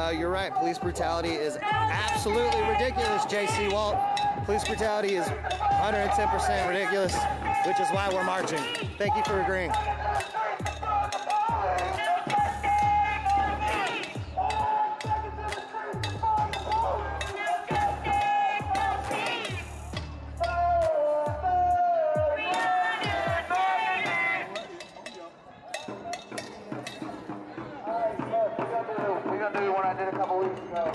you're right. Police brutality is absolutely ridiculous, J.C. Walt. Police brutality is 110% ridiculous, which is why we're marching. Thank you for agreeing. We're gonna do what I did a couple weeks ago.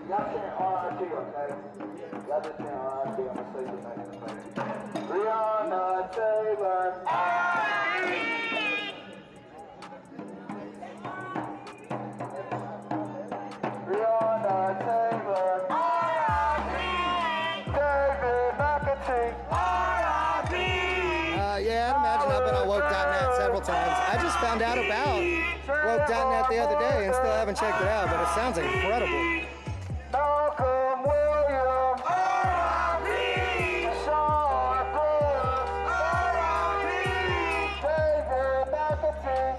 Y'all chant RIP, okay? Y'all just chant RIP. I'm gonna say the name. Breonna Taylor. Breonna Taylor. David McAtee. Yeah, I'd imagine up at woke.net several times. I just found out about woke.net the other day and still haven't checked it out, but it sounds incredible. Malcolm Williams. Sean Brooks. David McAtee.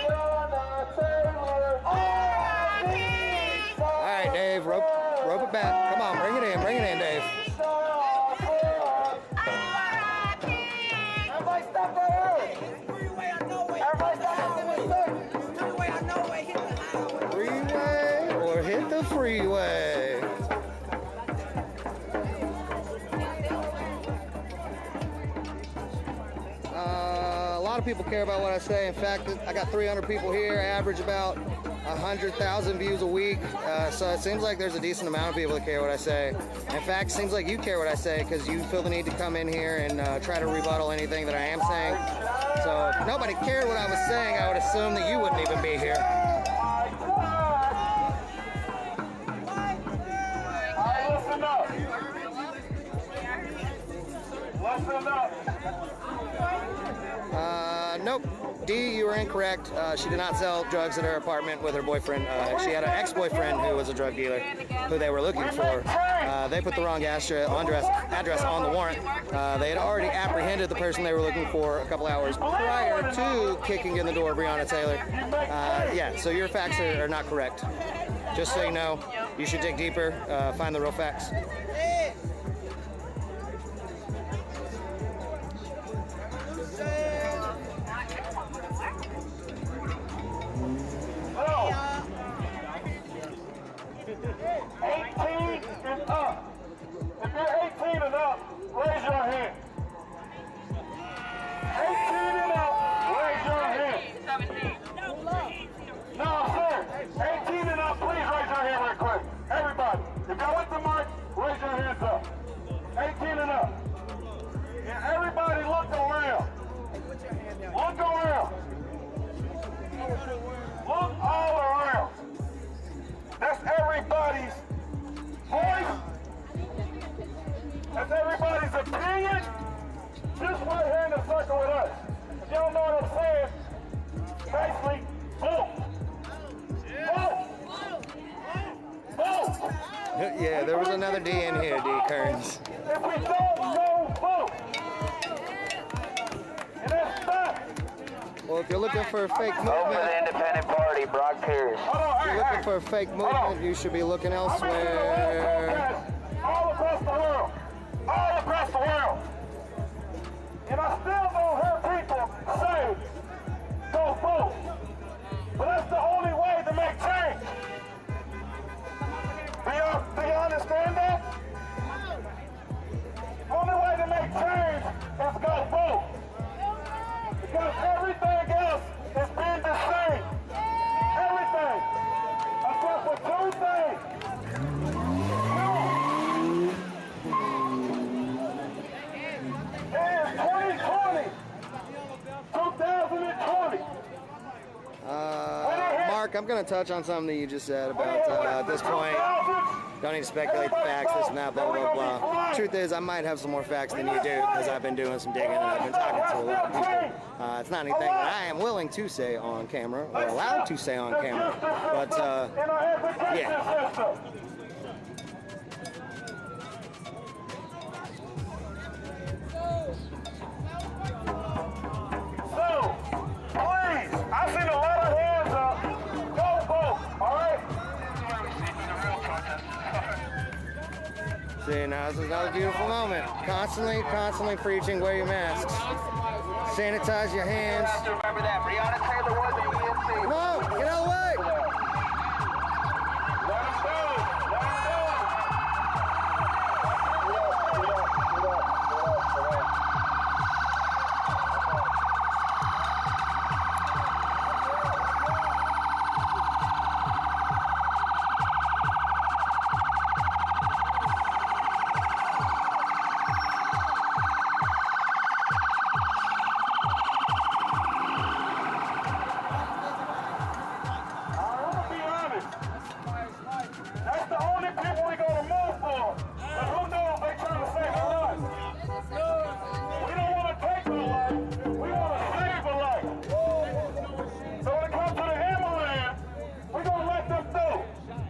Breonna Taylor. All right, Dave, rope it back. Come on, bring it in, Dave. Everybody stop right here. Everybody stop Freeway or hit the freeway. A lot of people care about what I say. In fact, I got 300 people here. I average about 100,000 views a week. So it seems like there's a decent amount of people that care what I say. In fact, it seems like you care what I say because you feel the need to come in here and try to rebuttal anything that I am saying. So if nobody cared what I was saying, I would assume that you wouldn't even be here. Listen up. Listen up. Nope. D, you were incorrect. She did not sell drugs at her apartment with her boyfriend. She had an ex-boyfriend who was a drug dealer who they were looking for. They put the wrong address on the warrant. They had already apprehended the person they were looking for a couple hours prior to kicking in the door of Breonna Taylor. Yeah, so your facts are not correct. Just so you know, you should dig deeper, find the real facts. Oh. 18 and up. If you're 18 and up, raise your hand. 18 and up, raise your hand. 17. No, sir. 18 and up, please raise your hand right quick. Everybody, if y'all with the mic, raise your hands up. 18 and up. And everybody look around. Look around. Look all around. That's everybody's voice. That's everybody's opinion. Just right here in the circle with us. If y'all know what I'm saying, basically, vote. Vote. Vote. Yeah, there was another D in here, D. Kearns. If we don't go, vote. And that's fact. Well, if you're looking for a fake Over the movement, independent party, Brock Pierce. if you're looking for a fake movement, you should be looking elsewhere. All across the world. All across the world. And I still don't hear people say, go vote. But that's the only way to make change. Do you understand that? The only way to make change is go vote. Because everything else is being the same. Everything. Except for two things. It is 2020. 2020. Mark, I'm going to touch on something that you just said about at this point, don't need to speculate the facts, this and that, blah, blah, blah. Truth is, I might have some more facts than you do because I've been doing some digging and I've been talking to a lot of people. It's not anything that I am willing to say on camera or allowed to say on camera, but yeah. So, please, I've seen a lot of hands you know, this is another beautiful moment. Constantly preaching, wear your masks. Sanitize your hands. You have to remember that Breonna Taylor was an EMT. Come on, get out of the way. Let him do it. Let him do it. That's the only people we gonna move for. But who knows? They trying to save a life. We don't want to take a life. We want to save a life. So when it comes to the ambulance, we're gonna let them through.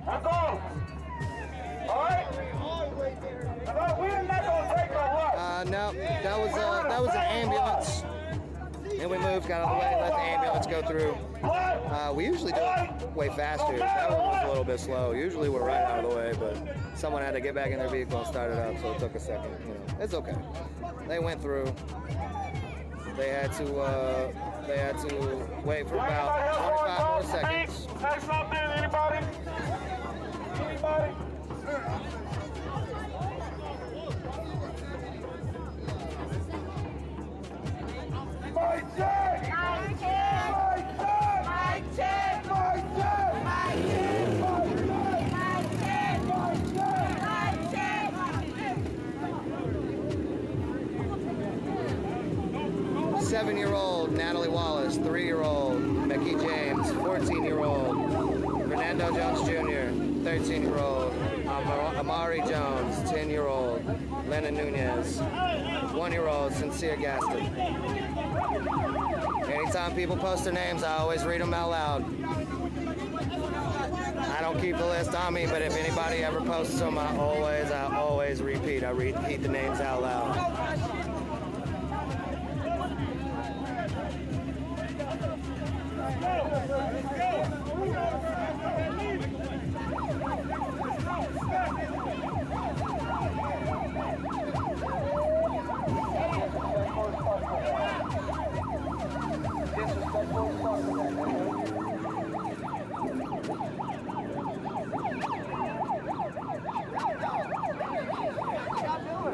Regardless. All right? We're not gonna take a life. No, that was an ambulance. And we moved, got out of the way, let the ambulance go through. We usually do it way faster. That one was a little bit slow. Usually we're right out of the way, but someone had to get back in their vehicle and start it up, so it took a second. You know, it's okay. They went through. They had to wait for about 25 more seconds. Say something, anybody? Anybody? My check! My check! My check! My check! My check! My check! My check! My check! 7-year-old Natalie Wallace, 3-year-old Becky James, 14-year-old Fernando Jones Jr., 13-year-old Amari Jones, 10-year-old Lennon Nunez, 1-year-old Sincere Gaston. Anytime people post their names, I always read them out loud. I don't keep the list on me, but if anybody ever posts them, I always repeat. I repeat the names out loud.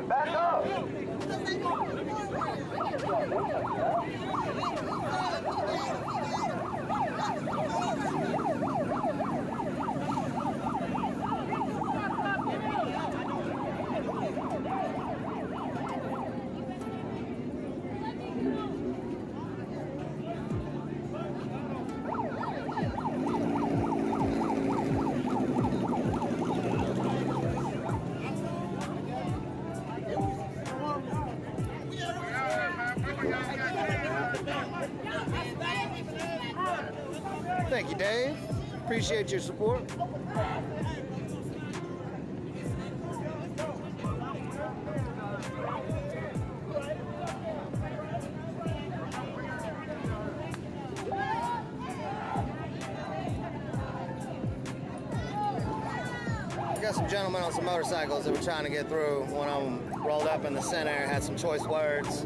Back up! Thank you, Dave. Appreciate your support. Got some gentlemen on some motorcycles that were trying to get through. One of them rolled up in the center, had some choice words.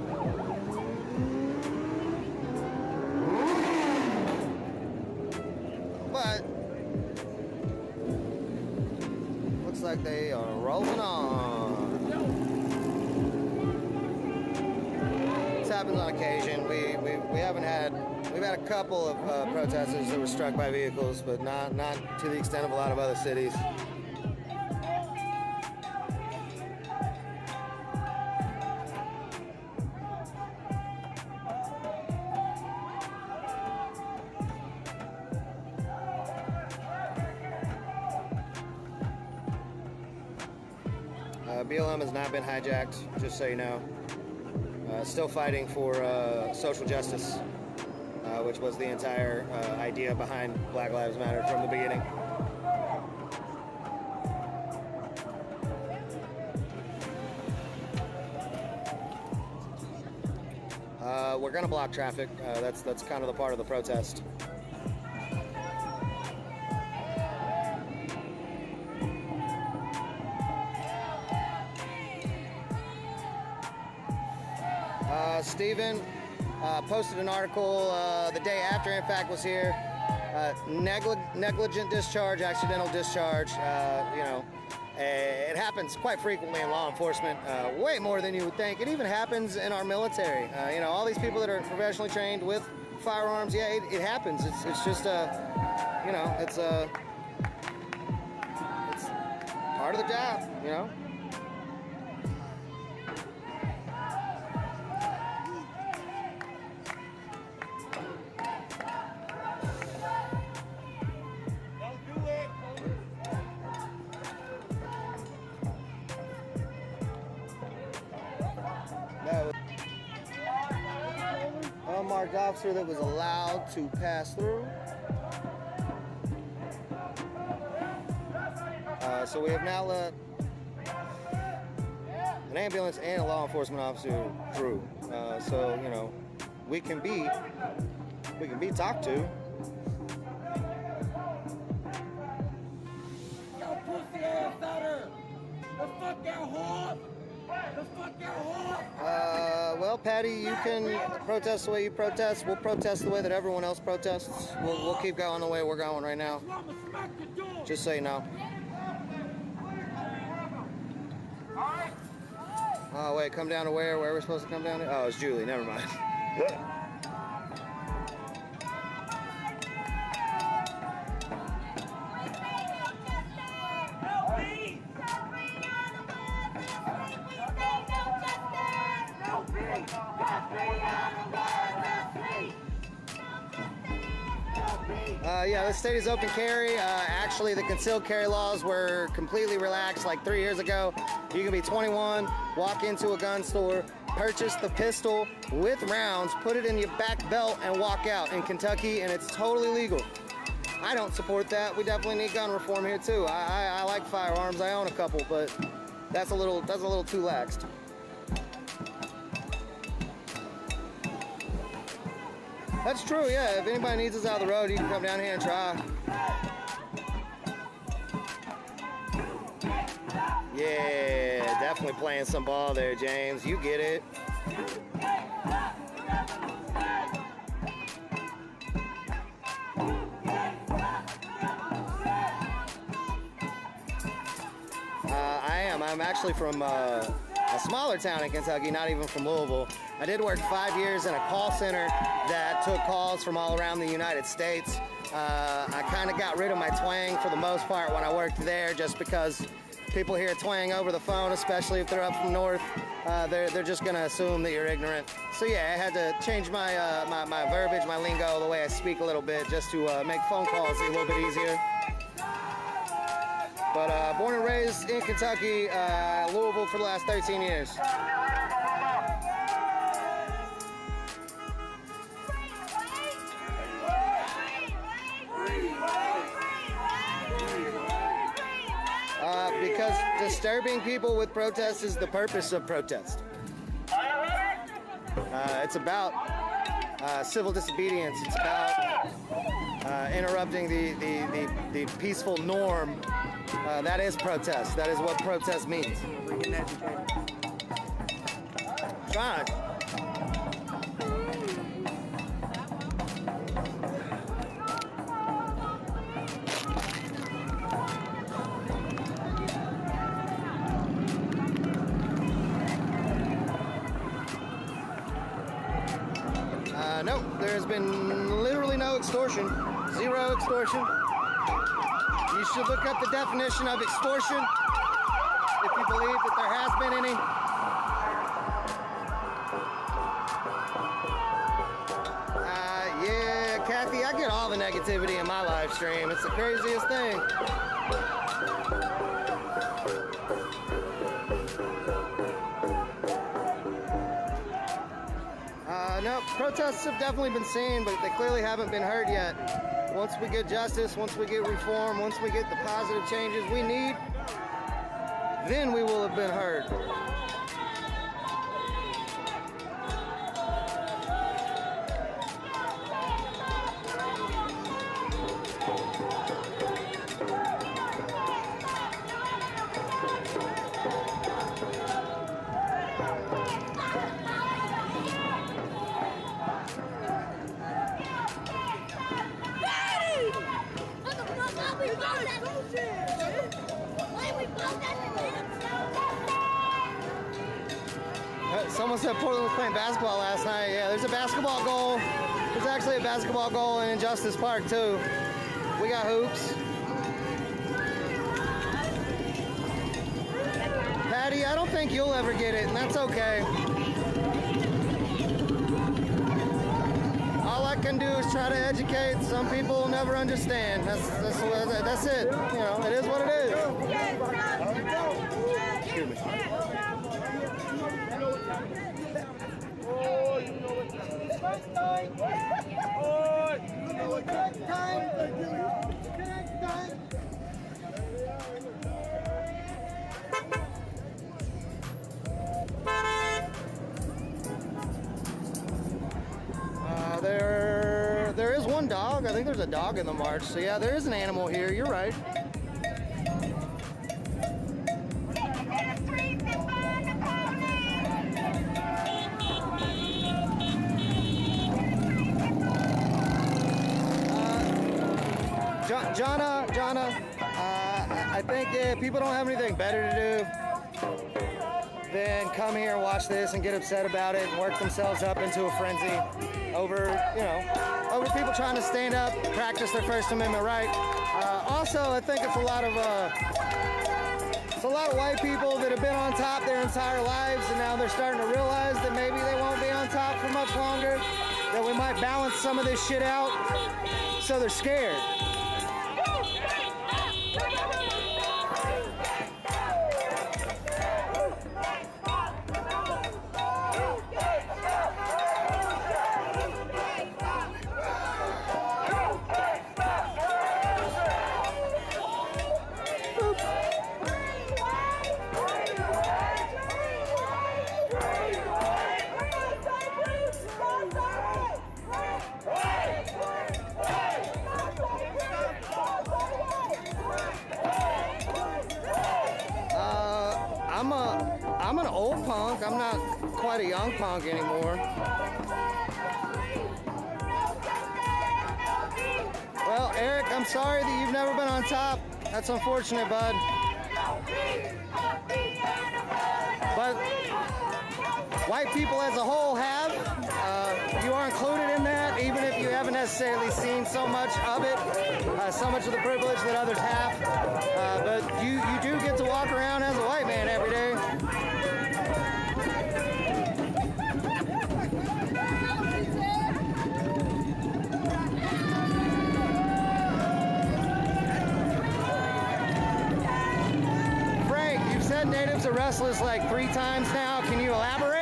But looks like they are rolling on. This happens on occasion. We've had a couple of protesters that were struck by vehicles, but not to the extent of a lot of other cities. B.L.M has not been hijacked, just so you know. Still fighting for social justice, which was the entire idea behind Black Lives Matter from the beginning. We're going to block traffic. That's kind of the part of the protest. Stephen posted an article the day after Impact was here. Negligent discharge, accidental discharge, you know, it happens quite frequently in law enforcement, way more than you would think. It even happens in our military. You know, all these people that are professionally trained with firearms, yeah, it happens. It's just, you know, it's part of the job, you know. Unmarked officer that was allowed to pass through. So we have now let an ambulance and a law enforcement officer through. So, you know, we can be talked to. Yo, pussy ass out there! The fuck out whore! The fuck out whore! Well, Patty, you can protest the way you protest. We'll protest the way that everyone else protests. We'll keep going the way we're going right now. Just so you know. Oh, wait, come down to where? Where are we supposed to come down to? Oh, it's Julie, never mind. Yeah, the state is open carry. Actually, the concealed carry laws were completely relaxed like 3 years ago. You can be 21, walk into a gun store, purchase the pistol with rounds, put it in your back belt, and walk out in Kentucky, and it's totally legal. I don't support that. We definitely need gun reform here too. I like firearms. I own a couple, but that's a little too laxed. That's true, yeah. If anybody needs us out of the road, you can come down here and try. Yeah, definitely playing some ball there, James. You get it. I'm actually from a smaller town in Kentucky, not even from Louisville. I did work 5 years in a call center that took calls from all around the United States. I kind of got rid of my twang for the most part when I worked there, just because people hear twang over the phone, especially if they're up from north. They're just gonna assume that you're ignorant. So yeah, I had to change my my verbiage, my lingo, the way I speak a little bit, just to make phone calls a little bit easier. But born and raised in Kentucky, Louisville for the last 13 years. Because disturbing people with protest is the purpose of protest. It's about civil disobedience. It's about interrupting the peaceful norm. That is protest. That is what protest means. Trying. Nope, there has been literally no extortion. Zero extortion. You should look up the definition of extortion if you believe that there has been any. Yeah, Kathy, I get all the negativity in my live stream. It's the craziest thing. No, protests have definitely been seen, but they clearly haven't been heard yet. Once we get justice, once we get reform, once we get the positive changes we need, then we will have been heard. Someone said Portland was playing basketball last night. Yeah, there's a basketball goal. There's actually a basketball goal in Justice Park too. We got hoops. Patty, I don't think you'll ever get it, and that's okay. All I can do is try to educate. Some people will never understand. That's it. You know, it is what it is. Excuse me. Oh, you know what time. First time. Oh, you know what time. Next time. There is one dog. I think there's a dog in the march. So yeah, there is an animal here. You're right. Jonna, I think people don't have anything better to do than come here and watch this and get upset about it and work themselves up into a frenzy over people trying to stand up, practice their First Amendment right. Also, I think it's a lot of white people that have been on top their entire lives, and now they're starting to realize that maybe they won't be on top for much longer, that we might balance some of this shit out, so they're scared. I'm an old punk. I'm not quite a young punk anymore. Well, Eric, I'm sorry that you've never been on top. That's unfortunate, bud. But white people as a whole have. You are included in that, even if you haven't necessarily seen so much of it, so much of the privilege that others have. But you do get to walk around as a white man every day. Frank, you've said natives are restless like 3 times now. Can you elaborate?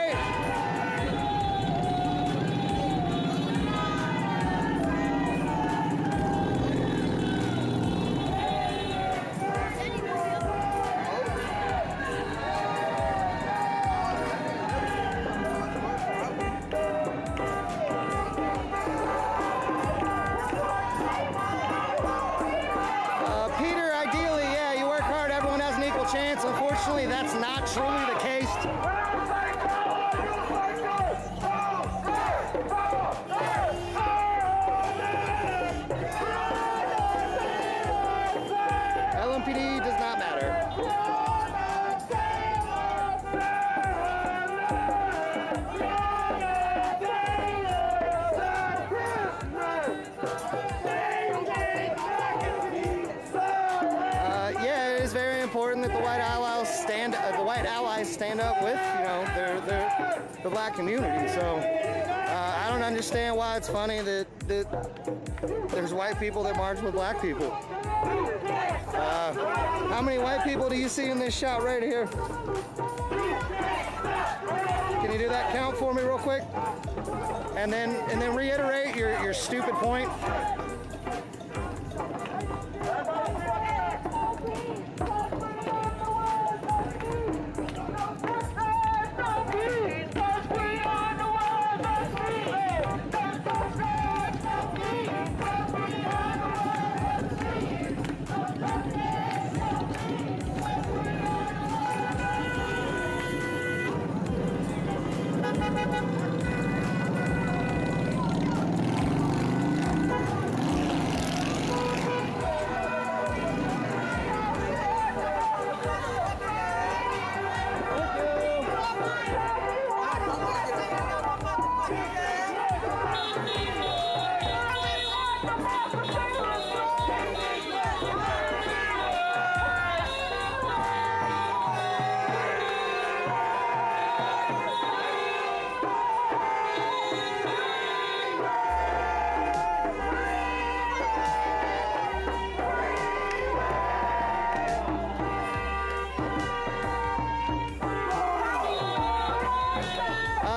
Unfortunately, that's not truly the case. LMPD does not matter. Yeah, it is very important that the white allies stand up with, the black community. So I don't understand why it's funny that there's white people that march with black people. How many white people do you see in this shot right here? Can you do that count for me real quick? And then reiterate your stupid point.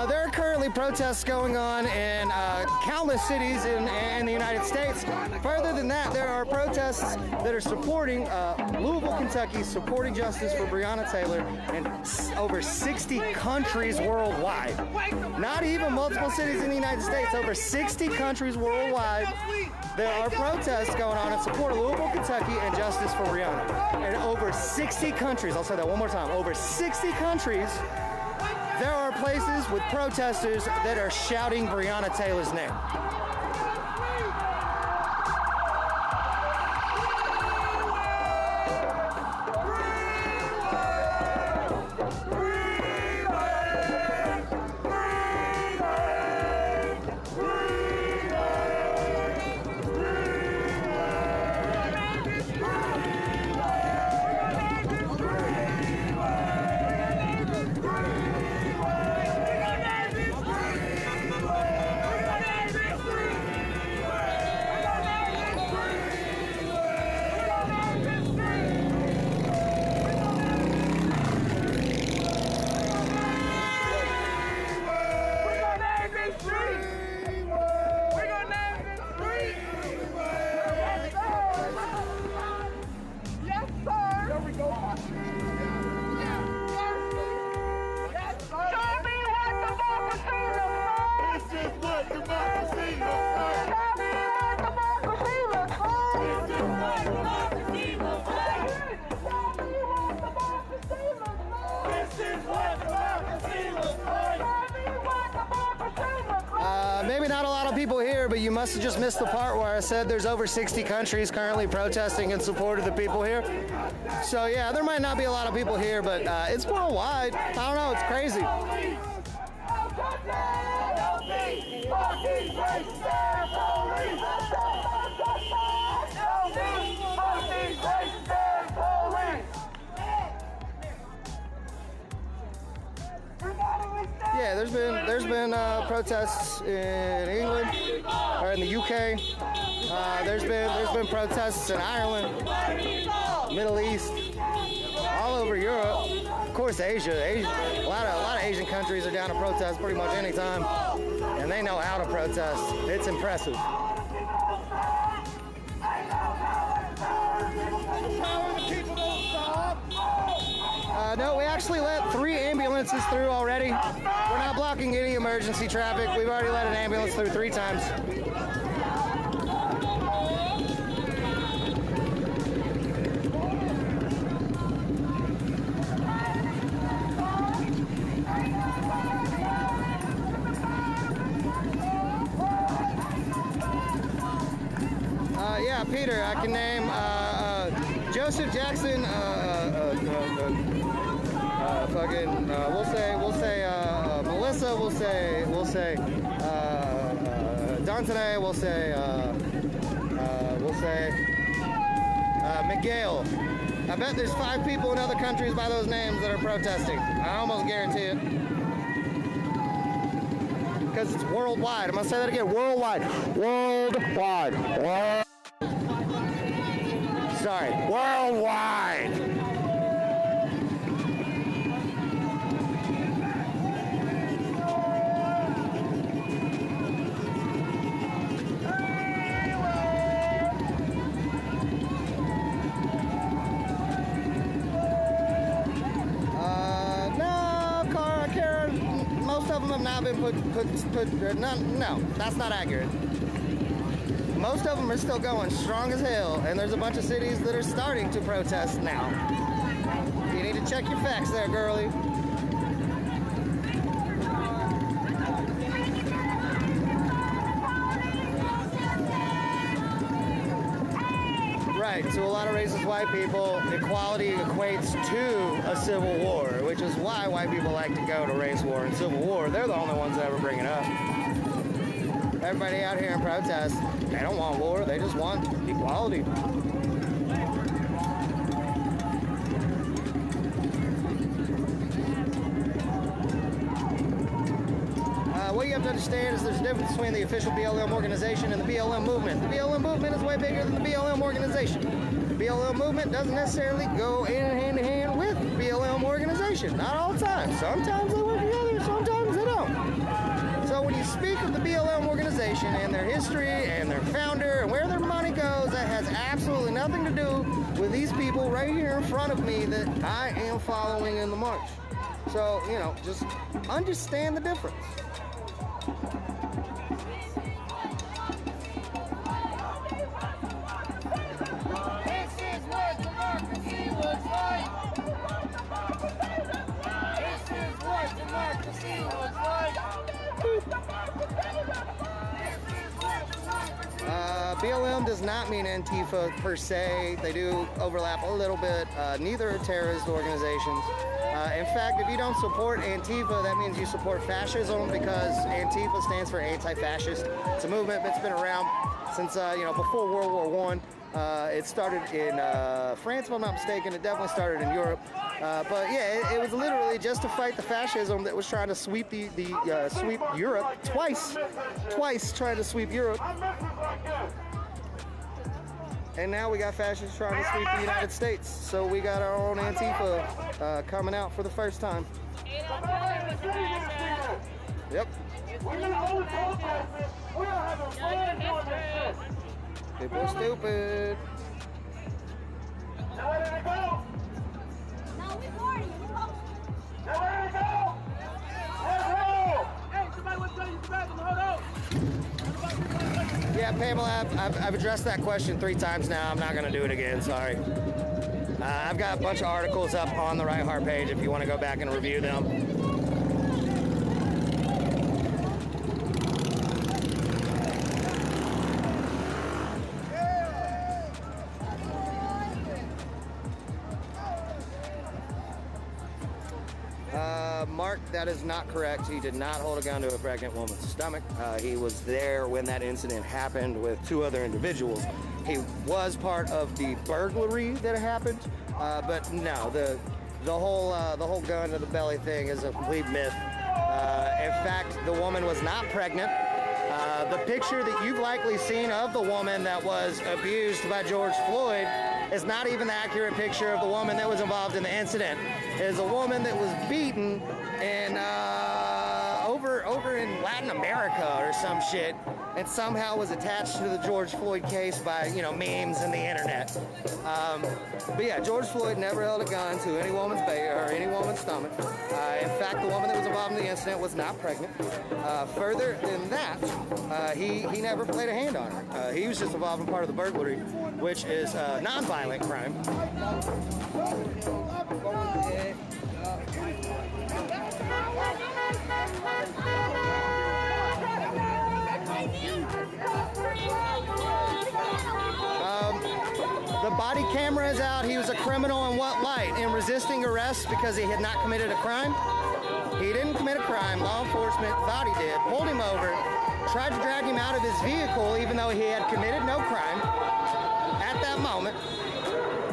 There are currently protests going on in countless cities in the United States. Further than that, there are protests that are supporting Louisville, Kentucky, supporting justice for Breonna Taylor in over 60 countries worldwide. Not even multiple cities in the United States, over 60 countries worldwide. There are protests going on in support of Louisville, Kentucky, and justice for Breonna. And over 60 countries, I'll say that one more time, over 60 countries, there are places with protesters that are shouting Breonna Taylor's name. Maybe not a lot of people here, but you must have just missed the part where I said there's over 60 countries currently protesting in support of the people here. So yeah, there might not be a lot of people here, but it's worldwide. I don't know, it's crazy. Yeah, there's been protests in England or in the UK. There's been protests in Ireland, Middle East, all over Europe. Of course, Asia. A lot of Asian countries are down to protest pretty much any time, and they know how to protest. It's impressive. No, we actually let 3 ambulances through already. We're not blocking any emergency traffic. We've already let an ambulance through 3 times. Yeah, Peter, I can name Joseph Jackson, we'll say Melissa, we'll say Dante, we'll say Miguel. I bet there's 5 people in other countries by those names that are protesting. I almost guarantee it. Because it's worldwide. I'm gonna say that again, worldwide. Worldwide. Sorry, worldwide. Most of them have not been put no, that's not accurate. Most of them are still going strong as hell, and there's a bunch of cities that are starting to protest now. You need to check your facts there, girlie. Right, to a lot of racist white people, equality equates to a civil war, which is why white people like to go to race war and civil war. They're the only ones that ever bring it up. Everybody out here in protest, They don't want war, they just want equality. What you have to understand is there's a difference between the official BLM organization and the BLM movement. The BLM movement is way bigger than the BLM organization. The BLM movement doesn't necessarily go hand in hand with the BLM organization. Not all the time. Sometimes they work together, sometimes they don't. So when you speak of the BLM organization and their history and their founder and where their money goes, that has absolutely nothing to do with these people right here in front of me that I am following in the march. So, you know, just understand the difference. This is what democracy looks like. This is what democracy looks like. BLM does not mean Antifa per se. They do overlap a little bit. Neither are terrorist organizations. In fact, if you don't support Antifa, that means you support fascism, because Antifa stands for anti-fascist. It's a movement that's been around since, before World War I. It started in France, if I'm not mistaken. It definitely started in Europe. But yeah, it was literally just to fight the fascism that was trying to sweep sweep Europe twice trying to sweep Europe. And now we got fascists trying to sweep the United States. So we got our own Antifa coming out for the first time. Yep. People are stupid. You ready to go? No, we're boarding. You ready to go? Let's roll! Hey, somebody wants to tell you the bathroom. Hold on. Yeah, Pamela, I've addressed that question 3 times now. I'm not going to do it again, sorry. I've got a bunch of articles up on the Right Heart page if you want to go back and review them. Mark, that is not correct. He did not hold a gun to a pregnant woman's stomach. He was there when that incident happened with 2 other individuals. He was part of the burglary that happened, but no, the whole gun to the belly thing is a complete myth. In fact, the woman was not pregnant. The picture that you've likely seen of the woman that was abused by George Floyd is not even the accurate picture of the woman that was involved in the incident. It is a woman that was beaten in over in Latin America or some shit, and somehow was attached to the George Floyd case by, memes and the internet. But yeah, George Floyd never held a gun to any woman's belly or any woman's stomach. In fact, the woman that was involved in the incident was not pregnant. Further than that, he never played a hand on her. He was just involved in part of the burglary, which is a non-violent crime. The body camera is out. He was a criminal in what light? In resisting arrest because he had not committed a crime? He didn't commit a crime. Law enforcement thought he did, pulled him over, tried to drag him out of his vehicle even though he had committed no crime. At that moment,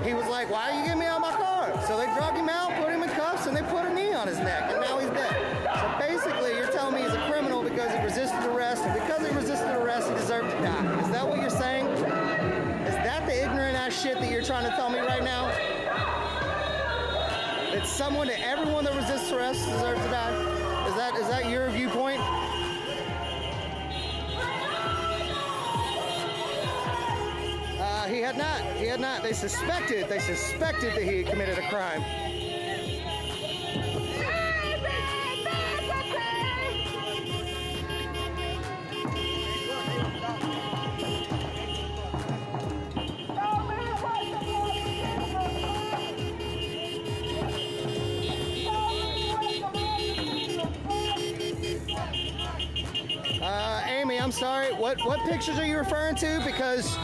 he was like, "Why are you getting me out of my car?" So they drug him out, put him in cuffs, and they put a knee on his neck, and now he's dead. So basically, you're telling me he's a criminal because he resisted arrest, and because he resisted arrest, he deserved to die. Is that what you're saying? Is that the ignorant ass shit that you're trying to tell me right now? That everyone that resists arrest deserves to die? Is that your viewpoint? He had not. They suspected that he had committed a crime. Amy, I'm sorry. What pictures are you referring to? Because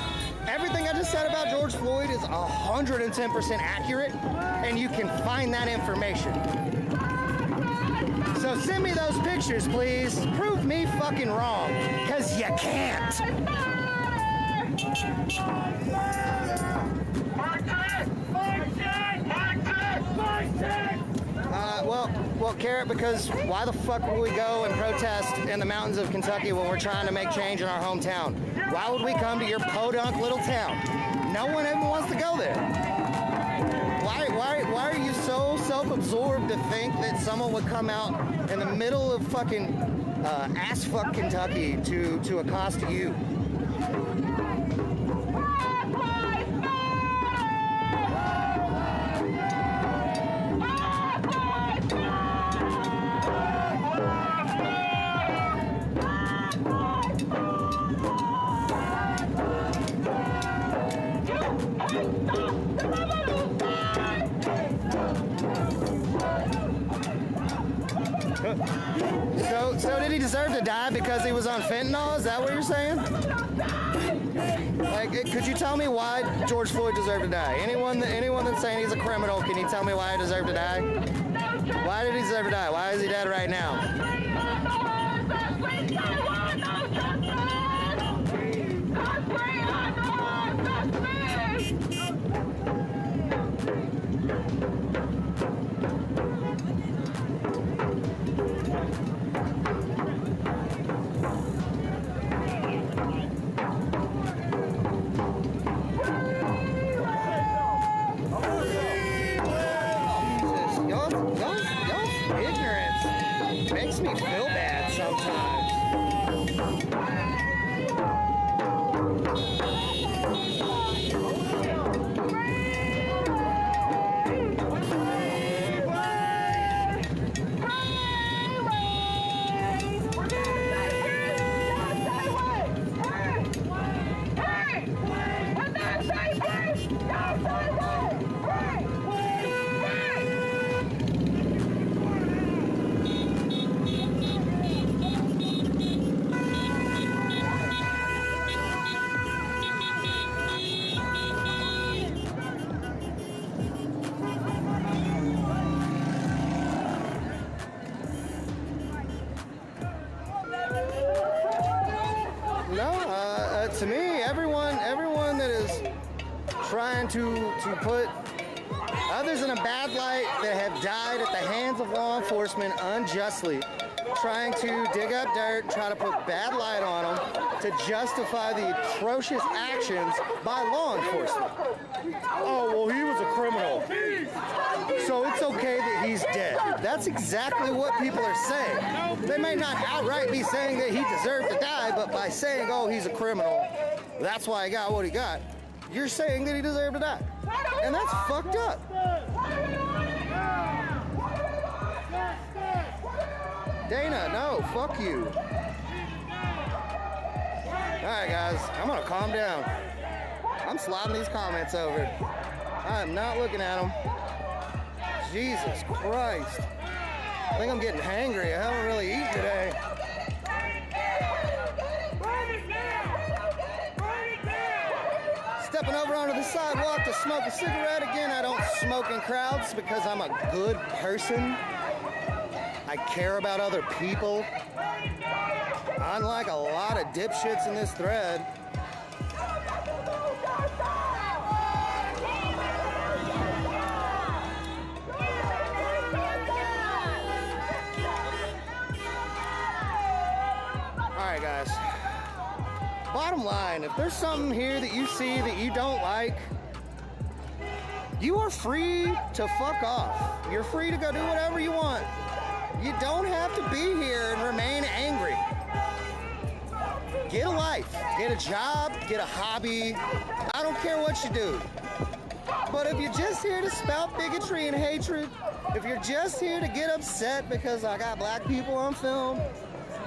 everything I just said about George Floyd is 110% accurate, and you can find that information. So send me those pictures, please. Prove me fucking wrong, because you can't. care because why the fuck would we go and protest in the mountains of Kentucky when we're trying to make change in our hometown? Why would we come to your podunk little town? No one even wants to go there. Why are you so self-absorbed to think that someone would come out in the middle of fucking ass-fuck Kentucky to accost you? So did he deserve to die because he was on fentanyl? Is that what you're saying? Like, could you tell me why George Floyd deserved to die? Anyone that's saying he's a criminal, can you tell me why he deserved to die? Why did he deserve to die? Why is he dead right now? Makes me feel bad sometimes. To me, everyone that is trying to put others in a bad light that have died at the hands of law enforcement unjustly, trying to dig up dirt, try to put bad light on them to justify the atrocious actions by law enforcement. Oh, well, he was a criminal, so it's okay that he's dead. That's exactly what people are saying. They may not outright be saying that he deserved to die, but by saying, oh, he's a criminal, that's why he got what he got, you're saying that he deserved to die. And that's fucked up. Dana, no, fuck you. Alright guys, I'm gonna calm down. I'm sliding these comments over. I am not looking at them. Jesus Christ. I think I'm getting hangry. I haven't really eaten today. Stepping over onto the sidewalk to smoke a cigarette. Again, I don't smoke in crowds because I'm a good person. I care about other people. Unlike a lot of dipshits in this thread. Alright guys, bottom line, if there's something here that you see that you don't like, you are free to fuck off. You're free to go do whatever you want. You don't have to be here and remain angry. Get a life, get a job, get a hobby. I don't care what you do. But if you're just here to spout bigotry and hatred, if you're just here to get upset because I got black people on film,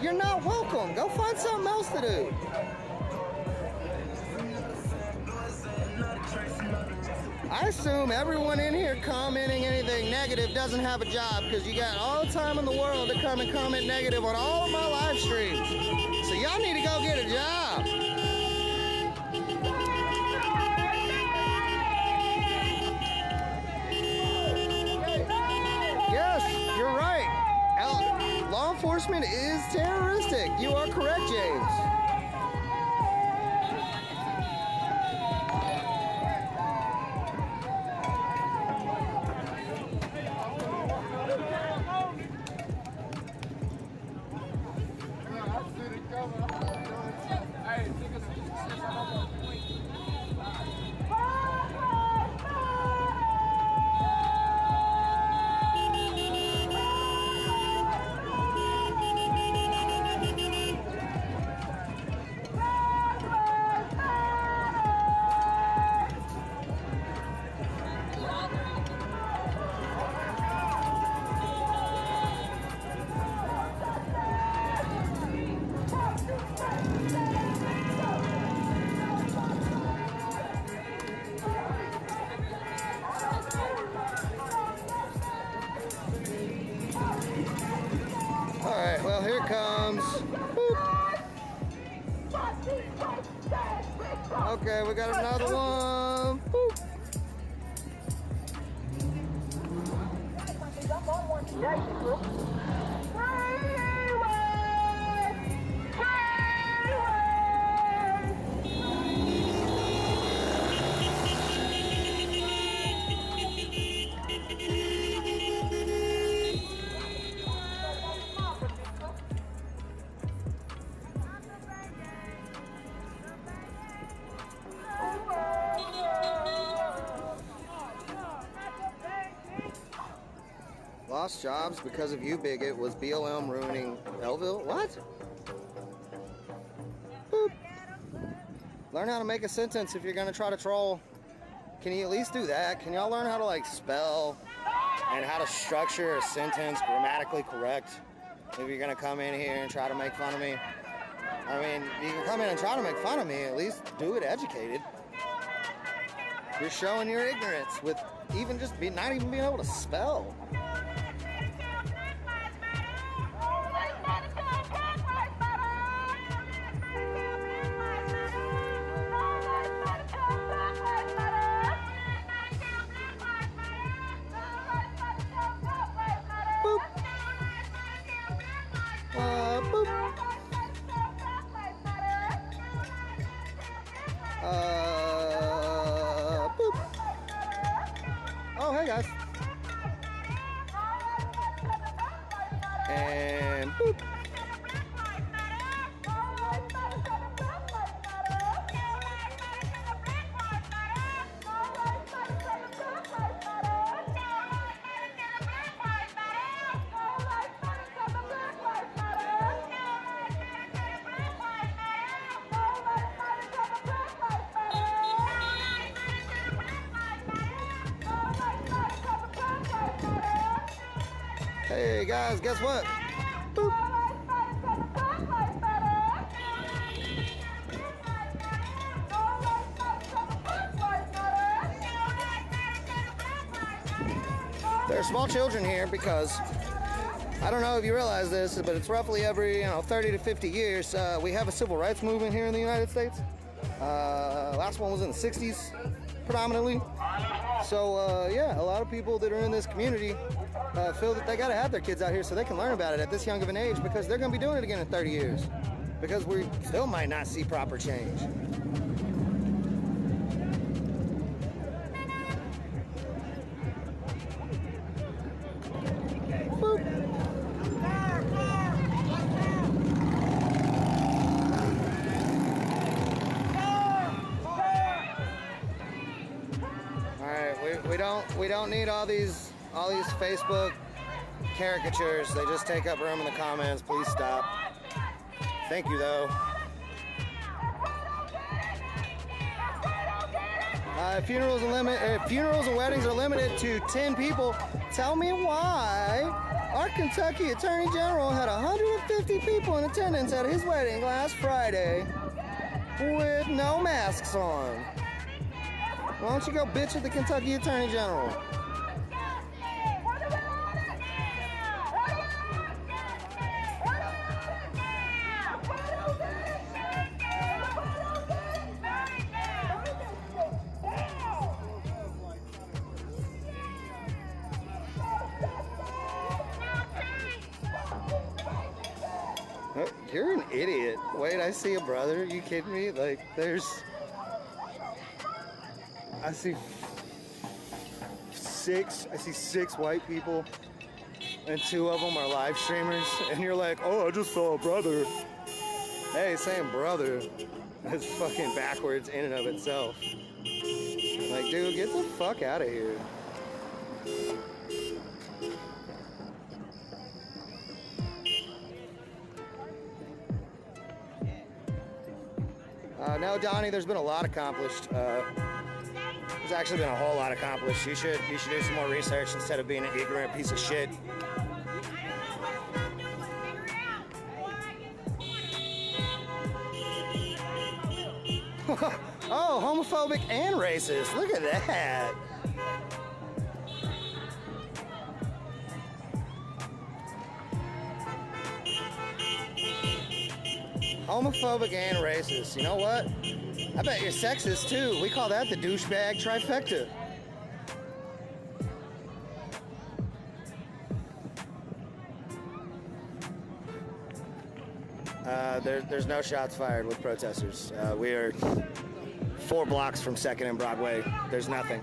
you're not welcome. Go find something else to do. I assume everyone in here commenting anything negative doesn't have a job because you got all the time in the world to come and comment negative on all of my live streams. So y'all need to go get a job. Yes, you're right. Law enforcement is terroristic. You are correct, James. Okay, we got another one. Boop. Lost jobs because of you, bigot. Was B.L.M ruining Belleville? What? Boop. Learn how to make a sentence if you're gonna try to troll. Can you at least do that? Can y'all learn how to like spell and how to structure a sentence grammatically correct if you're gonna come in here and try to make fun of me? I mean, you can come in and try to make fun of me, at least do it educated. You're showing your ignorance with even just not even being able to spell. Boop. Oh, hey guys. And boop. Hey guys, guess what? Boop. There are small children here because I don't know if you realize this, but it's roughly every 30 to 50 years we have a civil rights movement here in the United States. Last one was in the 60s, predominantly. So yeah, a lot of people that are in this community feel that they gotta have their kids out here so they can learn about it at this young of an age, because they're gonna be doing it again in 30 years. Because we still might not see proper change. Boop. We don't need all these Facebook caricatures. They just take up room in the comments. Please stop. Thank you though. Funerals and weddings are limited to 10 people. Tell me why our Kentucky Attorney General had 150 people in attendance at his wedding last Friday with no masks on. Why don't you go bitch at the Kentucky Attorney General? You're an idiot. Wait, I see a brother. Are you kidding me? Like, I see six white people, and 2 of them are live streamers, and you're like, oh, I just saw a brother. Hey, saying brother is fucking backwards in and of itself. Like, dude, get the fuck out of here. No, Donnie, there's been a lot accomplished. There's actually been a whole lot accomplished. You should do some more research instead of being an ignorant piece of shit. Oh, homophobic and racist. Look at that. Homophobic and racist. You know what? I bet you're sexist too. We call that the douchebag trifecta. There's no shots fired with protesters. We are 4 blocks from 2nd and Broadway. There's nothing.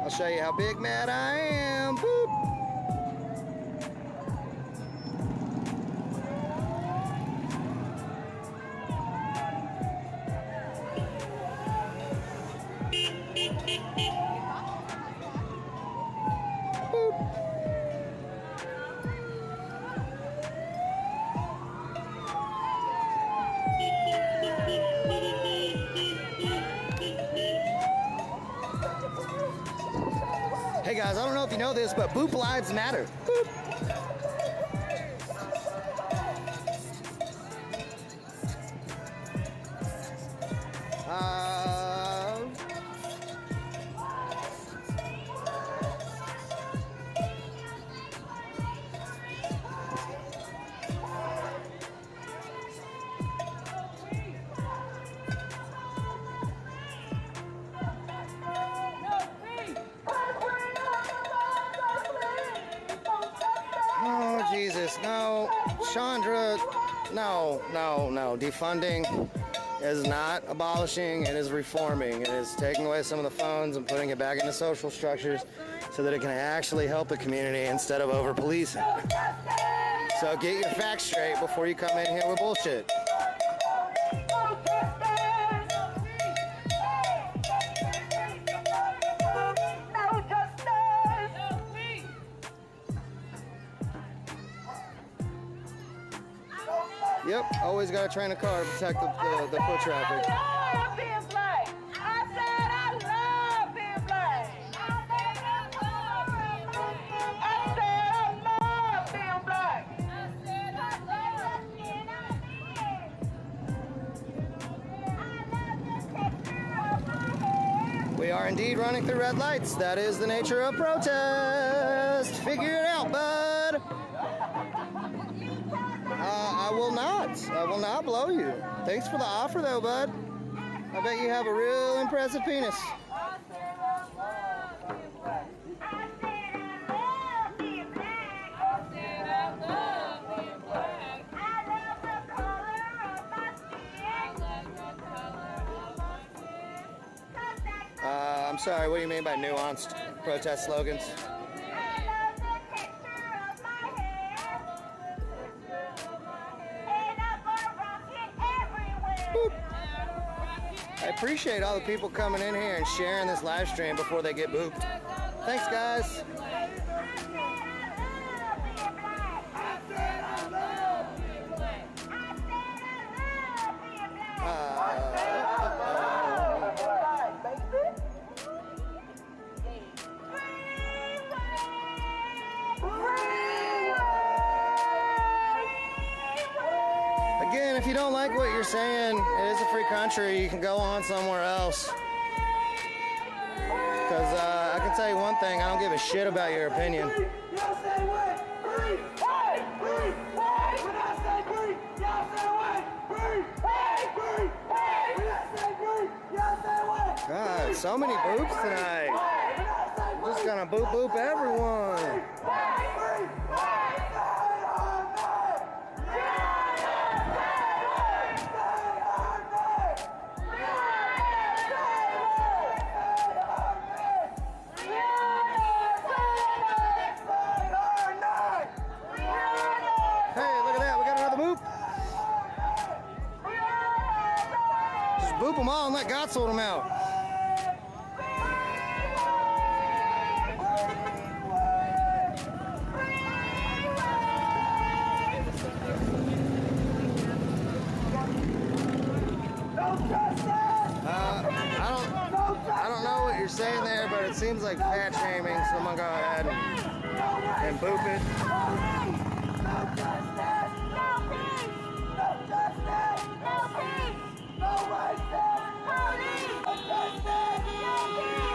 I'll show you how big mad I am. Boop. Hey guys, I don't know if you know this, but boop lives matter. Boop. Oh, Jesus, no. Chandra, no. Defunding is not abolishing, it is reforming. It is taking away some of the phones and putting it back into social structures so that it can actually help the community instead of over-policing. So get your facts straight before you come in here with bullshit. Yep, always gotta train a car to protect the foot traffic. I love being black. I said I love being black. I said I love being black. We are indeed running through red lights. That is the nature of protest. Figure it out, bud. I will not blow you. Thanks for the offer though, bud. I bet you have a real impressive penis. I'm sorry, what do you mean by nuanced protest slogans? I appreciate all the people coming in here and sharing this live stream before they get booped. Thanks, guys. Again, if you don't like what you're saying, it is a free country. You can go on somewhere else. Because I can tell you one thing, I don't give a shit about your opinion. God, so many boops tonight. I'm just gonna boop everyone. Boop them all and let God sort them out. I don't know what you're saying there, but it seems like fat shaming, so I'm gonna go ahead and boop it. No justice! No peace! No justice! No peace! No justice! No peace!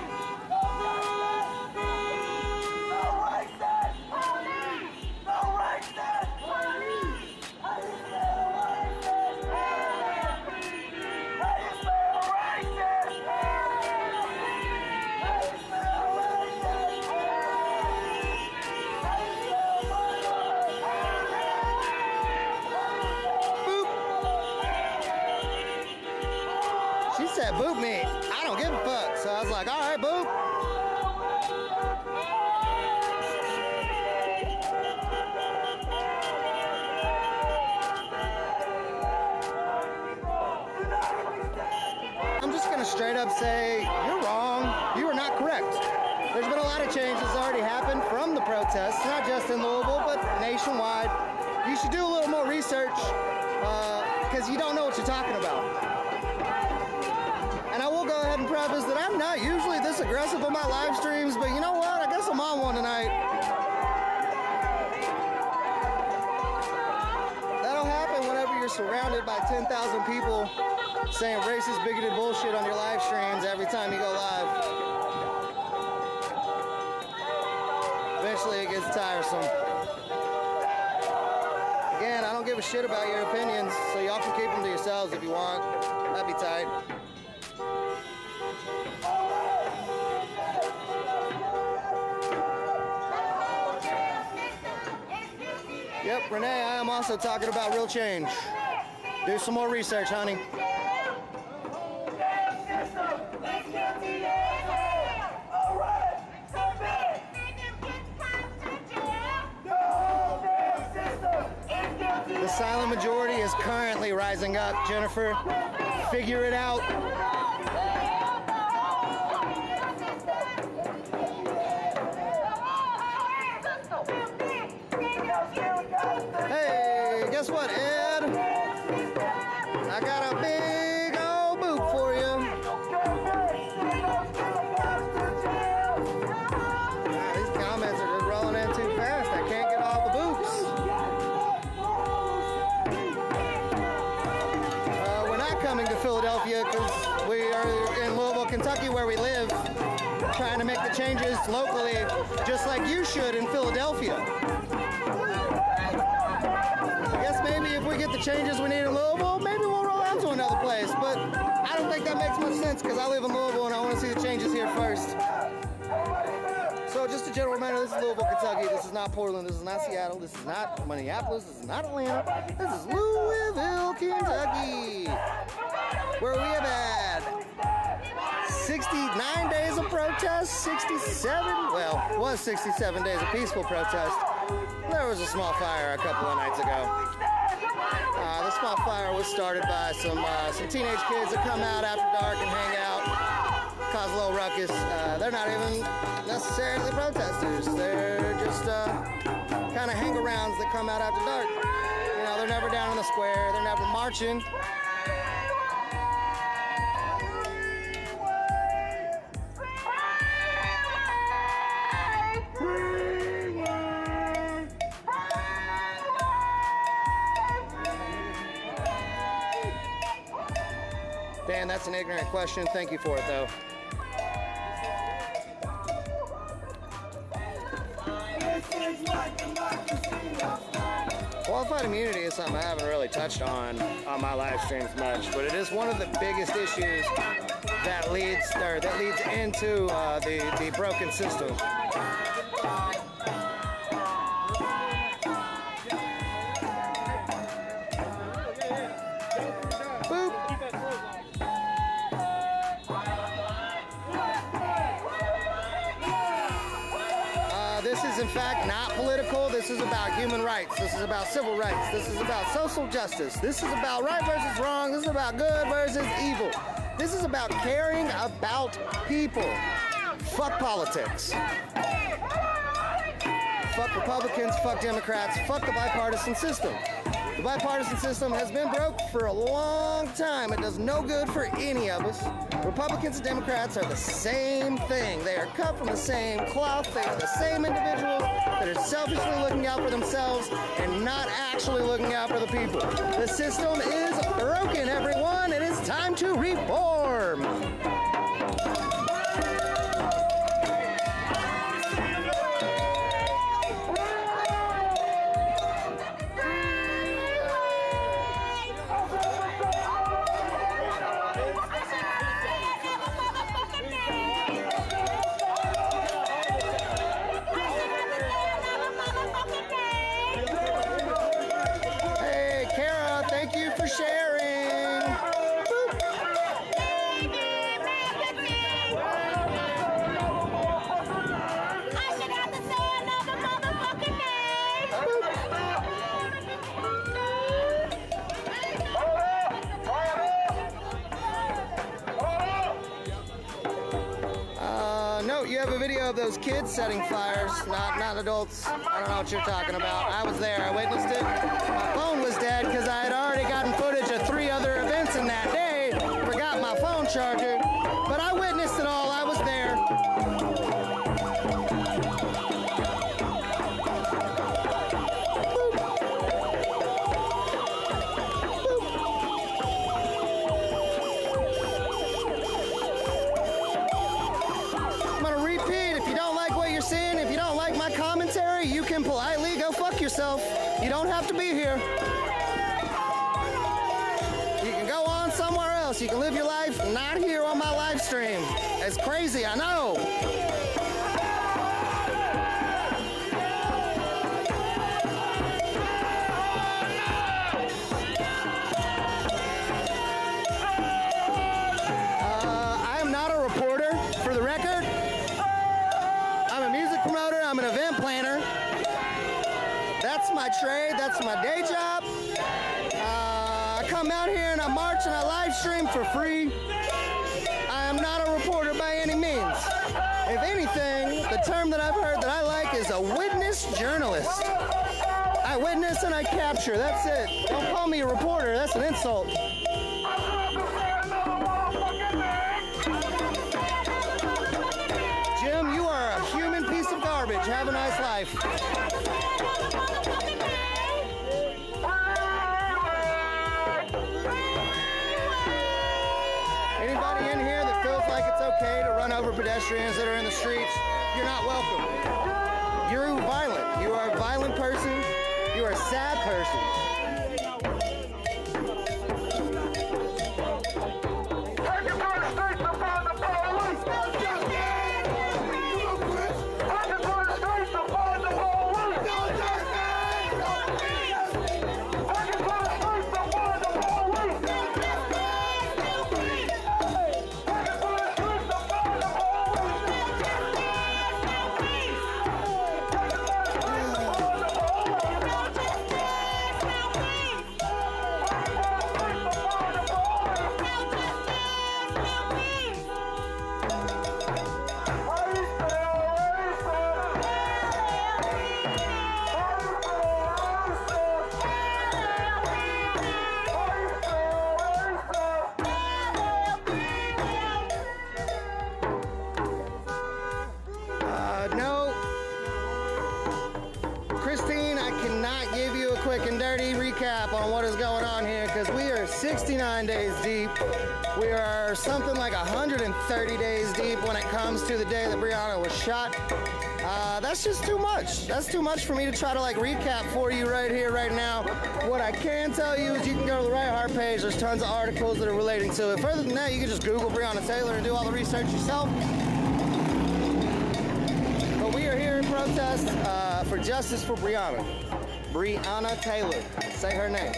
said, boot me. I don't give a fuck. So I was like, all right, boot. I'm just going to straight up say, you're wrong. You are not correct. There's been a lot of changes that's already happened from the protests, not just in Louisville, but nationwide. You should do a little more research because you don't know what you're talking about. And I will go ahead and preface that I'm not usually this aggressive on my live streams, but you know what? I guess I'm on one tonight. That'll happen whenever you're surrounded by 10,000 people saying racist, bigoted bullshit on your live streams every time you go live. Eventually it gets tiresome. Again, I don't give a shit about your opinions, so y'all can keep them to yourselves if you want. That'd be tight. Yep, Renee, I am also talking about real change. Do some more research, honey. The silent majority is currently rising up, Jennifer. Figure it out. Hey, guess what, Ed? I got a big old boot for you. These comments are just rolling in too fast. I can't get all the boots. We're not coming to Philadelphia because we are in Louisville, Kentucky, where we live, trying to make the changes locally, just like you should in Philadelphia. I guess maybe if we get the changes we need in Louisville, maybe we'll roll out to another place, but I don't think that makes much sense because I live in Louisville and I want to see the changes here first. So just a general reminder, this is Louisville, Kentucky. This is not Portland. This is not Seattle. This is not Minneapolis. This is not Atlanta. This is Louisville, Kentucky, where we have had 69 days of protest, 67, well, it was 67 days of peaceful protest. There was a small fire a couple of nights ago. The small fire was started by some teenage kids that come out after dark and hang out, cause a little ruckus. They're not even necessarily protesters. They're just kind of hang-arounds that come out after dark. You know, they're never down in the square. They're never marching. Dan, that's an ignorant question. Thank you for it, though. Qualified immunity is something I haven't really touched on my live streams much, but it is one of the biggest issues that leads into the broken system. This is in fact not political. This is about human rights. This is about civil rights. This is about social justice. This is about right versus wrong. This is about good versus evil. This is about caring about people. Fuck politics. Fuck Republicans, fuck Democrats, fuck the bipartisan system. The bipartisan system has been broke for a long time. It does no good for any of us. Republicans and Democrats are the same thing. They are cut from the same cloth. They are the same individuals that are selfishly looking out for themselves and not actually looking out for the people. The system is broken, everyone. It is time to reform. Sharing. Boop. you have a video of those kids setting fires, not adults. I don't know what you're talking about. I was there. I witnessed it. My phone was dead because I had already gotten footage of 3 other events in that day. Forgot my phone charger, but I witnessed it all. I was there. You can politely go fuck yourself. You don't have to be here. You can go on somewhere else. You can live your life not here on my live stream. It's crazy, I know. I am not a reporter, for the record. I'm a music promoter. I'm an event planner. That's my trade, that's my day job. I come out here and I march and I live stream for free. I am not a reporter by any means. If anything, the term that I've heard that I like is a witness journalist. I witness and I capture, that's it. Don't call me a reporter, that's an insult. Jim, you are a human piece of garbage. Have a nice life. Anybody in here that feels like it's okay to run over pedestrians that are in the streets, you're not welcome. You're violent. You are a violent person. You are a sad person. On what is going on here, because we are 69 days deep. We are something like 130 days deep when it comes to the day that Breonna was shot. That's just too much. That's too much for me to try to like recap for you right here, right now. What I can tell you is you can go to the Riot page. There's tons of articles that are relating to it. Further than that, you can just Google Breonna Taylor and do all the research yourself. But we are here in protest for justice for Breonna. Breonna Taylor. Say her name.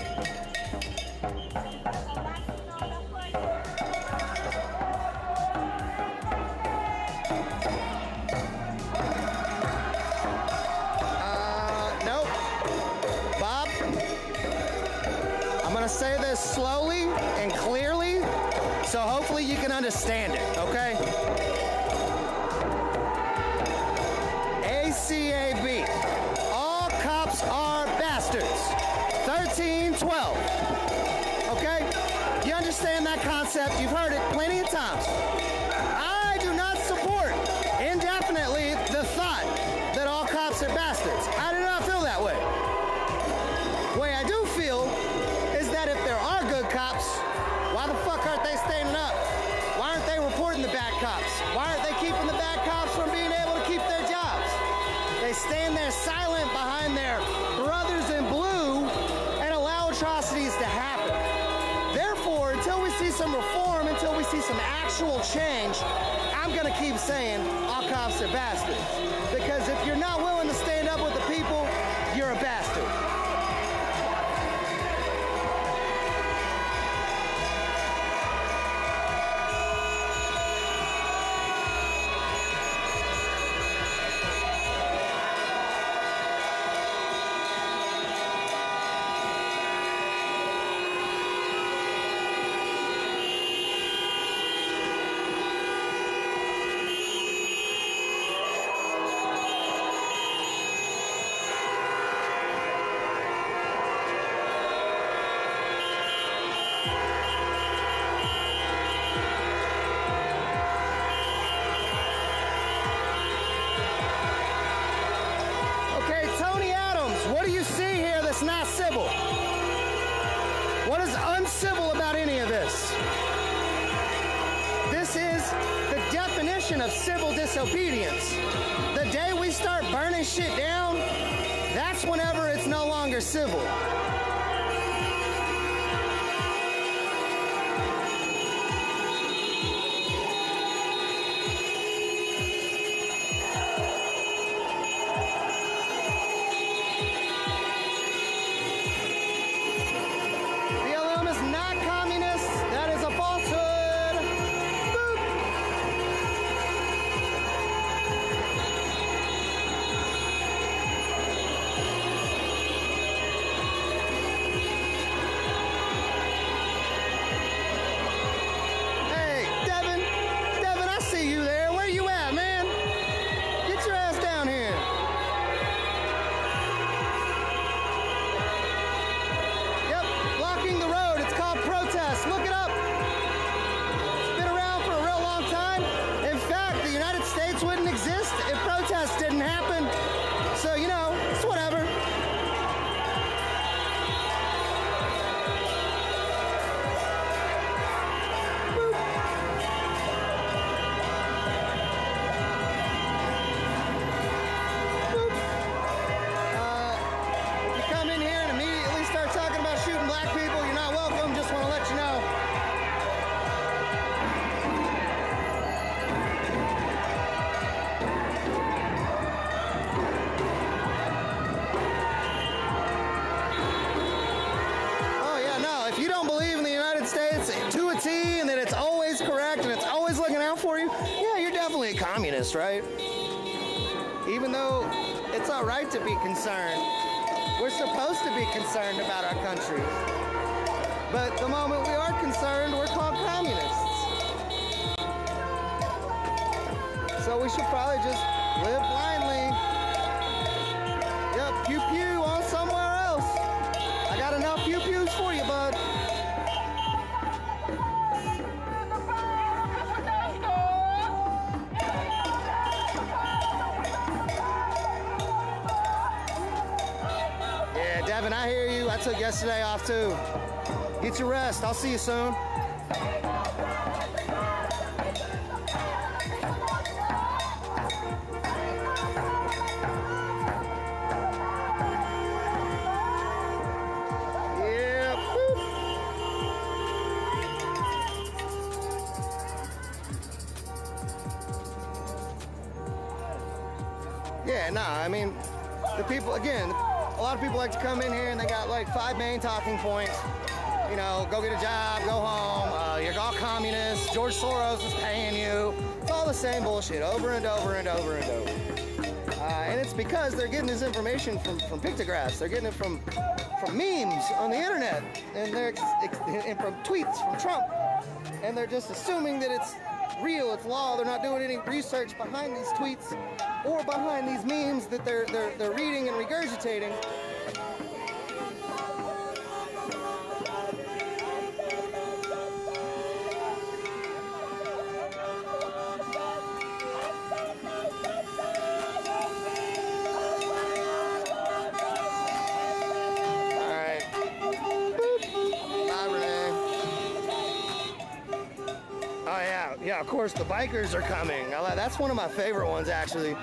Nope. Bob, I'm gonna say this slowly and clearly, so hopefully you can understand it, okay? ACAB. All cops are bastards. 1312. Okay? You understand that concept? You've heard it plenty of times. I do not support indefinitely the thought that all cops are bastards. I do not feel that way. The way I do feel is that if there are good cops, why the fuck aren't they standing up? Why aren't they reporting the bad cops? Why aren't they keeping the bad cops from being able to keep their jobs? They stand there silent behind their brothers in blue and allow atrocities to happen. Therefore, until we see some reform, until we see some actual change, I'm gonna keep saying all cops are bastards. Because if you're not willing to stand up with the people, you're a bastard. this. This is the definition of civil disobedience. The day we start burning shit down, that's whenever it's no longer civil. B.L.M is not communist. That is a falsehood. Boop. Hey, Devin, I see you there. Where you at, man? Get your ass down here. Yep, blocking the road. It's called protest. Look it up. It's been around for a real long time. In fact, the United States wouldn't exist if protests didn't happen. So, you know, it's whatever. If you come in here and immediately start talking about shooting black people, you're not welcome. Just want to let you know. Oh yeah, no, if you don't believe in the United States to a T and that it's always correct and it's always looking out for you, yeah, you're definitely a communist, right? Even though it's all right to be concerned, we're supposed to be concerned about our country. But the moment we are concerned, we're called communists. So we should probably just live blindly. Yep, pew pew on somewhere else. I got enough pew pews for you, bud. Yeah, Devin, I hear you. I took yesterday off too. Get your rest. I'll see you soon. Yeah. Boop. Yeah, nah, I mean, the people, again, a lot of people like to come in here and they got like 5 main talking points. You know, go get a job, go home, you're all communists, George Soros is paying you. It's all the same bullshit over and over and over and over. And it's because they're getting this information from pictographs. They're getting it from memes on the internet and and from tweets from Trump. And they're just assuming that it's real, it's law. They're not doing any research behind these tweets or behind these memes that they're reading and regurgitating. Yeah, of course, the bikers are coming. That's one of my favorite ones, actually.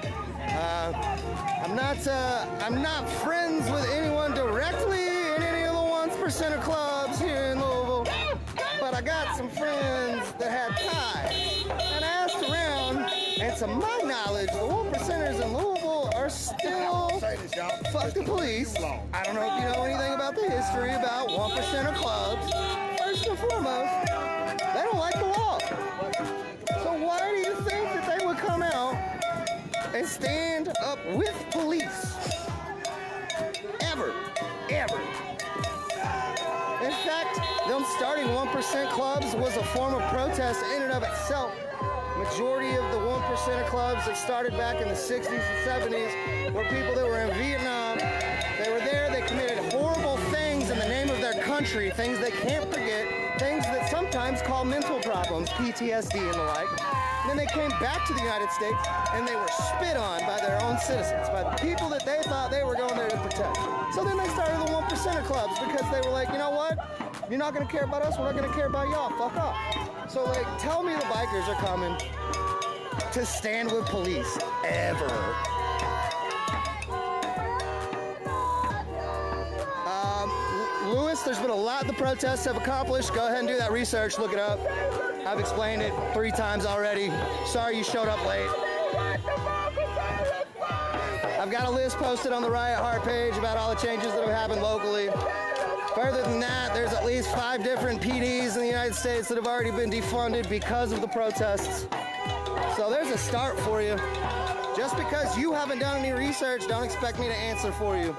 I'm not friends with anyone directly in any of the 1% clubs here in Louisville, but I got some friends that had ties. And I asked around, and to my knowledge, the 1%ers in Louisville are still fuck the police. I don't know if you know anything about the history about 1% clubs. First and foremost, they don't like the law. So why do you think that they would come out and stand up with police? Ever. In fact, them starting 1% clubs was a form of protest in and of itself. Majority of the 1% clubs that started back in the 60s and 70s were people that were in Vietnam. They were there, they committed horrible things in the name of their country, things they can't forget, things that sometimes call mental problems, PTSD and the like. And then they came back to the United States and they were spit on by their own citizens, by the people that they thought they were going there to protect. So then they started the 1% clubs because they were like, you know what? You're not gonna care about us, we're not gonna care about y'all. Fuck off. So like, tell me the bikers are coming to stand with police ever. Lewis, there's been a lot the protests have accomplished. Go ahead and do that research, look it up. I've explained it 3 times already. Sorry you showed up late. I've got a list posted on the Riot Heart page about all the changes that have happened locally. Further than that, there's at least 5 different PDs in the United States that have already been defunded because of the protests. So there's a start for you. Just because you haven't done any research, don't expect me to answer for you.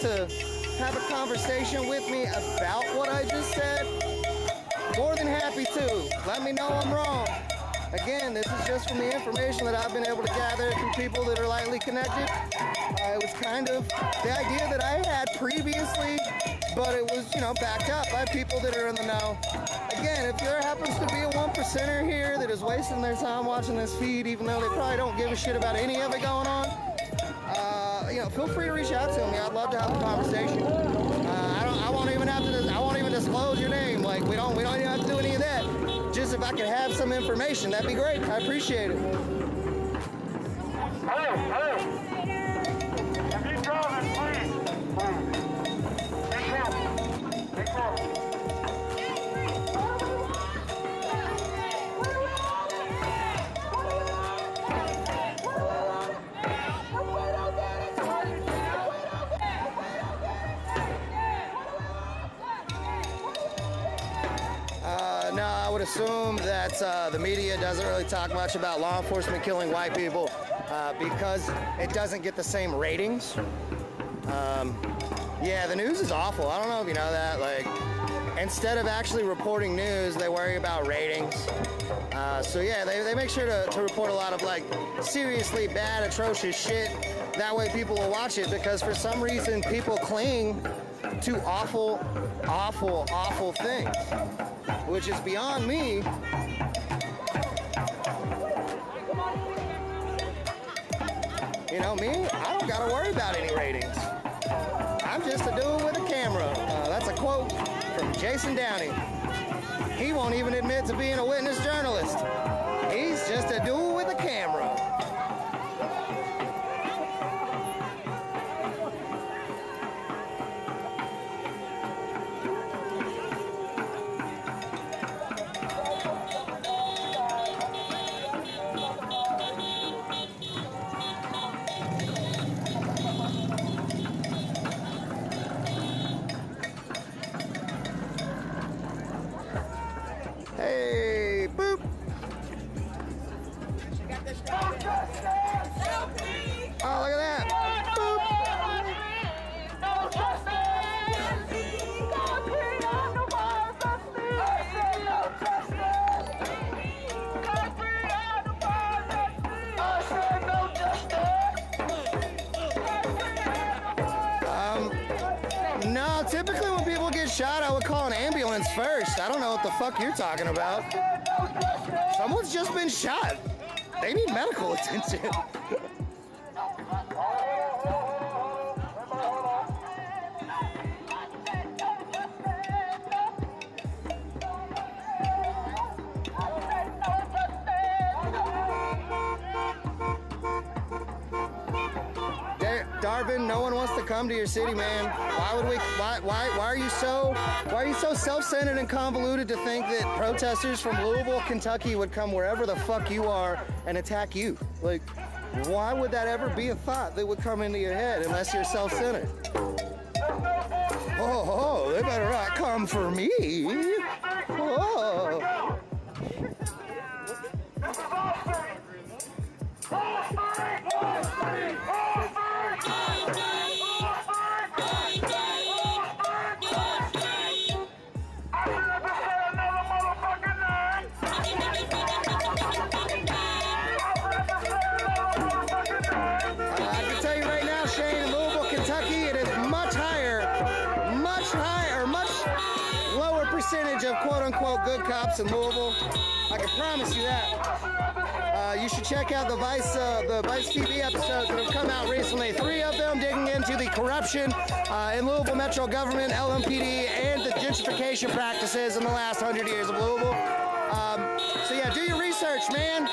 To have a conversation with me about what I just said, more than happy to. Let me know I'm wrong. Again, this is just from the information that I've been able to gather from people that are lightly connected. It was kind of the idea that I had previously, but it was, you know, backed up by people that are in the know. Again, if there happens to be a 1%er here that is wasting their time watching this feed, even though they probably don't give a shit about any of it going on, you know, feel free to reach out to me. I'd love to have a conversation. I won't even have to. I won't even disclose your name. Like we don't even have to do any of that. Just if I could have some information, that'd be great. I appreciate it. Hey, if you driving, please. Be careful. No, I would assume that the media doesn't really talk much about law enforcement killing white people because it doesn't get the same ratings. Yeah, the news is awful. I don't know if you know that. Like, instead of actually reporting news, they worry about ratings. So yeah, they make sure to report a lot of like seriously bad, atrocious shit. That way people will watch it, because for some reason people cling to awful, awful, awful things, which is beyond me. You know me, I don't gotta worry about any ratings. I'm just a dude with a camera. That's a quote from Jason Downey. He won't even admit to being a witness journalist. He's just a dude with a camera. Hey, boop. Oh, look at that. Boop. No, typically when people get shot, I would call an ambulance first. I don't know what the fuck you're talking about. Someone's just been shot. They need medical attention. Darvin, no one wants to come to your city, man. Why would we? Why are you so self-centered and convoluted to think that protesters from Louisville, Kentucky would come wherever the fuck you are and attack you? Like, why would that ever be a thought that would come into your head unless you're self-centered? Oh, they better not come for me. Oh. percentage of quote-unquote good cops in Louisville. I can promise you that. You should check out the Vice TV episodes that have come out recently. 3 of them digging into the corruption in Louisville Metro government, LMPD, and the gentrification practices in the last 100 years of Louisville. So yeah, do your research, man.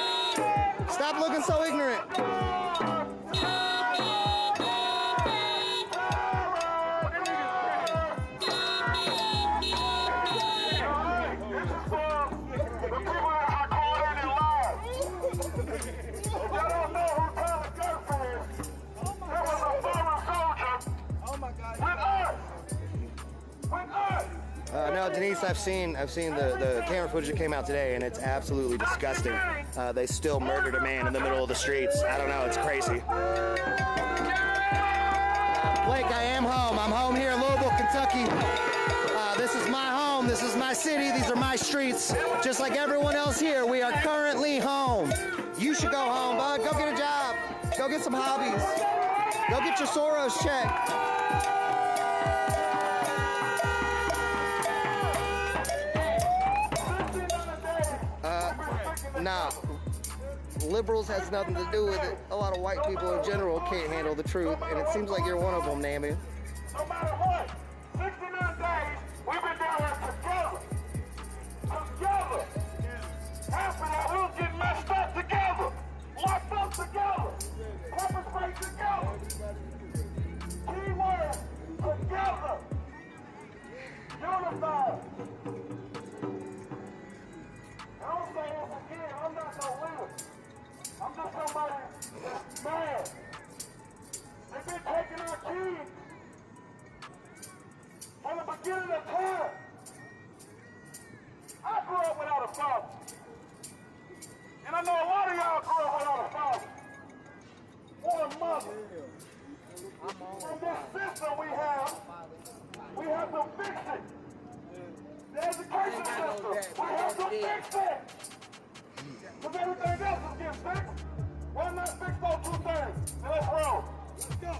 Stop looking so ignorant. No, Denise, I've seen the camera footage that came out today, and it's absolutely disgusting. They still murdered a man in the middle of the streets. I don't know, it's crazy. Blake, I am home. I'm home here in Louisville, Kentucky. This is my home. This is my city. These are my streets. Just like everyone else here, we are currently home. You should go home, bud. Go get a job. Go get some hobbies. Go get your Soros check. Nah, liberals has nothing to do with it. A lot of white people in general can't handle the truth, and it seems like you're one of them, Nammy. No matter what, 69 days, we've been down here together. Together. Half of that, we'll get messed up together. Locked up together. Pepper spray together. Key word, together. Unified. I don't say this again, I'm not no leader. I'm just somebody that's mad. They've been taking our keys from the beginning of time. I grew up without a father. And I know a lot of y'all grew up without a father. Or a mother. And this system we have to fix it. The education system, we have to fix it. Because everything else is getting fixed. Why not fix those 2 things? And let's roll. Let's go.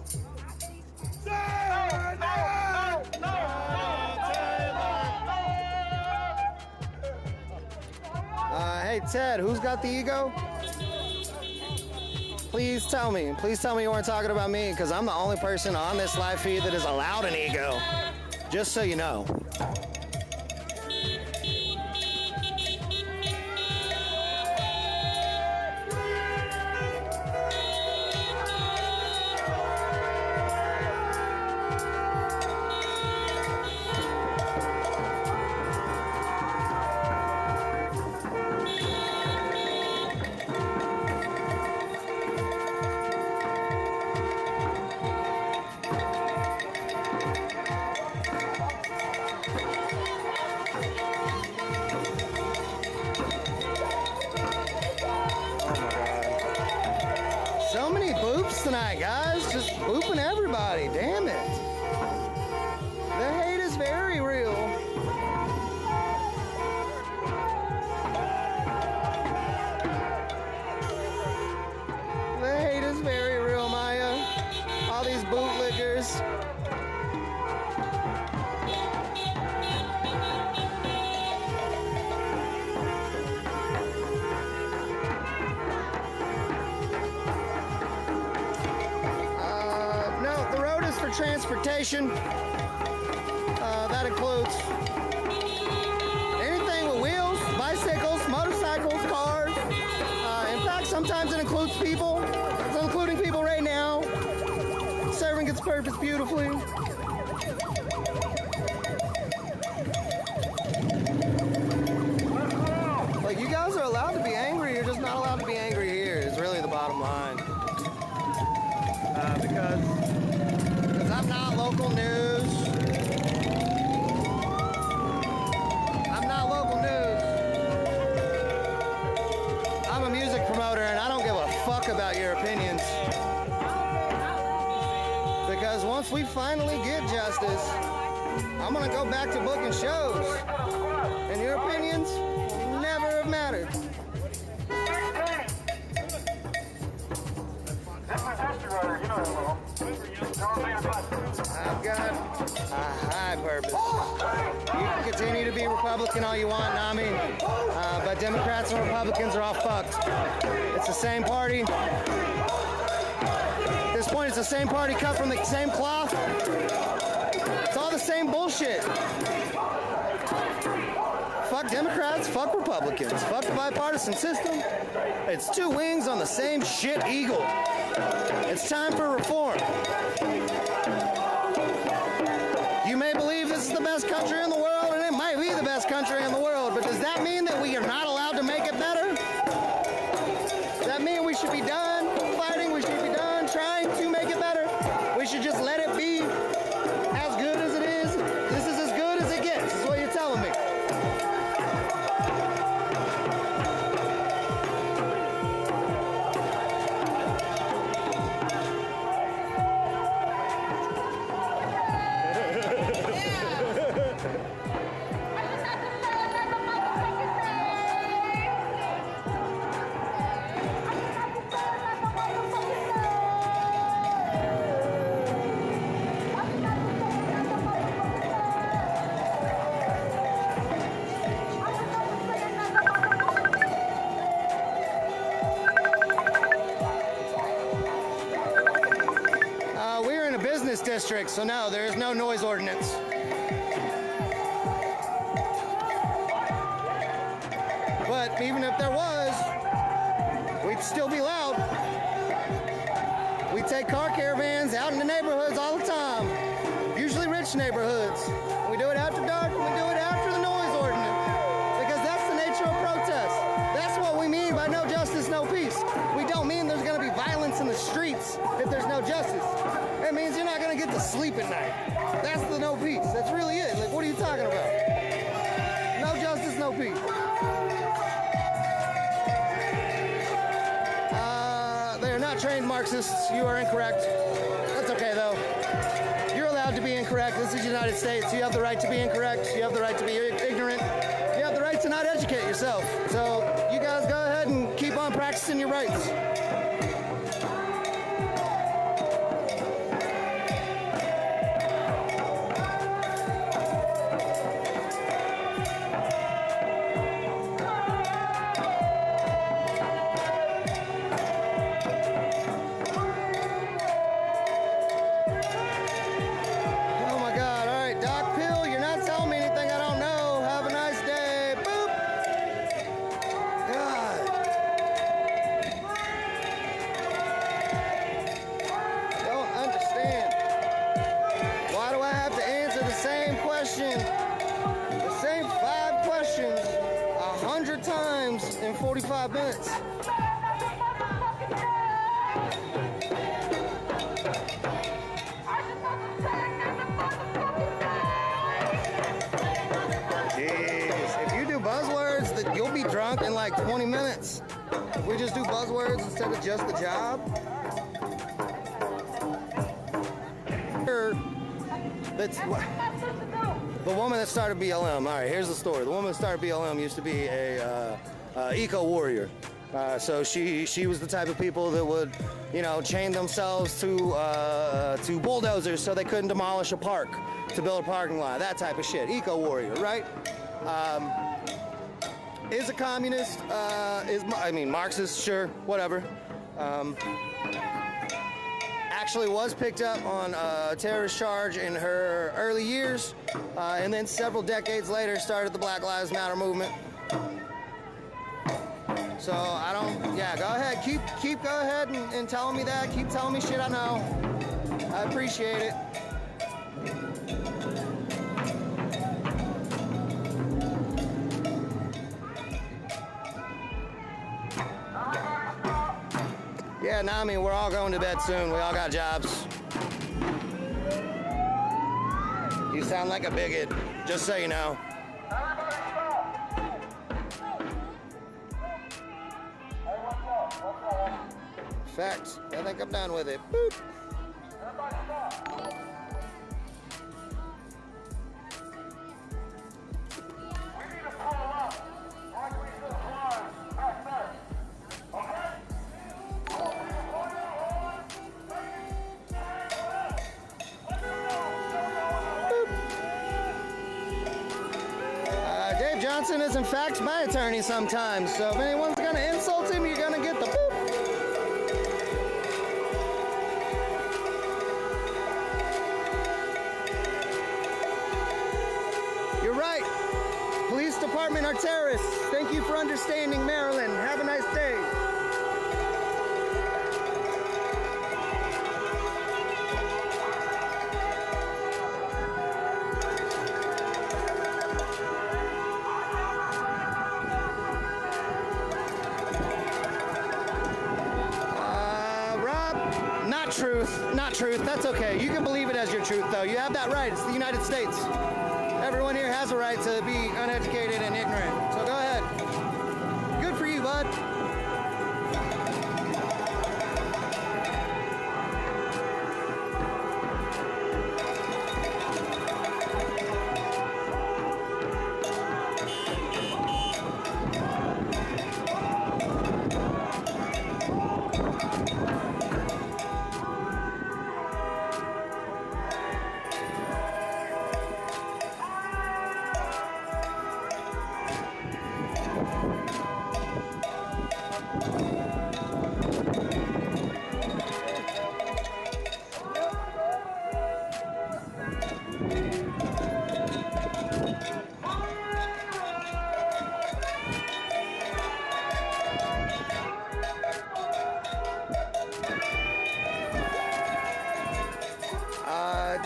Hey, Ted, who's got the ego? Please tell me. Please tell me you weren't talking about me, because I'm the only person on this live feed that is allowed an ego. Just so you know. Tonight, guys, just booping everybody. Damn it. The hate is very real. The hate is very real, Maya. All these bootlickers. Transportation, that includes anything with wheels, bicycles, motorcycles, cars. In fact, sometimes it includes people. It's including people right now. Serving its purpose beautifully. Like, you guys are allowed to be angry, you're just not allowed to be angry here, is really the bottom line. Because I'm not local news. I'm not local news. I'm a music promoter and I don't give a fuck about your opinions. Because once we finally get justice, I'm gonna go back to booking shows. And your opinions never have mattered. That's my history writer, you know that, I've got a high purpose. You can continue to be Republican all you want, Nami, but Democrats and Republicans are all fucked. It's the same party. At this point, it's the same party cut from the same cloth. It's all the same bullshit. Fuck Democrats, fuck Republicans, fuck the bipartisan system. It's two wings on the same shit eagle. It's time for reform. You may believe this is the best country in the world, and it might be the best country in the world, but does that mean that we are not allowed to make it better? Does that mean we should be done fighting? We should be done trying to make it better? We should just let it be as good as it is? This is as good as it gets, is what you're telling me. District, so no, there is no noise ordinance. But even if there was, we'd still be loud. We take car caravans out in the neighborhoods all the time, usually rich neighborhoods. We do it after dark, and we do it after the noise ordinance, because that's the nature of protest. That's what we mean by no justice, no peace. We don't mean there's going to be violence in the streets if there's no justice. It means you're not going to get to sleep at night. That's the no peace. That's really it. Like, what are you talking about? No justice, no peace. They are not trained Marxists. You are incorrect. That's okay, though. You're allowed to be incorrect. This is the United States. You have the right to be incorrect. You have the right to be ignorant. You have the right to not educate yourself. So you guys go ahead and keep on practicing your rights. In 45 minutes. Jeez, if you do buzzwords, that you'll be drunk in like 20 minutes. If we just do buzzwords instead of just the job. That's the woman that started B.L.M. All right, here's the story. The woman that started B.L.M. used to be a eco-warrior. So she was the type of people that would, you know, chain themselves to bulldozers so they couldn't demolish a park to build a parking lot. That type of shit. Eco-warrior, right? Is a communist. Marxist, sure, whatever. Actually was picked up on a terrorist charge in her early years, and then several decades later started the Black Lives Matter movement. So go ahead, keep go ahead and telling me that, keep telling me shit I know. I appreciate it. Yeah, no, I mean, we're all going to bed soon. We all got jobs. You sound like a bigot, just so you know. Facts. I think I'm done with it. Boop. Johnson is in fact my attorney sometimes, so if anyone's gonna insult him, you're gonna get the boop. You're right. Police department are terrorists. Thank you for understanding, Maryland. Have a nice day. Not truth. That's okay. You can believe it as your truth, though. You have that right. It's the United States. Everyone here has a right to be uneducated and ignorant. So go ahead. Good for you, bud.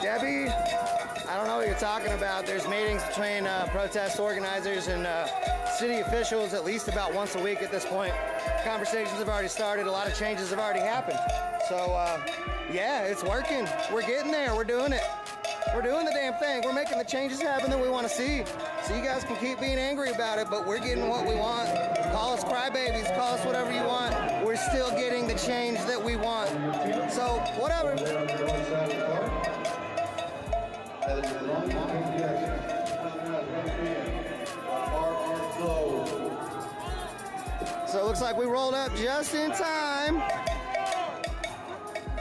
Debbie, I don't know what you're talking about. There's meetings between protest organizers and city officials at least about once a week at this point. Conversations have already started. A lot of changes have already happened. So, yeah, it's working. We're getting there. We're doing it. We're doing the damn thing. We're making the changes happen that we want to see. So you guys can keep being angry about it, but we're getting what we want. Call us crybabies. Call us whatever you want. We're still getting the change that we want. So, whatever. So it looks like we rolled up just in time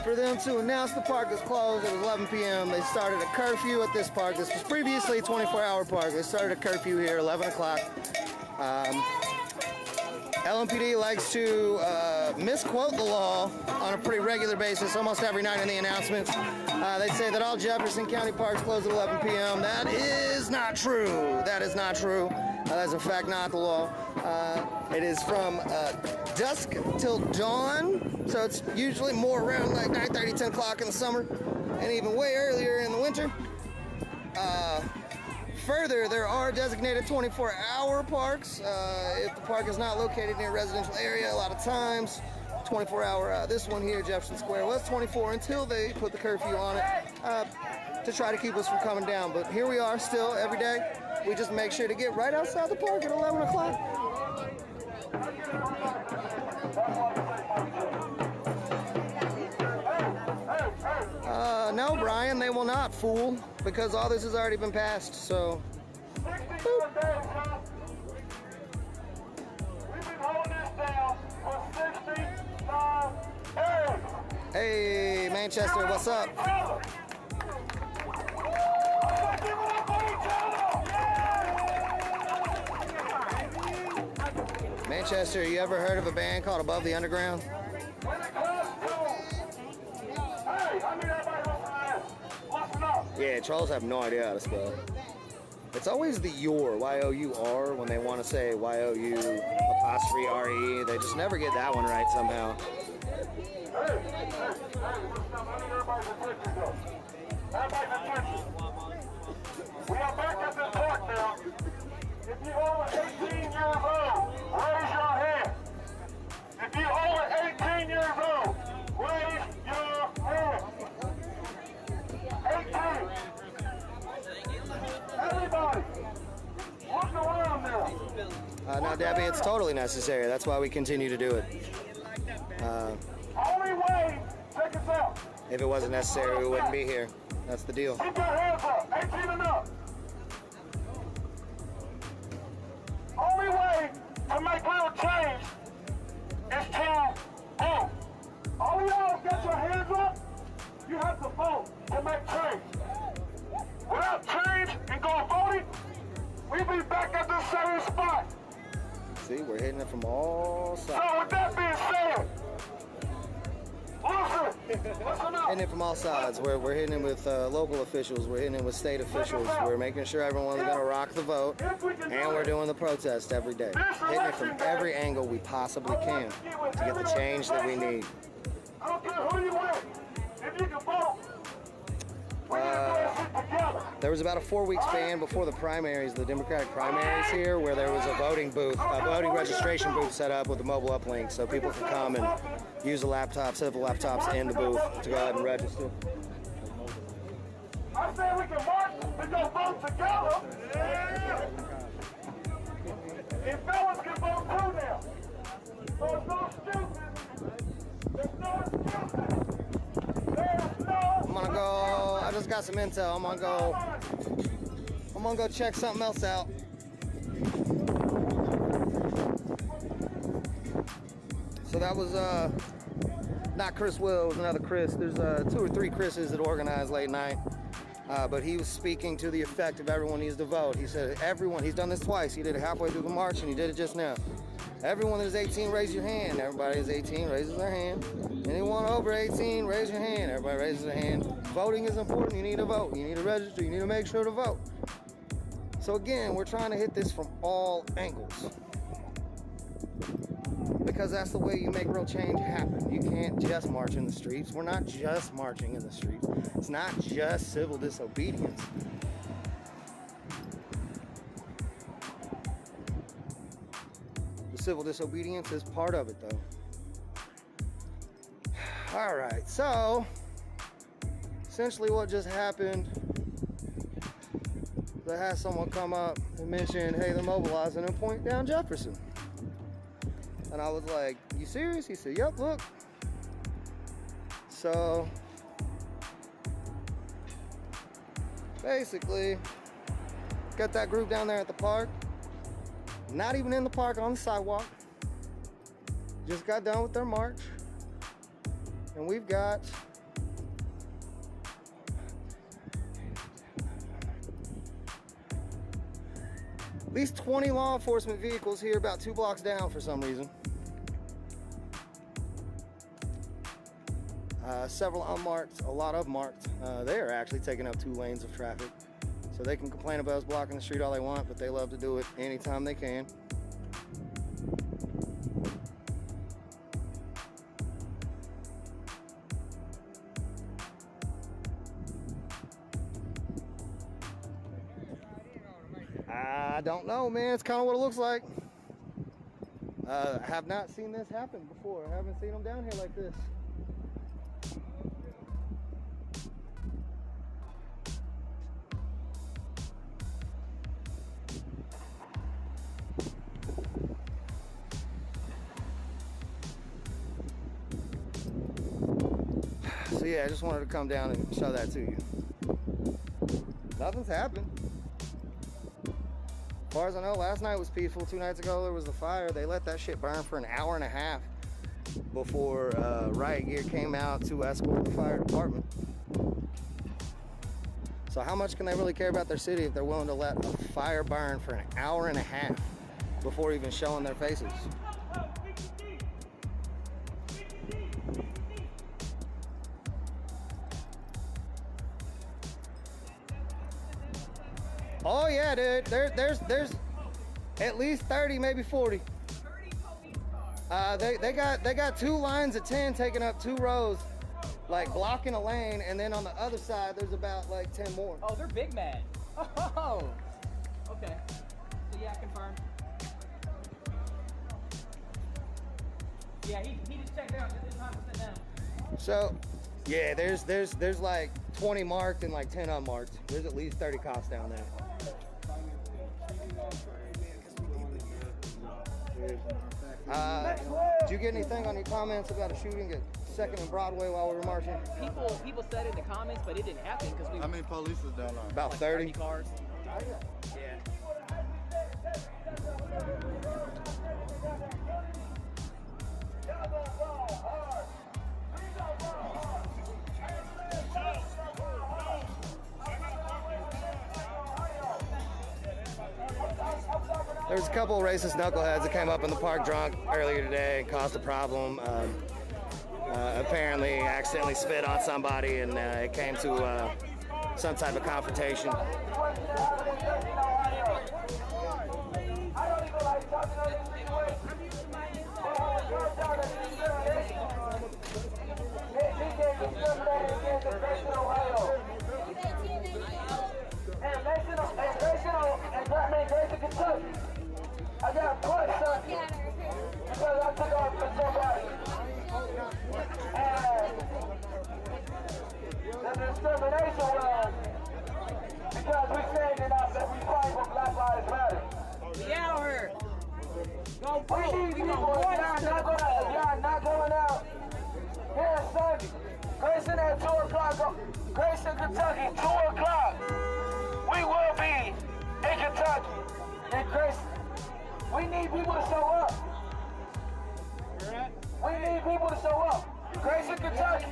for them to announce the park is closed. It was 11 p.m. They started a curfew at this park. This was previously a 24-hour park. They started a curfew here, 11 o'clock. LMPD likes to misquote the law on a pretty regular basis, almost every night in the announcements. They say that all Jefferson County parks close at 11 p.m. That is not true. That is not true. That is in fact not the law. It is from dusk till dawn, so it's usually more around like 9:30, 10 o'clock in the summer, and even way earlier in the winter. Further, there are designated 24-hour parks. If the park is not located near a residential area, a lot of times, 24-hour, this one here, Jefferson Square, was 24 until they put the curfew on it to try to keep us from coming down. But here we are still every day. We just make sure to get right outside the park at 11 o'clock. No, Brian, they will not, fool, because all this has already been passed, so. We've been holding this down for 65 days. Hey, Manchester, what's up? Manchester, you ever heard of a band called Above the Underground? Yeah, trolls have no idea how to spell. It's always the your, Y-O-U-R, when they want to say Y-O-U''R-E. They just never get that one right somehow. We are back at this park now. If you're over 18 years old, raise your hand. If you're over 18 years old, raise your hand. 18. Everybody, look around now. No, Debbie, it's totally necessary. That's why we continue to do it. Only way, check us out. If it wasn't necessary, we wouldn't be here. That's the deal. Keep your hands up, 18 and up. Only way to make real change is to vote. All of y'all got your hands up, you have to vote to make change. Without change and going voting, We'll be back at the same spot. See, we're hitting it from all So sides. with that being said, listen up. Hitting it from all sides. We're hitting it with local officials. We're hitting it with state officials. We're making sure everyone's going to rock the vote. And we're doing the protest every day. Hitting it from every angle we possibly can to get the change that we need. I don't care who you with. If you can vote, we need to do this shit together. There was about a 4-week span before the primaries, the Democratic primaries here, where there was a voting booth, a voting registration booth set up with a mobile uplink so people could come and use the laptops, set up the laptops in the booth to go ahead and register. I said we can march to go vote together. And fellas can vote too now. So it's no excuses. There's no excuses. There's no. I'm gonna go, I just got some intel, I'm gonna go check something else out. So that was not Chris Will, it was another Chris. There's 2 or 3 Chris's that organized late night. But he was speaking to the effect of everyone needs to vote. He said everyone, he's done this twice. He did it halfway through the march and he did it just now. Everyone that is 18, raise your hand. Everybody is 18, raises their hand. Anyone over 18, raise your hand. Everybody raises their hand. Voting is important. You need to vote. You need to register. You need to make sure to vote. So again, we're trying to hit this from all angles. Because that's the way you make real change happen. You can't just march in the streets. We're not just marching in the streets. It's not just civil disobedience. The civil disobedience is part of it, though. All right, so essentially what just happened, they had someone come up and mention, hey, they're mobilizing and point down Jefferson. And I was like, you serious? He said, yep, look. So basically, got that group down there at the park. Not even in the park, on the sidewalk. Just got done with their march. And we've got at least 20 law enforcement vehicles here about 2 blocks down for some reason. Several unmarked, a lot of marked. They are actually taking up 2 lanes of traffic. So they can complain about us blocking the street all they want, but they love to do it anytime they can. I don't know, man. It's kind of what it looks like. I have not seen this happen before. I haven't seen them down here like this. So yeah, I just wanted to come down and show that to you. Nothing's happened. As far as I know, last night was peaceful. 2 nights ago, there was a fire. They let that shit burn for an hour and a half before riot gear came out to escort the fire department. So how much can they really care about their city if they're willing to let a fire burn for an hour and a half before even showing their faces? Oh yeah, dude. There's at least 30, maybe 40. They got 2 lines of 10 taking up 2 rows, like blocking a lane, and then on the other side there's about like 10 more. Oh, they're big mad. Oh, okay. So yeah, confirmed. Yeah, he just checked out. It's time to sit down. So, yeah, there's like 20 marked and like 10 unmarked. There's at least 30 cops down there. Did you get anything on your comments about a shooting at 2nd and Broadway while we were marching? People said in the comments, but it didn't happen because we. How many police is down there? About like 30 cars. Yeah. There's a couple of racist knuckleheads that came up in the park drunk earlier today and caused a problem. Apparently accidentally spit on somebody, and it came to some type of confrontation. I got punched, son, because I took off for somebody. And the discrimination was because we standing up that we fight for Black Lives Matter. We out here. Go We vote. need We people, gonna if y'all not going out here Sunday. Grayson at 2 o'clock, Grayson, Kentucky, 2 o'clock. We will be in Kentucky. And Grayson, we need people to show up. We need people to show up. Grayson, Kentucky.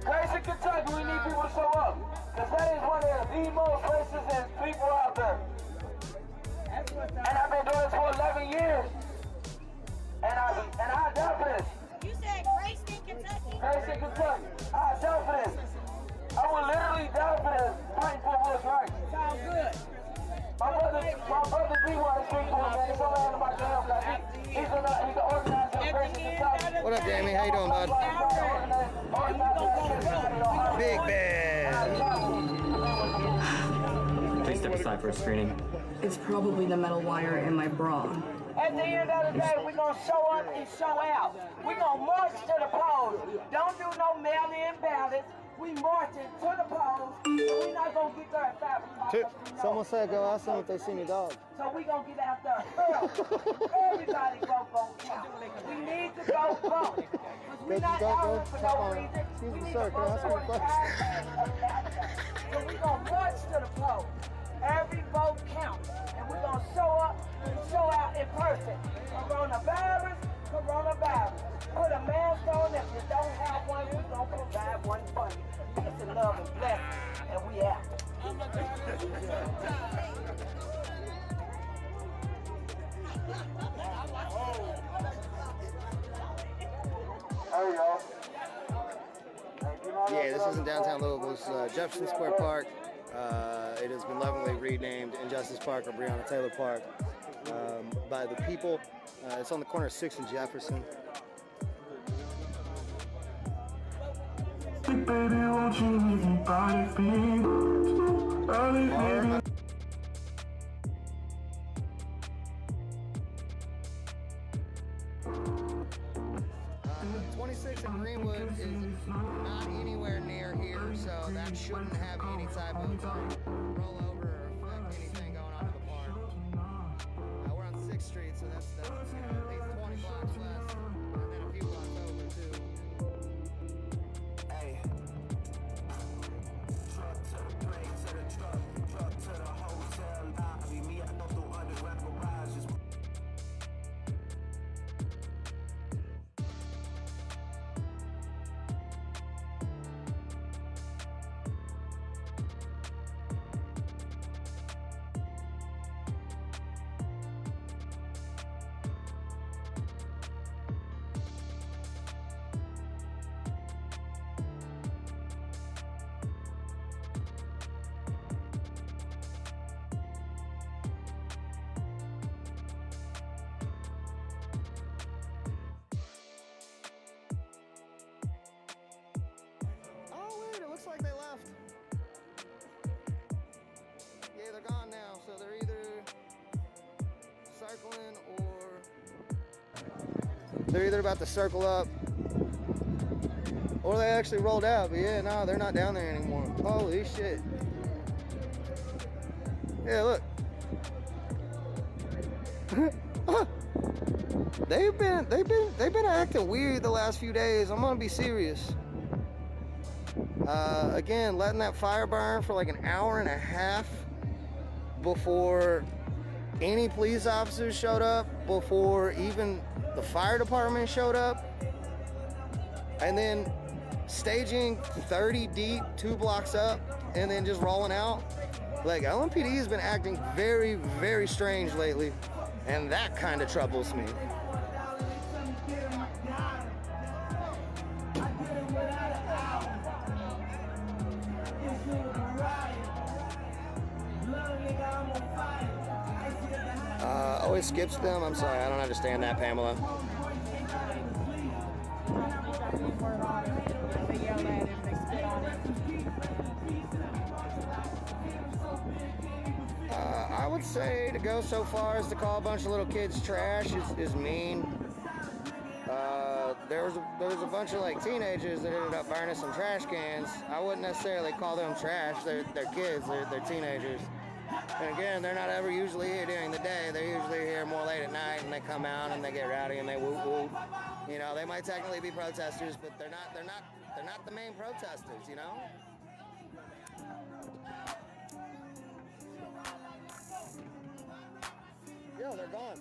Grayson, Kentucky, we need people to show up. Because that is one of the most racist people out there. And I've been doing this for 11 years. And I die for this. You said Grayson, Kentucky? Grayson, Kentucky. I die for this. I will literally die for this. Fighting for what's right. Sound good. My brother B wanted to speak for me, man. It's all out of my damn life. He's an organizer of Grayson, Kentucky. What up, Jamie? How you doing, bud? Big bad. Please step aside for a screening. It's probably the metal wire in my bra. At the end of the day, we're going to show up and show out. We're going to march to the polls. Don't do no mail-in ballots. We marching to the polls. We're not going to get there at 5 o'clock. Someone said go ask them if they seen your dog. So we're going to get out there early. Everybody vote gon' count. We need to go vote. Because we're not out here for no reason. Excuse We me, need sir. to Can I vote ask you for a a question? So we're going to march to the polls. Every vote counts. And we're going to show up and show out in person. Coronavirus, coronavirus. Put a mask on. If you don't have one, we're going to provide one for you. Peace and love and blessings. And we out. Hey, y'all. Yeah, this isn't downtown Louisville. This is Jefferson Square Park. It has been lovingly renamed Injustice Park or Breonna Taylor Park by the people. It's on the corner of 6th and Jefferson. Baby, won't you leave me by your feet? Early, baby. 26 in Greenwood is not anywhere near here, so that shouldn't have any type of rollover or affect anything going on in the park. We're on 6th Street, so that's at least 20 blocks less, and then a few blocks over too. Hey. Truck to the plane, to the truck to the hotel lobby. Me, I don't do underground garages. Looks like they left. Yeah, they're gone now, so they're either circling or they're either about to circle up or they actually rolled out. But yeah, no, they're not down there anymore. Holy shit. Yeah, look. They've been acting weird the last few days. I'm gonna be serious. Again, letting that fire burn for like an hour and a half before any police officers showed up, before even the fire department showed up, and then staging 30 deep, 2 blocks up, and then just rolling out. Like, LMPD has been acting very, very strange lately, and that kind of troubles me. Always skips them. I'm sorry, I don't understand that, Pamela. I would say to go so far as to call a bunch of little kids trash is mean. There was a bunch of like teenagers that ended up burning some trash cans. I wouldn't necessarily call them trash. They're kids. They're teenagers. And again, they're not ever usually here during the day. They're usually here more late at night, and they come out and they get rowdy and they whoop whoop. You know, they might technically be protesters, but they're not the main protesters. You know. Yo, they're gone.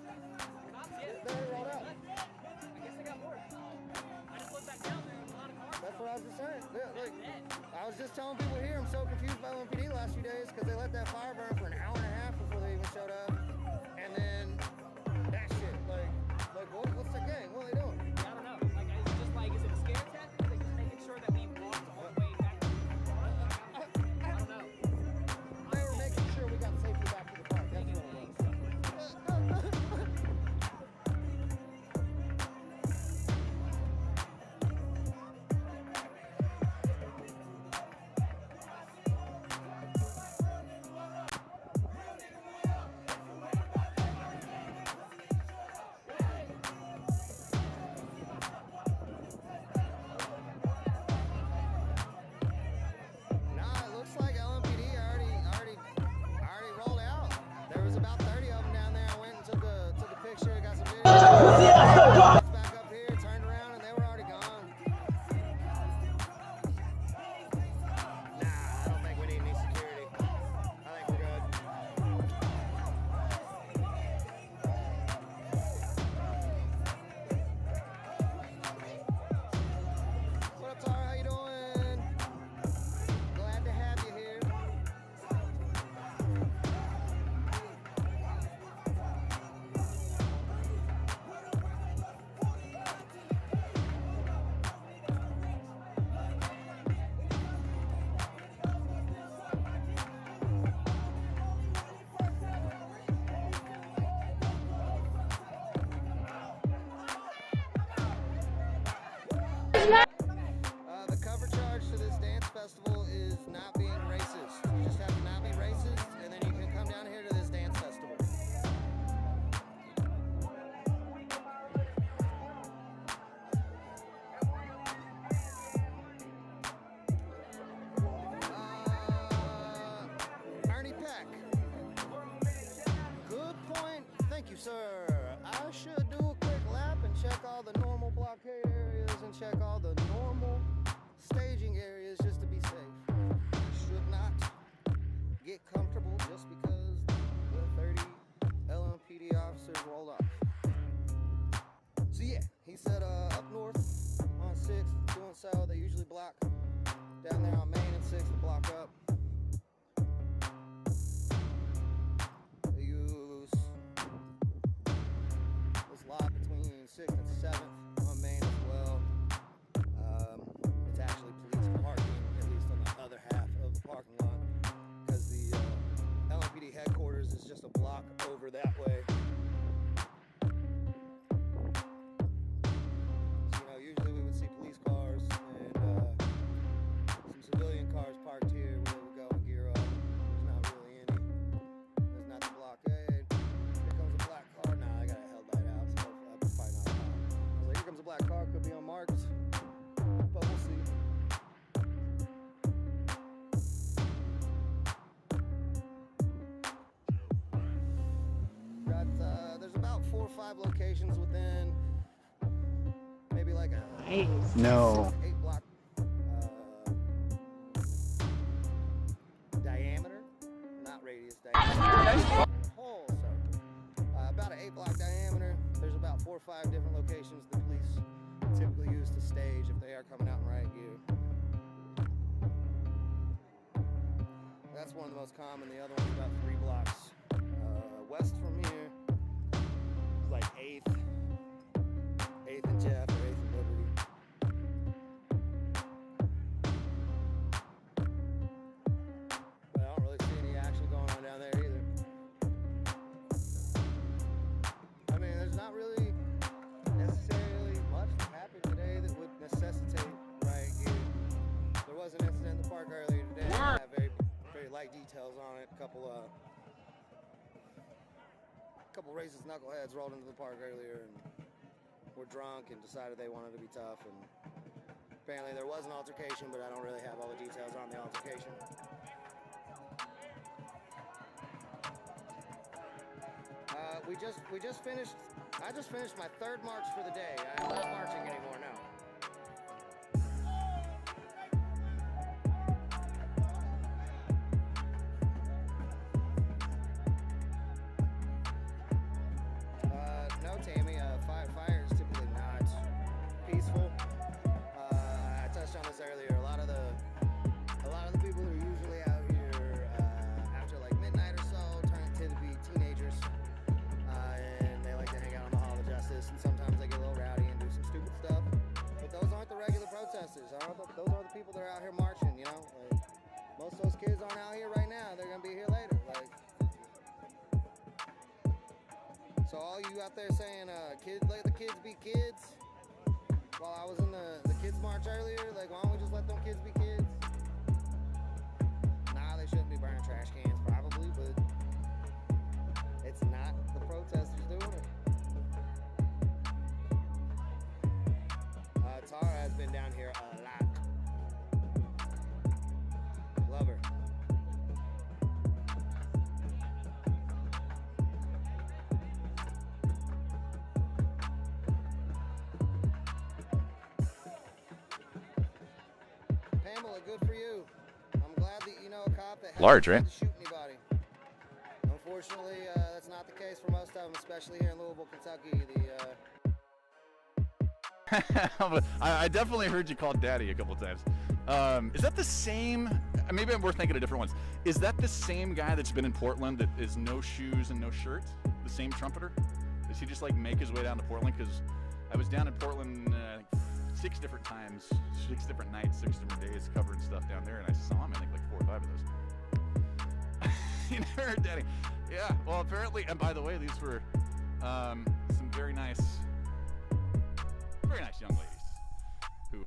They're rolled out. I guess I got more. I just looked back down there and a lot of cars. That's what I was just saying. Yeah, like, I was just telling people here, I'm so confused by LMPD the last few days because they let that fire burn for an hour and a half before they even showed up. And then that shit, like what's the game? What are they doing? I don't know. Like, is it just like, is it a scare tactic? Like, just making sure that we walked all the way back to the park? I don't know. They were making sure we got safely back to the park. That's what it was. The cover charge to this dance festival is not being racist. You just have to not be racist, and then you can come down here to this dance festival. Ernie Peck. Good point. Thank you, sir. I should do a quick lap and check all the normal blockade areas and check all the normal staging areas just to be safe. Should not get comfortable just because the 30 LMPD officers rolled off. So yeah, he said up north on 6th, doing so, they usually block down there on Main and 6th to block up. They use this lot between 6th and 7th on Main as well. It's actually police parking, at least on the other half of the parking lot, because the LMPD headquarters is just a block over that way. So, you know, usually we would see police cars and some civilian cars parked here where they would go and gear up. There's not really any. There's not the blockade. Here comes a black car. Nah, I got a headlight out, so that's probably not a problem. I was like, here comes a black car, could be unmarked, but we'll see. There's about 4 or 5 locations within maybe like a 8 block diameter, not radius, diameter. Whole circle. About an 8 block diameter. There's about 4 or 5 different locations the police typically use to stage if they are coming out in riot gear. That's That's one of the most common. The other one's about 3 blocks west from here. It's like 8th and Jeff, or 8th and Liberty. But I don't really see any action going on down there either. I mean, there's not really necessarily much that happened today that would necessitate riot gear. There was an incident in the park earlier today. I have very light details on it. A couple racist knuckleheads rolled into the park earlier and were drunk and decided they wanted to be tough. And apparently there was an altercation, but I don't really have all the details on the altercation. We just finished. I just finished my 3rd march for the day. I'm not marching anymore now. No, Tammy. Fire is typically not peaceful. I touched on this earlier. A lot of the people who are usually out here after like midnight or so tend to be teenagers, and they like to hang out on the Hall of Justice. And sometimes they get a little rowdy and do some stupid stuff. But those aren't the regular protesters. Those are the people that are out here marching. You know, like, most of those kids aren't out here right now. They're gonna be here later. Like. So all you out there saying, kids, let the kids be kids, while I was in the kids march earlier, like, why don't we just let them kids be kids? Nah, they shouldn't be burning trash cans, probably, but it's not the protesters doing it. Tara has been down here a lot. Love her. Pamela, good for you. I'm glad that you know a cop that Large, hasn't right? tried to shoot anybody. Unfortunately, that's not the case for most of them, especially here in Louisville, Kentucky. I definitely heard you call Daddy a couple times. Is that the same? Maybe we're thinking of different ones. Is that the same guy that's been in Portland that is no shoes and no shirt? The same trumpeter? Does he just like make his way down to Portland? Because I was down in Portland 6 different times, 6 different nights, 6 different days covering stuff down there, and I saw him, I think, like 4 or 5 of those. You never heard Daddy. Yeah, well, apparently, and by the way, these were some very nice young ladies who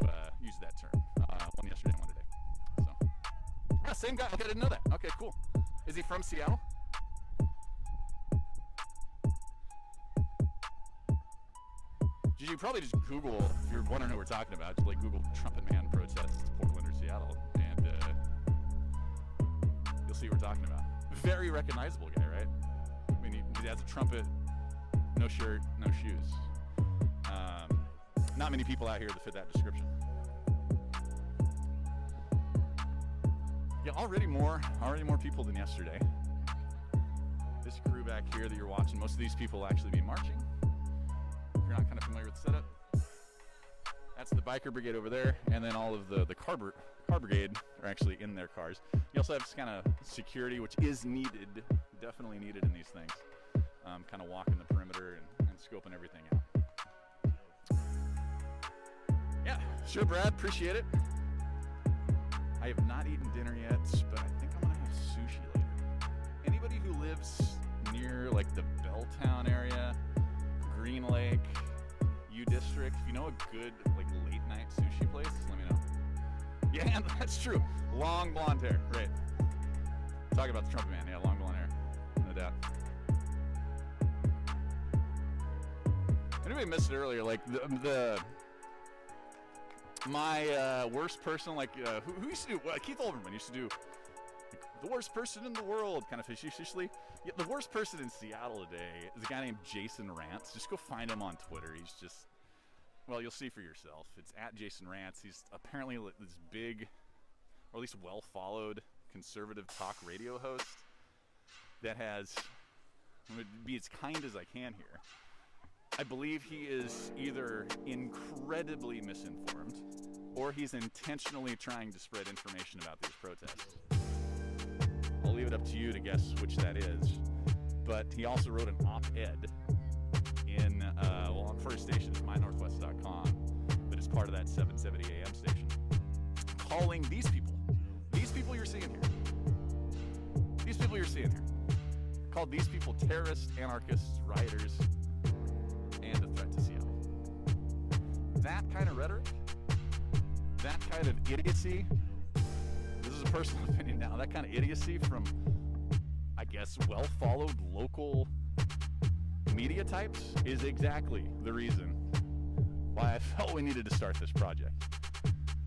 used that term. One yesterday and one today. So, yeah, same guy. Okay, I didn't know that. Okay, cool. Is he from Seattle? You probably just Google, if you're wondering who we're talking about, just like Google Trumpet Man protests Portland or Seattle, and you'll see what we're talking about. Very recognizable guy, right? I mean, he has a trumpet, no shirt, no shoes. Not many people out here that fit that description. Yeah, already more people than yesterday. This crew back here that you're watching, most of these people will actually be marching. If you're not kind of familiar with the setup, that's the biker brigade over there, and then all of the car brigade are actually in their cars. You also have this kind of security, which is needed, definitely needed in these things. Kind of walking the perimeter and scoping everything out. Yeah, sure, Brad, appreciate it. I have not eaten dinner yet, but I think I'm gonna have sushi later. Anybody who lives near like the Belltown area, Green Lake, U District, if you know a good like late night sushi place, let me know. Yeah, that's true. Long blonde hair, right? Talking about the Trumpet Man, yeah, long blonde hair, no doubt. Anybody missed it earlier? Like my worst person, like who used to do? Keith Olbermann used to do like, the worst person in the world, kind of facetiously. Yeah, the worst person in Seattle today is a guy named Jason Rantz. Just go find him on Twitter. He's just, well, you'll see for yourself. It's at Jason Rantz. He's apparently this big, or at least well-followed conservative talk radio host that has, I'm going to be as kind as I can here. I believe he is either incredibly misinformed or he's intentionally trying to spread information about these protests. leave it up to you to guess which that is. But he also wrote an op-ed in, on first station at mynorthwest.com, but it's part of that 770 AM station, calling these people you're seeing here, called these people terrorists, anarchists, rioters, and a threat to Seattle. That kind of rhetoric, that kind of idiocy, this is a personal opinion now, that kind of idiocy from, I guess, well-followed local media types is exactly the reason why I felt we needed to start this project.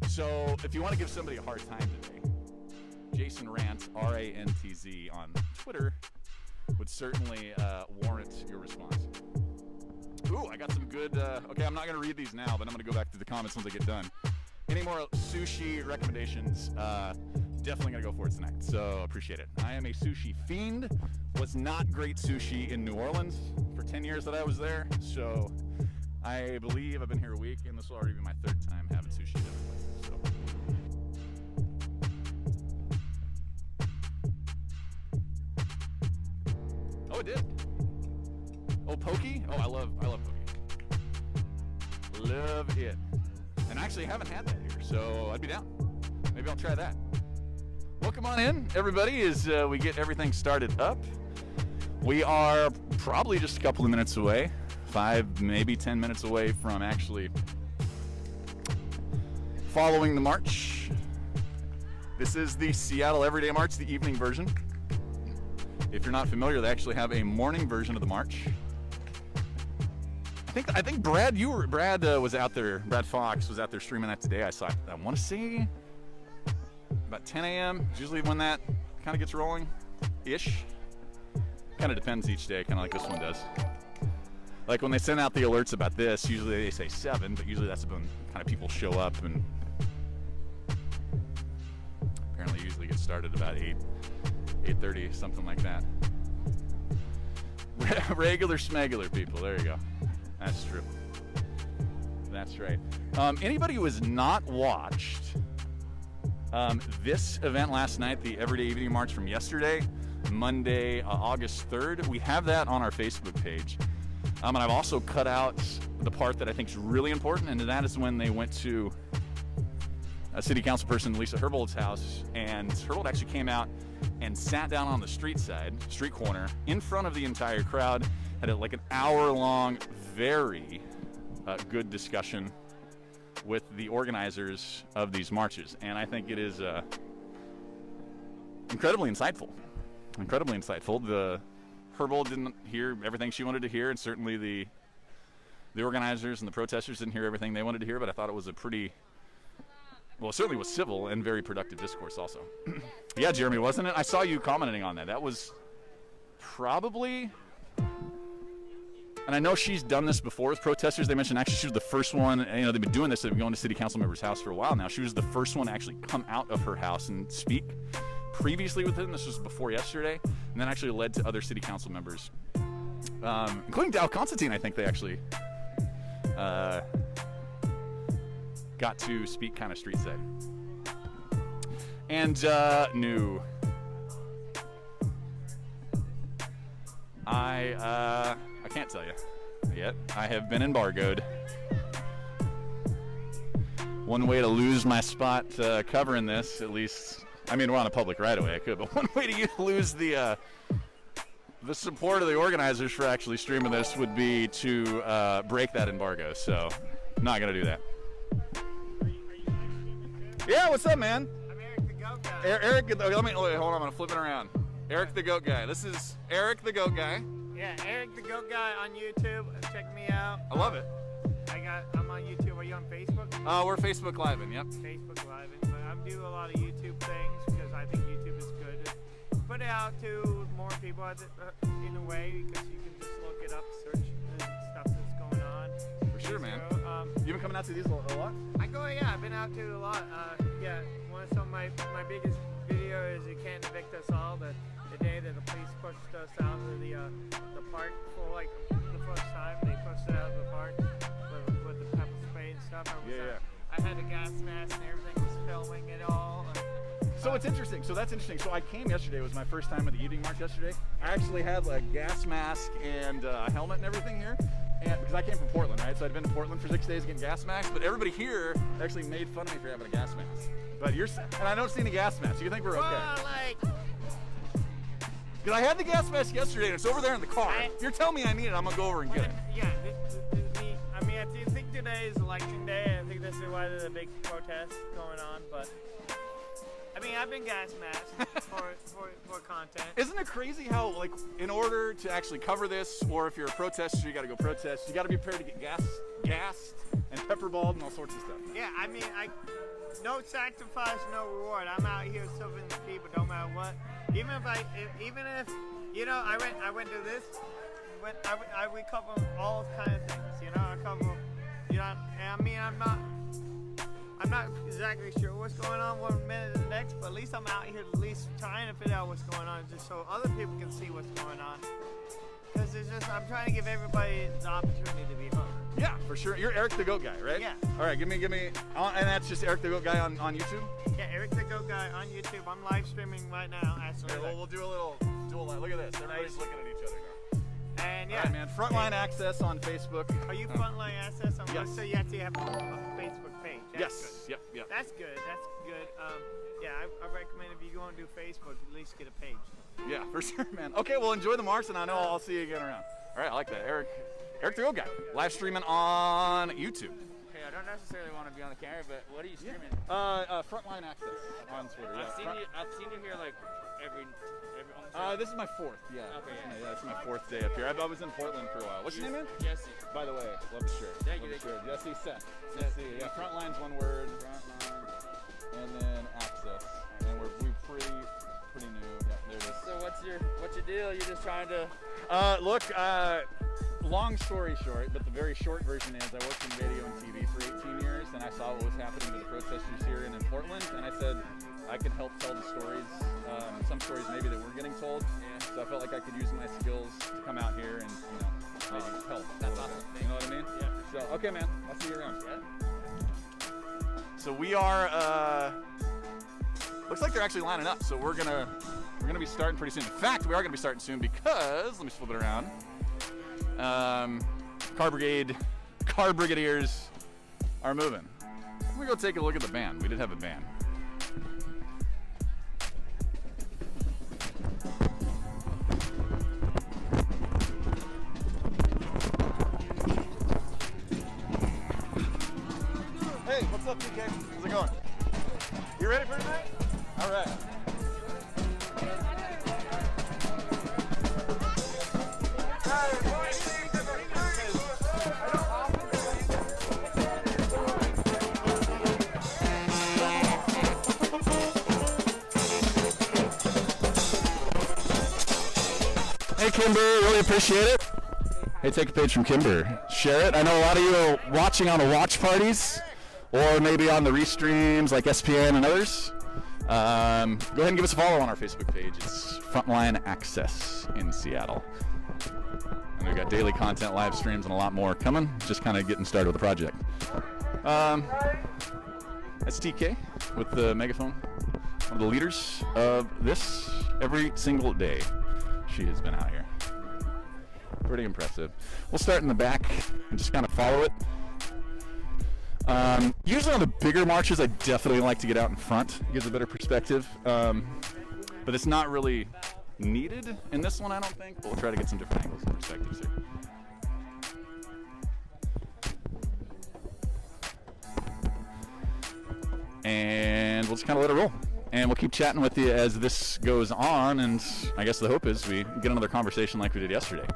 So if you want to give somebody a hard time today, Jason Rantz, R-A-N-T-Z on Twitter would certainly warrant your response. Ooh, I got some good, okay, I'm not going to read these now, but I'm going to go back to the comments once I get done. Any more sushi recommendations? Definitely going to go for it tonight, so appreciate it. I am a sushi fiend. Was not great sushi in New Orleans for 10 years that I was there, so I believe I've been here a week, and this will already be my third time having sushi at different places. So. Oh, it did. Oh, Pokey? Oh, I love Pokey. Love it. And I actually haven't had that here, so I'd be down. Maybe I'll try that. Welcome on in, everybody, as we get everything started up. We are probably just a couple of minutes away, 5, maybe 10 minutes away from actually following the march. This is the Seattle Everyday March, the evening version. If you're not familiar, they actually have a morning version of the march. I think Brad was out there. Brad Fox was out there streaming that today. I want to say about 10 a.m. is usually when that kind of gets rolling, ish. Kind of depends each day, kind of like this one does. Like when they send out the alerts about this, usually they say 7, but usually that's when kind of people show up, and apparently usually get started about 8:30, something like that. Regular schmegular people, there you go. That's true. That's right. Anybody who has not watched this event last night, the Everyday Evening March from yesterday, Monday, August 3rd, we have that on our Facebook page. And I've also cut out the part that I think is really important, and that is when they went to a city council person, Lisa Herbold's house, and Herbold actually came out and sat down on the street corner, in front of the entire crowd, had like an hour-long, very good discussion with the organizers of these marches, and I think it is incredibly insightful. The Herbold didn't hear everything she wanted to hear, and certainly the organizers and the protesters didn't hear everything they wanted to hear, but I thought it was a pretty, well, it certainly was civil and very productive discourse also. Yeah, Jeremy, wasn't it? I saw you commenting on that. That was probably, and I know she's done this before with protesters. They mentioned actually she was the first one, they've been doing this, they've been going to city council members' house for a while now. She was the first one to actually come out of her house and speak previously with them. This was before yesterday, and then actually led to other city council members, including Dow Constantine. I think they actually got to speak kind of street side. And new. I can't tell you yet. I have been embargoed. One way to lose my spot covering this, at least, I mean, we're on a public right-of-way, I could, but one way to lose the support of the organizers for actually streaming this would be to break that embargo, so I'm not going to do that. Yeah, what's up, man? I'm Eric the Goat Guy. Eric, wait, hold on, I'm going to flip it around. Eric the Goat Guy. This is Eric the Goat Guy. Yeah, Eric the Goat Guy on YouTube. Check me out. I love it. I'm on YouTube. Are you on Facebook? We're Facebook Live-in, yep. Facebook Live-in. But I do a lot of YouTube things because I think YouTube is good to put it out to more people in a way, because you can just look it up, search the stuff that's going on. For sure, man. You've been coming out to these a lot? I've been out to a lot. Some of my biggest video is You Can't Evict Us All, the day that the police pushed us out of the park for like the first time. They pushed us out of the park with the pepper spray and stuff. I had a gas mask and everything was filming it all. So So it's interesting. So that's interesting. So I came yesterday. It was my first time at the evening march yesterday. I actually have a gas mask and a helmet and everything here. And because I came from Portland, right? So I'd been to Portland for 6 days getting gas masks. But everybody here actually made fun of me for having a gas mask. But and I don't see any gas masks. You think we're okay? Well, like, because I had the gas mask yesterday and it's over there in the car. If you're telling me I need it, I'm gonna go over and get it. Yeah, I mean, I do think today is election day. I think that's why there's a big protest going on. But I mean, I've been gas masked for content. Isn't it crazy how, like, in order to actually cover this, or if you're a protester, you got to go protest. You got to be prepared to get gassed and pepperballed and all sorts of stuff. Yeah, I mean, no sacrifice, no reward. I'm out here serving the people, no matter what. Even if you know, I went to this. We cover all kind of things. You know, I cover. You know, and I mean, I'm not exactly sure what's going on one minute to the next, but at least I'm out here at least trying to figure out what's going on, just so other people can see what's going on. Because it's just, I'm trying to give everybody the opportunity to be heard. Yeah, for sure. You're Eric the Goat Guy, right? Yeah. All right, give me, and that's just Eric the Goat Guy on YouTube? Yeah, Eric the Goat Guy on YouTube. I'm live streaming right now. Here, we'll do a little live. Look at this. Everybody's looking at each other now. And yeah. All right, man. Frontline Access on Facebook. Are you Frontline Access on yes. So you have to have a Facebook page. That's yes. Good. Yep. That's good. Yeah, I recommend if you want to do Facebook, at least get a page. Yeah, for sure, man. Okay, well, enjoy the march, and I know I'll see you again around. All right, I like that. Eric the Goat Guy, live streaming on YouTube. Hey, I don't necessarily want to be on the camera, but what are you streaming? Frontline Access on Twitter. I've seen you here like every this is my fourth. Yeah. Okay. This is my fourth day up here. I was in Portland for a while. What's your name, man? Jesse. By the way, love the shirt. Thank you. Jesse Seth. Jesse. Yeah. Frontline's one word. Frontline. And then Access. And we're pretty new. Yeah, there it is. So what's your deal? You're just trying to. Look. Long story short, but the very short version is I worked in radio and TV for 18 years, and I saw what was happening to the protesters here in Portland, and I said I could help tell the stories, some stories maybe that weren't getting told. Yeah. So I felt like I could use my skills to come out here and maybe help. That's awesome. You know what I mean? Yeah. For sure. So okay, man. I'll see you around. Yeah. So we are. Looks like they're actually lining up. So we're gonna be starting pretty soon. In fact, we are gonna be starting soon because let me flip it around. Car brigadiers are moving. Let me go take a look at the band. We did have a band. Hey, what's up, PK? How's it going? You ready for tonight? All right. Hey, Kimber, really appreciate it. Hey, take a page from Kimber. Share it. I know a lot of you are watching on the watch parties or maybe on the restreams like SPN and others. Go ahead and give us a follow on our Facebook page. It's Frontline Access in Seattle. And we've got daily content, live streams, and a lot more coming. Just kind of getting started with the project. That's TK with the megaphone. One of the leaders of this every single day. She has been out here. Pretty impressive. We'll start in the back and just kind of follow it. Usually on the bigger marches, I definitely like to get out in front. It gives a better perspective. But it's not really needed in this one, I don't think. But we'll try to get some different angles and perspectives here. And we'll just kind of let it roll. And we'll keep chatting with you as this goes on, and I guess the hope is we get another conversation like we did yesterday.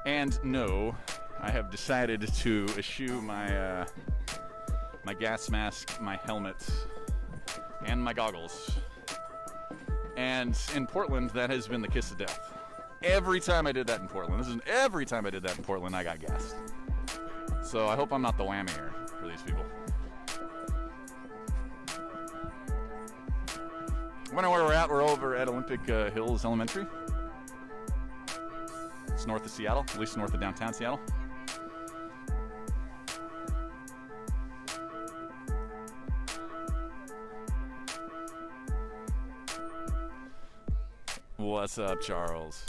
And no, I have decided to eschew my my gas mask, my helmet, and my goggles. And in Portland, that has been the kiss of death. Every time I did that in Portland, every time I did that in Portland, I got gassed. So I hope I'm not the whammy here for these people. Wondering where we're at? We're over at Olympic Hills Elementary. It's north of Seattle, at least north of downtown Seattle. What's up, Charles?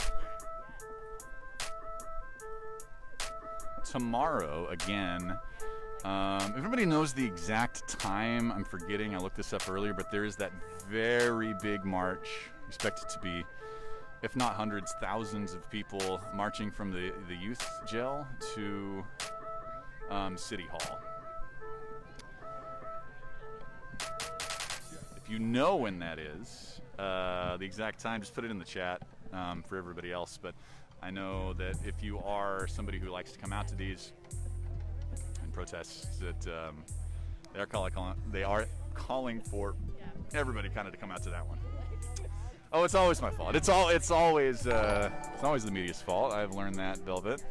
Tomorrow, again, if everybody knows the exact time, I'm forgetting, I looked this up earlier, but there is that very big march, expected to be, if not hundreds, thousands of people marching from the youth jail to City Hall. If you know when that is, the exact time, just put it in the chat for everybody else. But I know that if you are somebody who likes to come out to these and protests, that they are calling for everybody kind of to come out to that one. Oh, it's always my fault. It's always the media's fault. I've learned that, Velvet.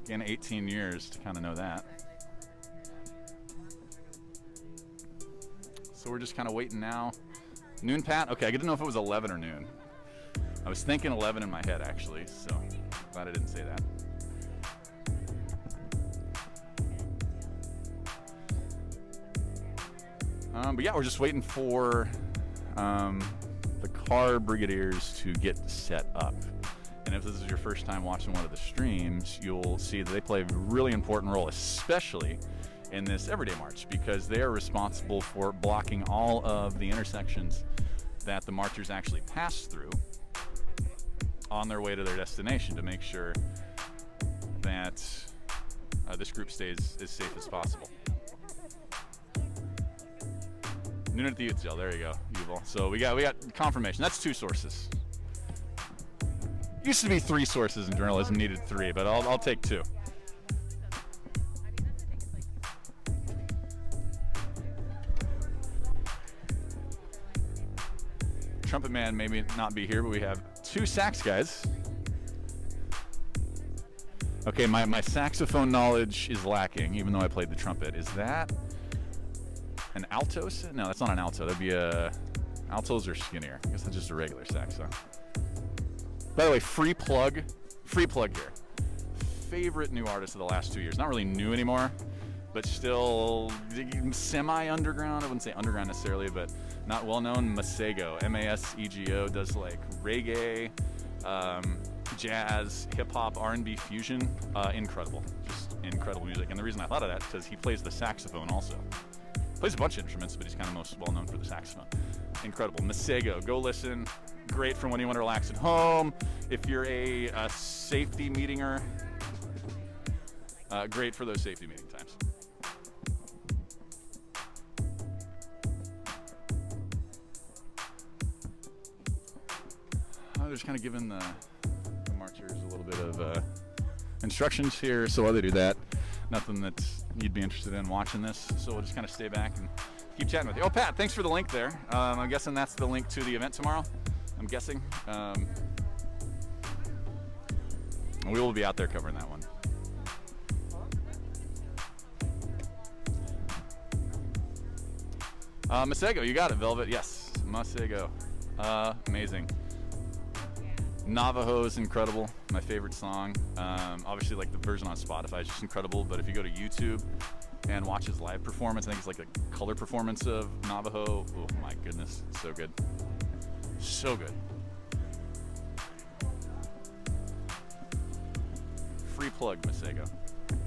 Again, 18 years to kind of know that. So we're just kind of waiting now. Noon, Pat? Okay, I get to know if it was 11 or noon. I was thinking 11 in my head, actually, so glad I didn't say that. But yeah, we're just waiting for the car brigadiers to get set up. And if this is your first time watching one of the streams, you'll see that they play a really important role, especially in this everyday march, because they are responsible for blocking all of the intersections that the marchers actually pass through on their way to their destination to make sure that this group stays as safe as possible. Noon at the youth jail. There you go, Yuval. So we got confirmation. That's 2 sources. Used to be 3 sources in journalism, needed 3, but I'll take 2. Trumpet Man maybe not be here, but we have 2 sax guys. Okay, my saxophone knowledge is lacking, even though I played the trumpet. Is that an alto? No, that's not an alto. That'd be a... Altos are skinnier. I guess that's just a regular sax, huh? By the way, free plug here. Favorite new artist of the last 2 years. Not really new anymore, but still semi-underground. I wouldn't say underground necessarily, but not well-known. Masego, M-A-S-E-G-O, does like reggae, jazz, hip-hop, R&B fusion. Incredible. Just incredible music. And the reason I thought of that is because he plays the saxophone also. Plays a bunch of instruments, but he's kind of most well-known for the saxophone. Incredible. Masego, go listen. Great for when you want to relax at home. If you're a safety meetinger, great for those safety meeting times. I'm just kind of giving the marchers a little bit of instructions here. So while they do that, nothing that you'd be interested in watching this. So we'll just kind of stay back and keep chatting with you. Oh, Pat, thanks for the link there. I'm guessing that's the link to the event tomorrow. I'm guessing. We will be out there covering that one. Masego, you got it, Velvet. Yes, Masego. Amazing. Navajo's incredible. My favorite song. Obviously, like the version on Spotify is just incredible. But if you go to YouTube and watch his live performance, I think it's like a color performance of Navajo. Oh my goodness, so good. So good. Free plug, Masego.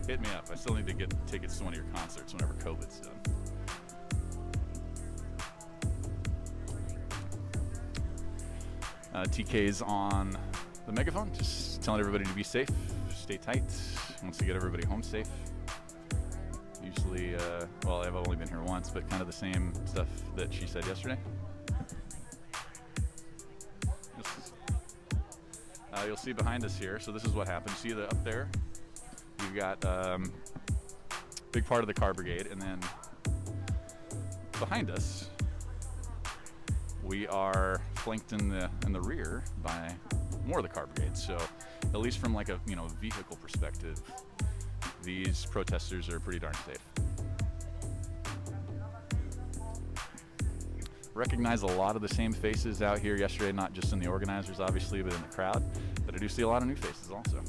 Hit me up. I still need to get tickets to one of your concerts whenever COVID's done. TK's on the megaphone, just telling everybody to be safe, stay tight, once we get everybody home safe. Usually, well, I've only been here once, but kind of the same stuff that she said yesterday. You'll see behind us here, so this is what happened. See up there? You've got big part of the car brigade, and then behind us, we are flanked in the rear by more of the car brigade. So at least from like a vehicle perspective, these protesters are pretty darn safe. Recognize a lot of the same faces out here yesterday, not just in the organizers obviously, but in the crowd. But I do see a lot of new faces also.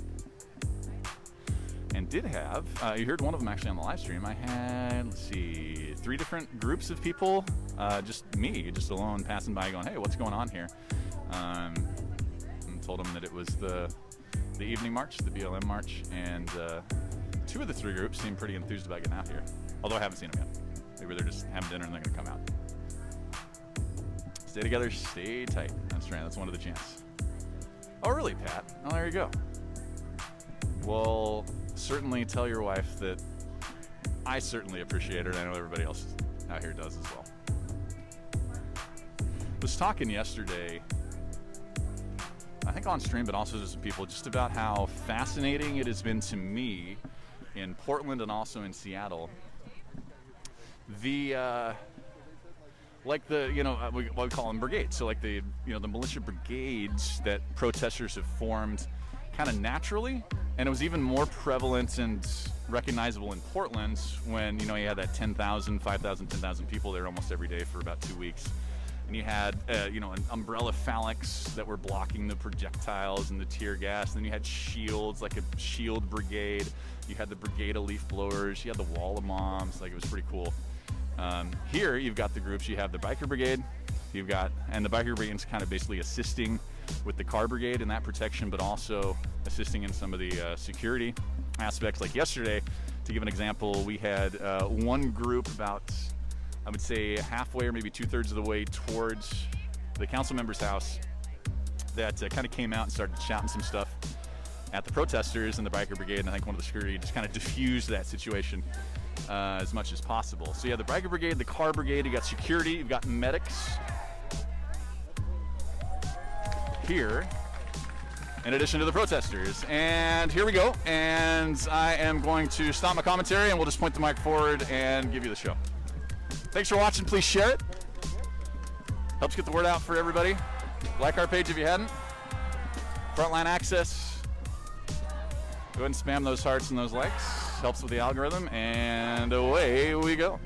And did have, you heard one of them actually on the live stream. I had, let's see, 3 different groups of people, just me, just alone, passing by going, hey, what's going on here? told them that it was the evening march, the B.L.M. march, and 2 of the 3 groups seem pretty enthused about getting out here. Although I haven't seen them yet. Maybe they're just having dinner and they're gonna come out. Stay together, stay tight. That's right, that's one of the chants. Oh, really, Pat? Oh, there you go. Well, certainly tell your wife that I certainly appreciate her, and I know everybody else out here does as well. I was talking yesterday, I think on stream, but also to some people, just about how fascinating it has been to me in Portland and also in Seattle. The like the, you know, what we call them brigades. So like the, you know, the militia brigades that protesters have formed kind of naturally, and it was even more prevalent and recognizable in Portland when, you know, you had that 10,000, 5,000, 10,000 people there almost every day for about 2 weeks. And you had, you know, an umbrella phalanx that were blocking the projectiles and the tear gas. And then you had shields, like a shield brigade. You had the brigade of leaf blowers. You had the wall of moms. Like, it was pretty cool. Here, you've got the groups. You have the biker brigade. You've got, and the biker brigade is kind of basically assisting with the car brigade in that protection, but also assisting in some of the security aspects. Like yesterday, to give an example, we had one group about, I would say, halfway or maybe 2/3 of the way towards the council member's house that kind of came out and started shouting some stuff at the protesters and the biker brigade, and I think one of the security just kind of diffused that situation as much as possible. So you have the biker brigade, the car brigade, you got security, you've got medics here, in addition to the protesters. And here we go, and I am going to stop my commentary and we'll just point the mic forward and give you the show. Thanks for watching. Please share it. Helps get the word out for everybody. Like our page if you hadn't. Frontline Access. Go ahead and spam those hearts and those likes. Helps with the algorithm. And away we go.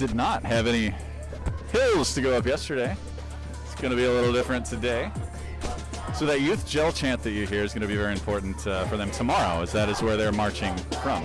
did not have any hills to go up yesterday. It's going to be a little different today. So that youth gel chant that you hear is going to be very important for them tomorrow, as that is where they're marching from.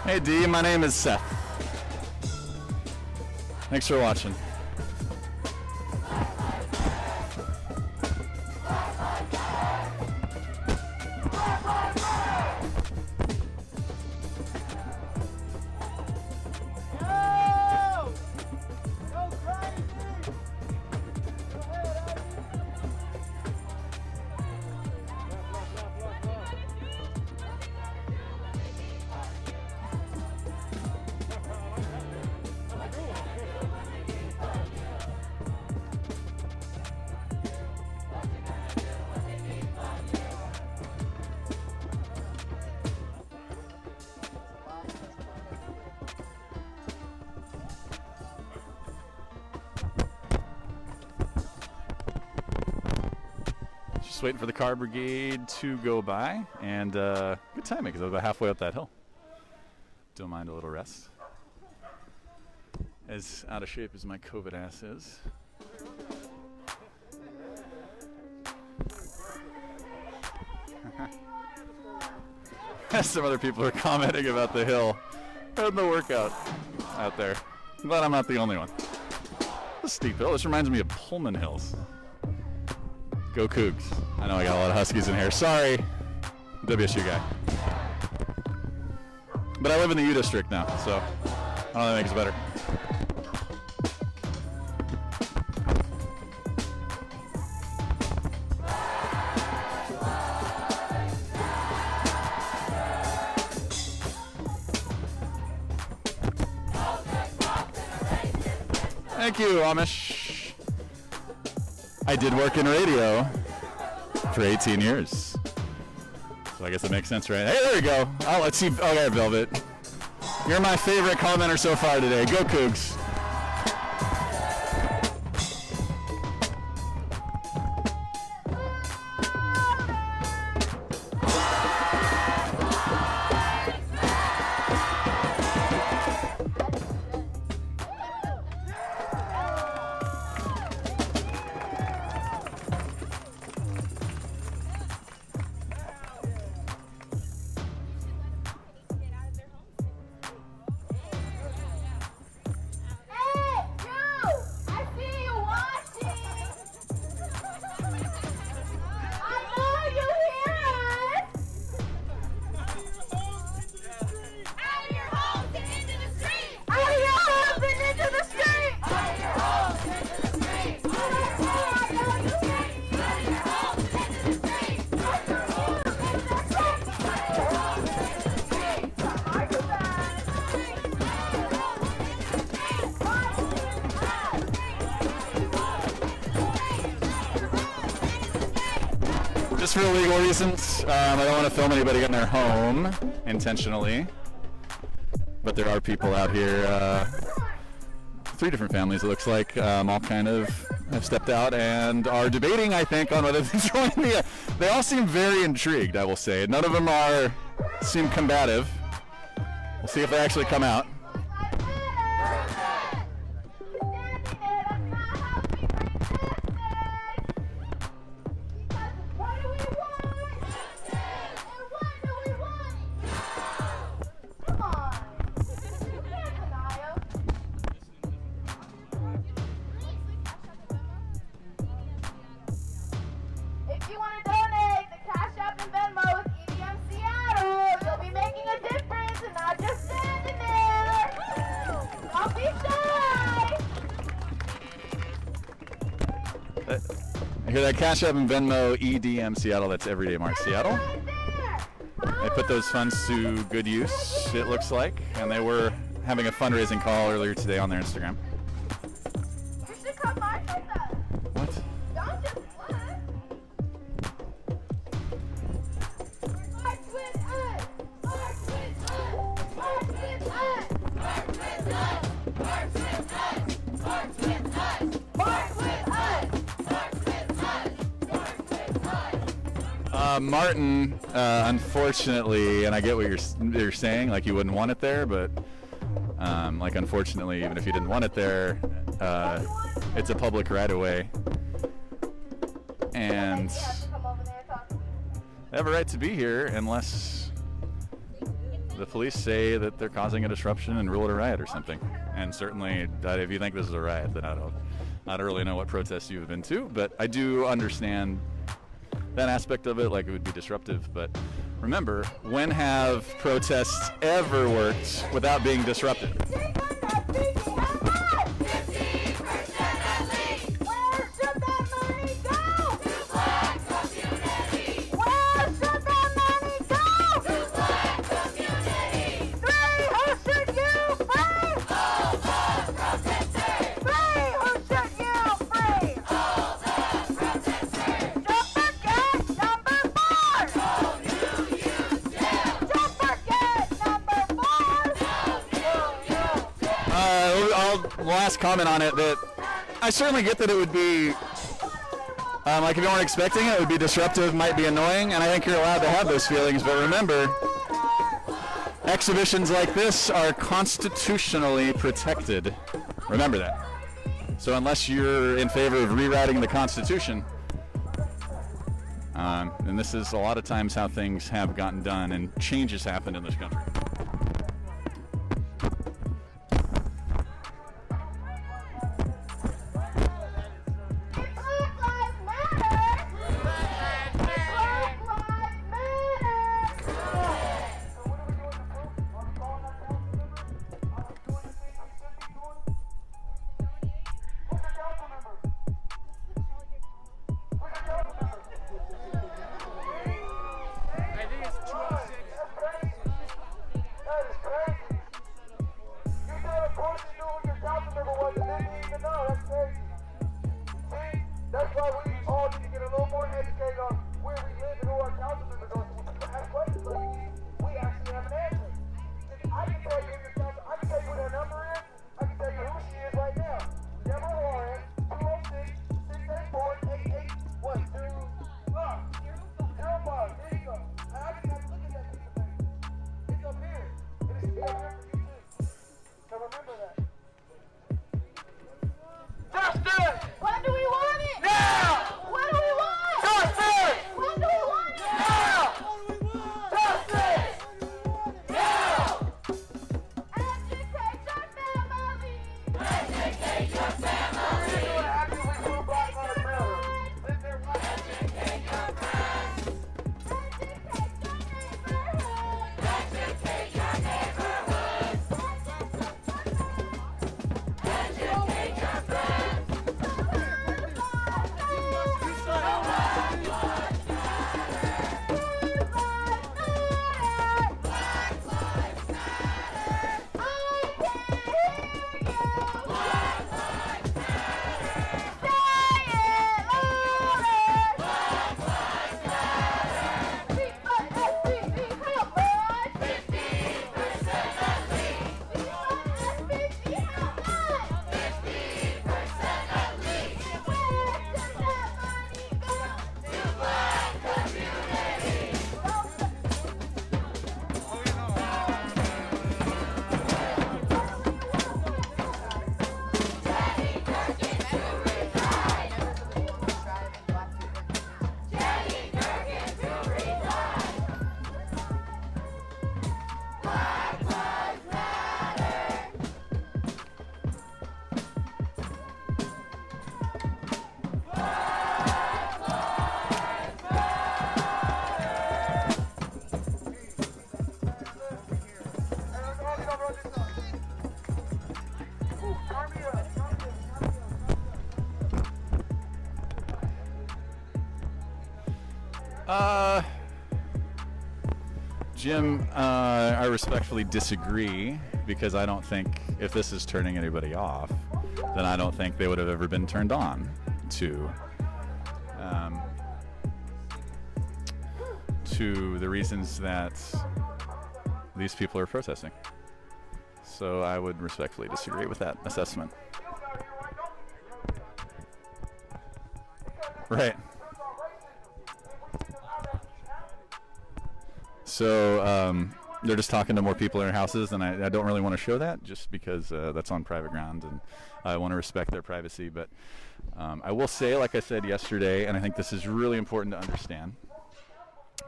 Hey D, my name is Seth. Thanks for watching. Just waiting for the car brigade to go by, and good timing because I was about halfway up that hill. Don't mind a little rest. As out of shape as my COVID ass is. Some other people are commenting about the hill and the workout out there. I'm glad I'm not the only one. This steep hill. This reminds me of Pullman Hills. Go Cougs. I know I got a lot of Huskies in here. Sorry, WSU guy. But I live in the U district now, so I don't know if that makes it better. Thank you, Amish. I did work in radio for 18 years. So I guess it makes sense, right? Hey, there you go. Oh, let's see. Okay, Velvet. You're my favorite commenter so far today. Go Cougs. Just for legal reasons, I don't want to film anybody in their home intentionally, but there are people out here, 3 different families it looks like, all kind of have stepped out and are debating, I think, on whether to join me. They all seem very intrigued, I will say. None of them seem combative. We'll see if they actually come out. hear that? Cash App and Venmo, EDM Seattle. That's Everyday March Seattle. They put those funds to good use, it looks like, and they were having a fundraising call earlier today on their Instagram. You should come march with us. What? Don't just fly. March with us. March with us. March with us. March with us. March with us. March with us. March with us. March with us. March with us. Martin, unfortunately, and I get what you're saying, like you wouldn't want it there, but like unfortunately, even if you didn't want it there, it's a public right-of-way, and they have a right to be here unless the police say that they're causing a disruption and rule it a riot or something. And certainly, if you think this is a riot, then I don't really know what protests you've been to, but I do understand that aspect of it, like it would be disruptive. But remember, when have protests ever worked without being disruptive? Last comment on it, that I certainly get that it would be like if you weren't expecting it, it would be disruptive, might be annoying, and I think you're allowed to have those feelings, but remember, exhibitions like this are constitutionally protected. Remember that. So unless you're in favor of rewriting the Constitution, and this is a lot of times how things have gotten done and changes happened in this country. Jim, I respectfully disagree, because I don't think if this is turning anybody off, then I don't think they would have ever been turned on to the reasons that these people are protesting. So I would respectfully disagree with that assessment. Right. So they're just talking to more people in their houses, and I don't really want to show that, just because that's on private ground, and I want to respect their privacy. But I will say, like I said yesterday, and I think this is really important to understand,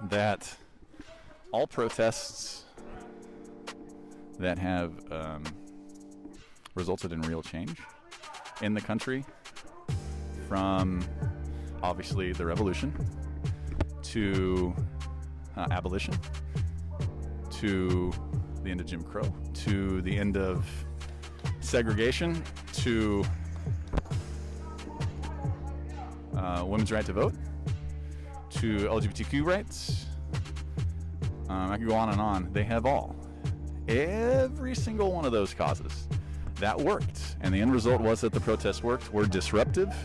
that all protests that have resulted in real change in the country, from obviously the revolution to abolition, to the end of Jim Crow, to the end of segregation, to women's right to vote, to LGBTQ rights, I could go on and on. They have every single one of those causes that worked, and the end result was that the protests worked, were disruptive,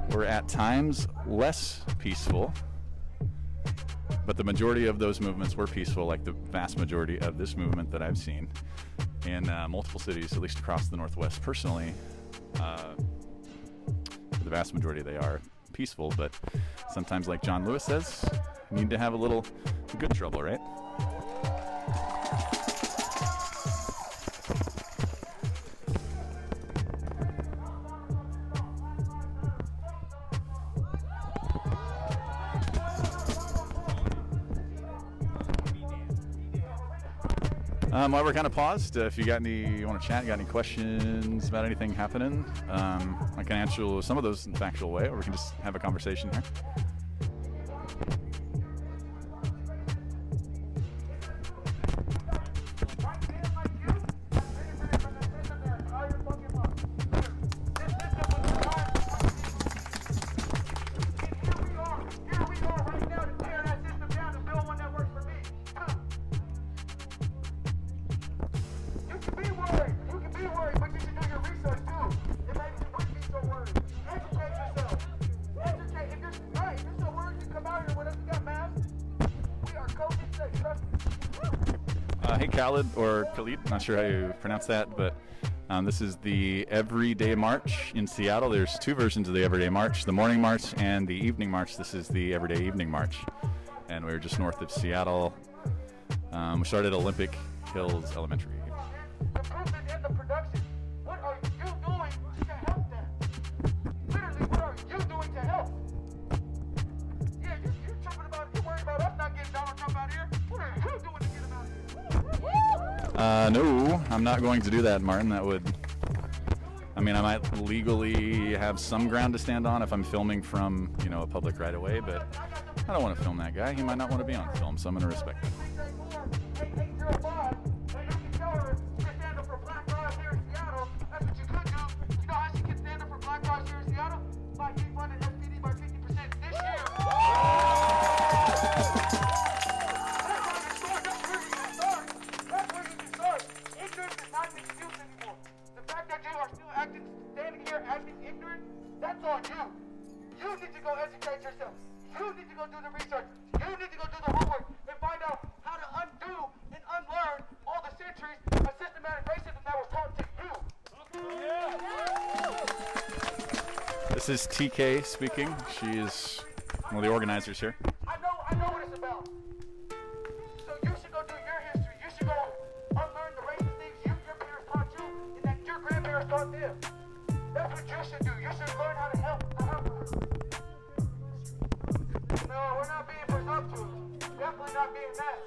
were at times less peaceful, but the majority of those movements were peaceful, like the vast majority of this movement that I've seen in multiple cities, at least across the Northwest. Personally, the vast majority, they are peaceful, but sometimes, like John Lewis says, you need to have a little good trouble, right? While we're kind of paused, if you want to chat, you got any questions about anything happening, I can answer some of those in a factual way, or we can just have a conversation here. Hey, Khalid, or Khalid, not sure how you pronounce that, but this is the Everyday March in Seattle. There's two versions of the Everyday March, the morning march and the evening march. This is the Everyday Evening March, and we're just north of Seattle. We started at Olympic Hills Elementary. Improvement in the production. What are you doing to help that? Literally, what are you doing to help? Yeah, you're tripping about it. You're worried about us not getting Donald Trump out of here. What are you doing to get him out of here? No, I'm not going to do that, Martin. That would, I mean, I might legally have some ground to stand on if I'm filming from, a public right away, but I don't want to film that guy. He might not want to be on film, so I'm going to respect that. That's on you. You need to go educate yourself. You need to go do the research. You need to go do the homework and find out how to undo and unlearn all the centuries of systematic racism that was taught to you. This is TK speaking. She is one of the organizers here. I know what it's about. So you should go do your history. You should go unlearn the racist things your parents taught you and that your grandparents taught them. That's what you should do. You should learn how to help the helpers. No, we're not being presumptuous. Definitely not being that.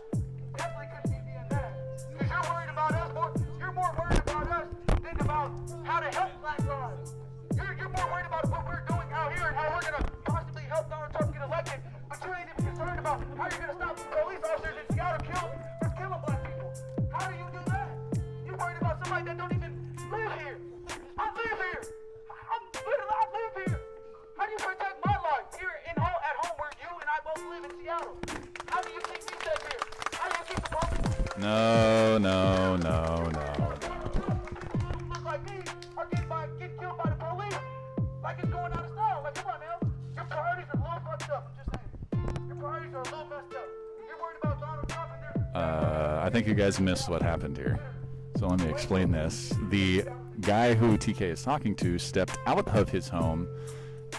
Definitely couldn't be being that. Because you're worried about us more. You're more worried about us than about how to help black lives. You're more worried about what we're doing out here and how we're going to possibly help Donald Trump get elected. But you ain't even concerned about how you're going to stop police officers in Seattle from killing black people. How do you do that? You're worried about somebody that don't even live here. I live here. I live here. How do you protect my life here at home where you and I both live in Seattle? How do you keep me safe here? How do you keep No, no, no, no, no. Like me are getting killed by the police. Like it's going out of style. Like, come on now. Your priorities are a little fucked up. I'm just saying. Your priorities are a little messed up. You're worried about Donald Trump and their... I think you guys missed what happened here. So let me explain this. The guy who TK is talking to stepped out of his home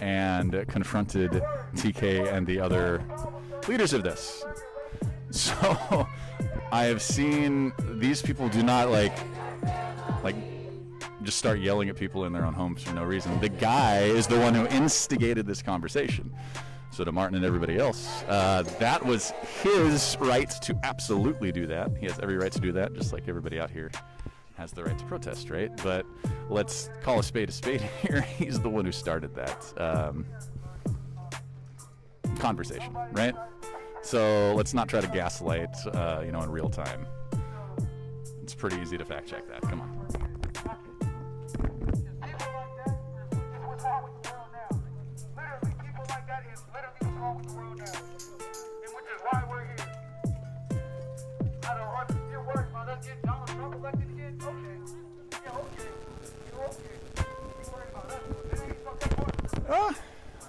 and confronted TK and the other leaders of this. So I have seen these people do not like just start yelling at people in their own homes for no reason. The guy is the one who instigated this conversation. So to Martin and everybody else, that was his right to absolutely do that. He has every right to do that, just like everybody out here has the right to protest, right? But let's call a spade here. He's the one who started that conversation, right? So let's not try to gaslight, in real time. It's pretty easy to fact check that. Come on.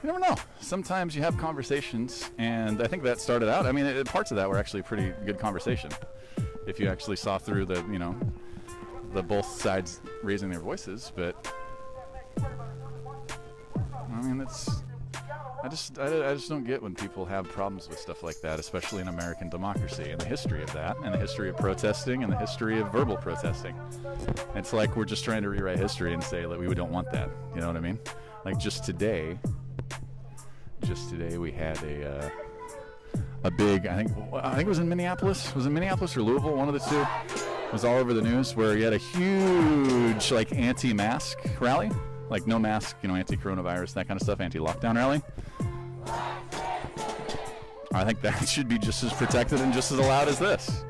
You never know. Sometimes you have conversations, and I think that started out. I mean, parts of that were actually a pretty good conversation. If you actually saw through the both sides raising their voices, but I mean, I just don't get when people have problems with stuff like that, especially in American democracy and the history of that, and the history of protesting, and the history of verbal protesting. It's like we're just trying to rewrite history and say that we don't want that. You know what I mean? Like just today we had a big, I think it was in Minneapolis. Was it Minneapolis or Louisville? One of the two. It was all over the news where you had a huge anti-mask rally, like no mask, anti-coronavirus, that kind of stuff, anti-lockdown rally. I think that should be just as protected and just as allowed as this.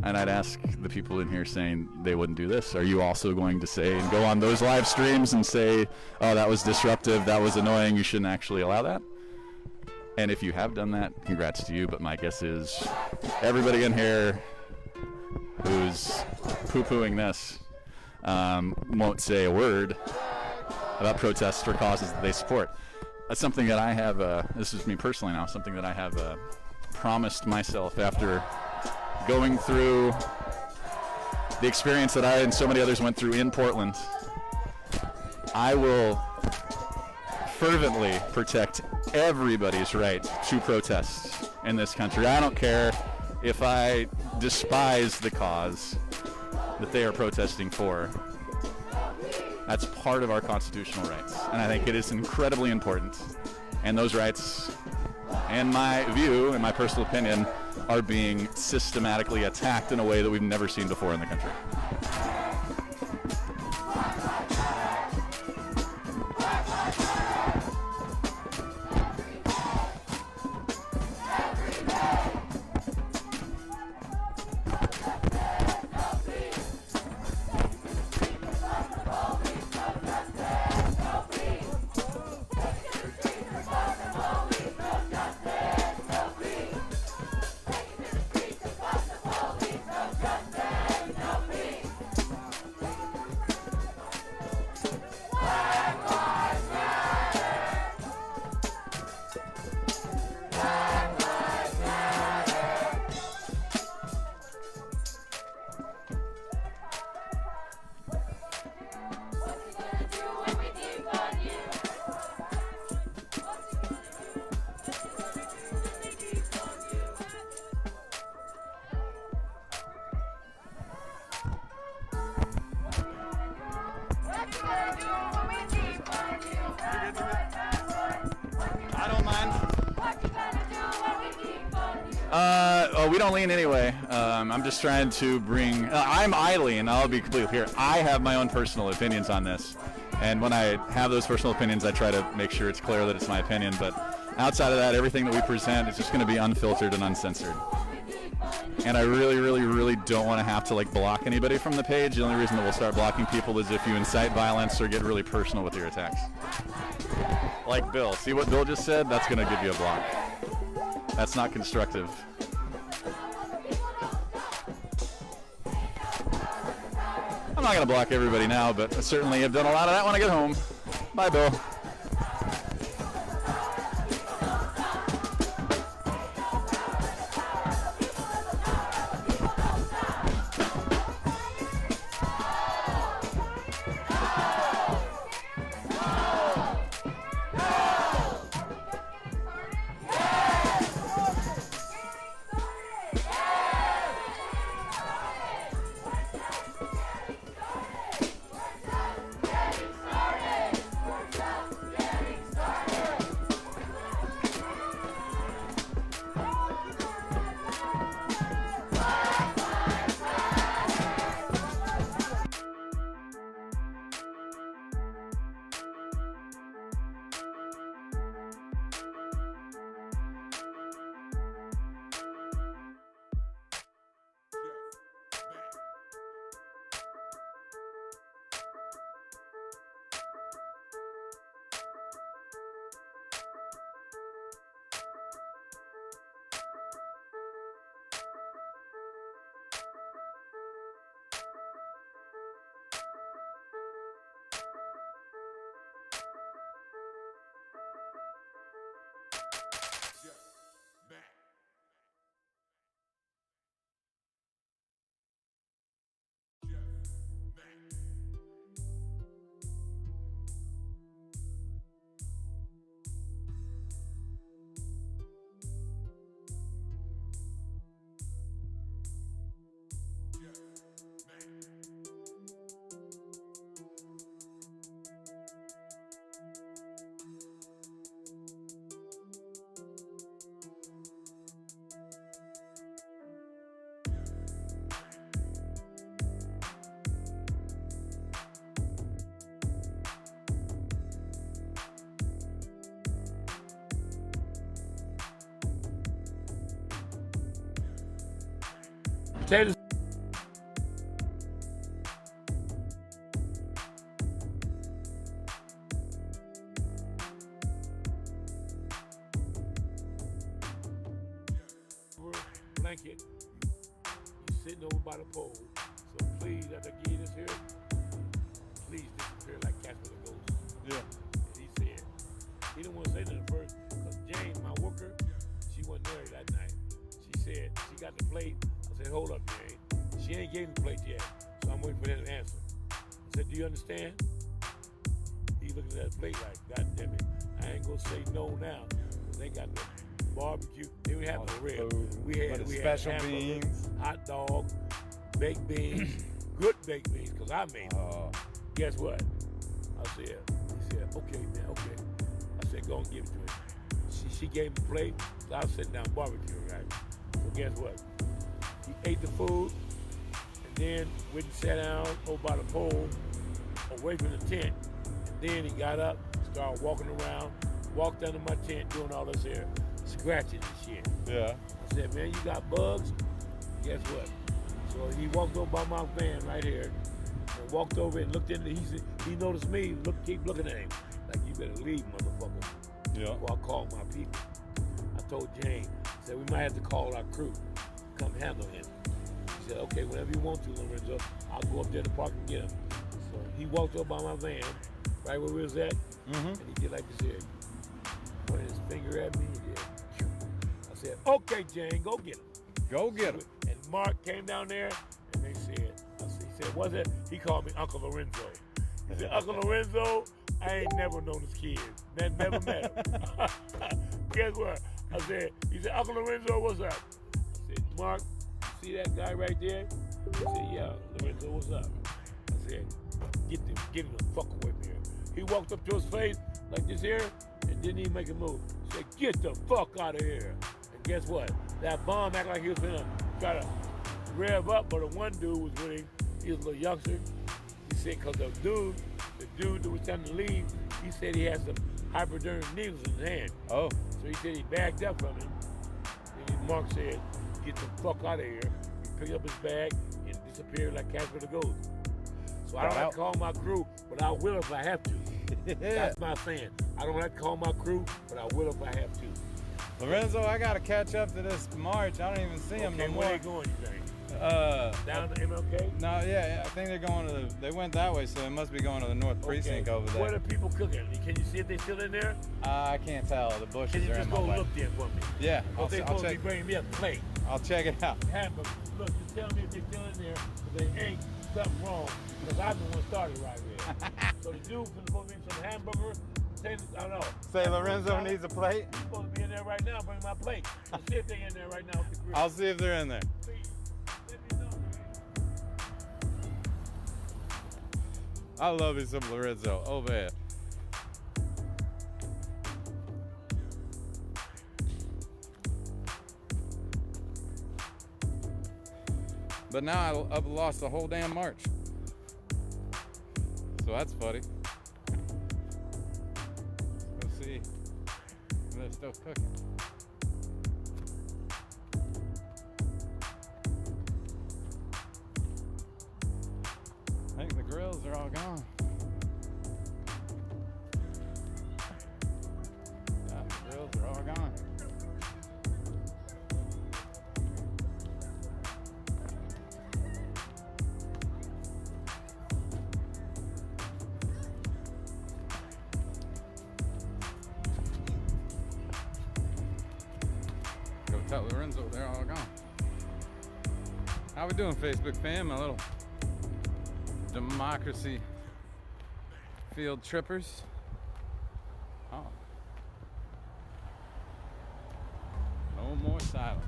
And I'd ask the people in here saying they wouldn't do this, are you also going to say and go on those live streams and say, oh, that was disruptive, that was annoying, you shouldn't actually allow that? And if you have done that, congrats to you, but my guess is everybody in here who's poo-pooing this won't say a word about protests for causes that they support. That's something that I have, this is me personally now, something that I have promised myself after going through the experience that I and so many others went through in Portland. I will fervently protect everybody's right to protest in this country. I don't care if I despise the cause that they are protesting for. That's part of our constitutional rights, and I think it is incredibly important. And those rights, in my view, in my personal opinion, are being systematically attacked in a way that we've never seen before in the country. We don't lean anyway. I'm just trying to bring... I lean, I'll be completely clear. I have my own personal opinions on this. And when I have those personal opinions, I try to make sure it's clear that it's my opinion. But outside of that, everything that we present is just going to be unfiltered and uncensored. And I really, really, really don't want to have to block anybody from the page. The only reason that we'll start blocking people is if you incite violence or get really personal with your attacks. Like Bill. See what Bill just said? That's going to give you a block. That's not constructive. I'm not going to block everybody now, but I certainly have done a lot of that when I get home. Bye, Bill. Taylor. Blanket. He's sitting over by the pole. So please, after I give you this here, please disappear like Casper the Ghost. Yeah. And he said, he didn't want to say nothing first, because Jane, my worker, she wasn't there that night. She said, she got the plate. I said, hold up, Jane. She ain't gave me the plate yet, so I'm waiting for that answer. I said, do you understand? He looking at that plate like, God damn it, I ain't gonna say no now, because they got the barbecue. They didn't have no ribs. We had special hamburgers, beans, hot dog, baked beans, good baked beans, because I made them. Guess what? I said, he said, okay, man, okay. I said, go and give it to him. She gave me the plate, so I was sitting down barbecuing, right? So guess what? He ate the food, and then went and sat down over by the pole, away from the tent. And then he got up, started walking around, walked under my tent, doing all this here, scratching and shit. Yeah. I said, man, you got bugs? Guess what? So he walked over by my van right here, and walked over and looked in. He noticed me, keep looking at him, like, you better leave, motherfucker. Yeah. Before I called my people. I told Jane, I said, we might have to call our crew, come handle him. He said, okay, whenever you want to, Lorenzo, I'll go up there to the park and get him. So he walked up by my van, right where we was at, and he did like this here. Pointed his finger at me, and did. I said, okay, Jane, go get him. Go get him. And Mark came down there, and they said, he said, what's that? He called me Uncle Lorenzo. He said, Uncle Lorenzo, I ain't never known this kid. Never met him. Guess what? I said, he said, Uncle Lorenzo, what's up? I said, Mark, see that guy right there? He said, yeah, Lorenzo, what's up? I said, get him the fuck away from here. He walked up to his face like this here and didn't even make a move. He said, get the fuck out of here. And guess what? That bomb acted like he was gonna try to rev up, but the one dude was with him. He was a little youngster. He said, because the dude that was trying to leave, he said he had some hypodermic needles in his hand. Oh. So he said he backed up from him. And Mark said, get the fuck out of here. He picked up his bag and disappeared like Casper the Ghost. So I don't have to call my crew, but I will if I have to. That's my saying. I don't have to call my crew, but I will if I have to. Lorenzo, I gotta catch up to this march. I don't even see them no more. Where they going, you think? Down to MLK? No, yeah, I think they're going to they went that way, so they must be going to the North Precinct over there. Where are the people cooking? Can you see if they're still in there? I can't tell. The bushes are in my way. Can you just go look there for me? Yeah, I'll check. Be bringing me a plate. I'll check it out. Hamburger. Look, just tell me if they're still in there, if there ain't something wrong, because I'm the one started right here. So the dude from supposed to be some hamburger. I don't know. Say Lorenzo needs a plate? He's supposed to be in there right now. Bring my plate. Let's see if they're in there right now with the grill. I'll see if they're in there. I love me some Lorenzo. Oh man. But now I've lost the whole damn march. So that's funny. Let's see if they're still cooking. I think the grills are all gone. Yeah, the grills are all gone. Go tell Lorenzo they're all gone. How we doing, Facebook fam? My little democracy field trippers. Oh. No more silence.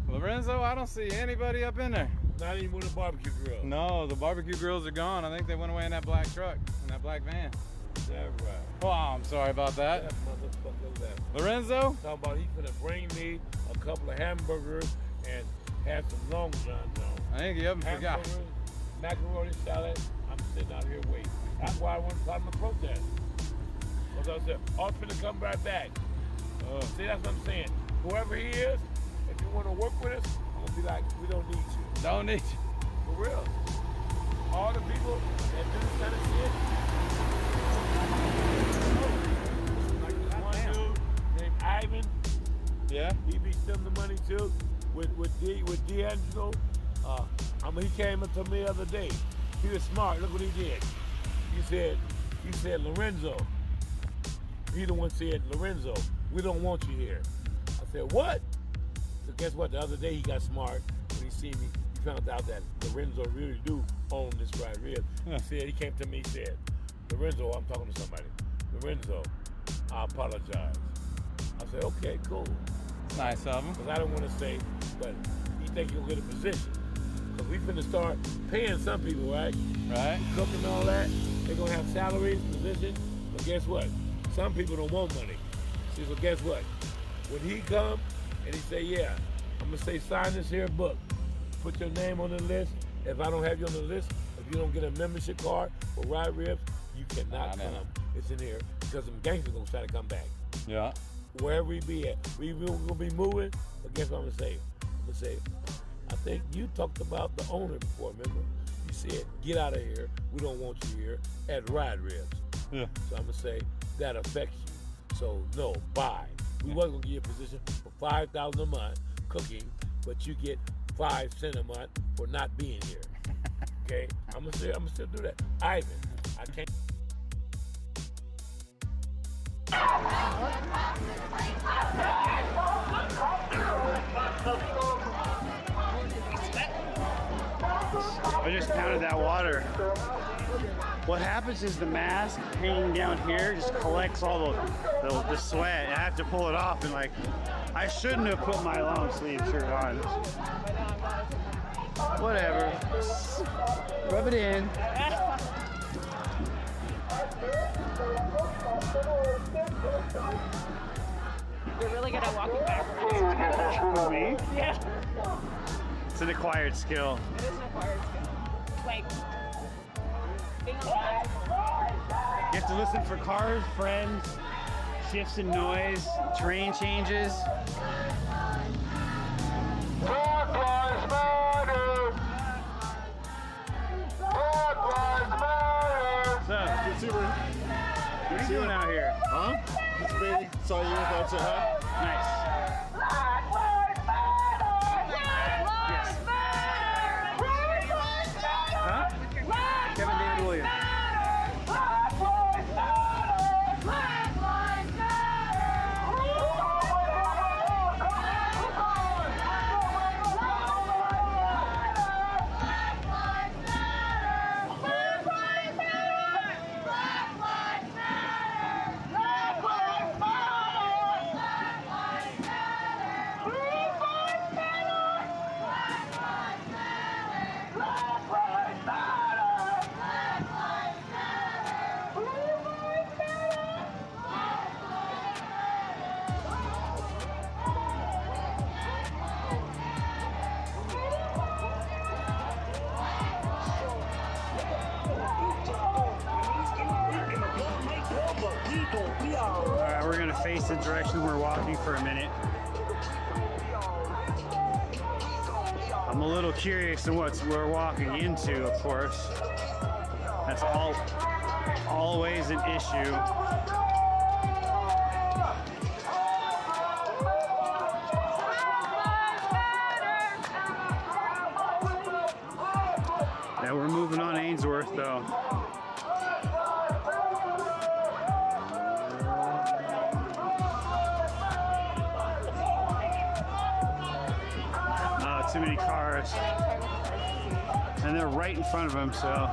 Lorenzo, I don't see anybody up in there. Not even with the barbecue grill. No, the barbecue grills are gone. I think they went away in that black truck, in that black van. Is that right? Oh, I'm sorry about that. That motherfucker left. Lorenzo? Talking about he's gonna bring me a couple of hamburgers and have some long johns on. I think you haven't forgot. Macaroni salad. I'm sitting out here waiting. That's why I wasn't part of the protest. Because I said, I'm finna come right back. See, that's what I'm saying. Whoever he is, if you want to work with us, I'm gonna be like, we don't need you. Don't need you. For real. All the people that do this kind of shit. Like this one dude named Ivan. Yeah. He be stealing the money too. With D'Angelo. He came up to me the other day. He was smart. Look what he did. He said, Lorenzo. He the one said, Lorenzo, we don't want you here. I said, what? So guess what? The other day he got smart. When he seen me, he found out that Lorenzo really do own this right rib. He came to me, he said, Lorenzo, I'm talking to somebody. Lorenzo, I apologize. I said, okay, cool. Nice of him. Because I don't want to say, but you think you'll get a position. Because we finna start paying some people, right? Right. Cooking and all that. They're going to have salaries, positions. But guess what? Some people don't want money. See, so guess what? When he come and he say, yeah, I'm going to say, sign this here book. Put your name on the list. If I don't have you on the list, if you don't get a membership card for Riot Ribs, you cannot come. It's in here because them gangsters going to try to come back. Yeah. Wherever we be at, we will be moving. But guess what I'm gonna say? I'm gonna say, I think you talked about the owner before. Remember, you said, "Get out of here. We don't want you here at Riot Ribs." Yeah. So I'm gonna say that affects you. So no, bye. We wasn't gonna give you a position for $5,000 a month cooking, but you get 5 cents a month for not being here. Okay? I'm gonna still do that. Ivan, I can't. I just counted that water. What happens is the mask hanging down here just collects all the sweat. I have to pull it off, and like, I shouldn't have put my long sleeve shirt on. Whatever. Rub it in. You're really good at walking backwards. Me? Yeah. It's an acquired skill. It is an acquired skill. Like, being alive. You have to listen for cars, friends, shifts in noise, terrain changes. Black Lives Matter! Black Lives Matter! What's up? What are you doing out here? Huh? This baby saw you with us, huh? Nice. Huh? Kevin David Williams. Alright, we're gonna face the direction we're walking for a minute. I'm a little curious in what we're walking into, of course. That's always an issue. Now we're moving on Ainsworth though. Too many cars, and they're right in front of him, so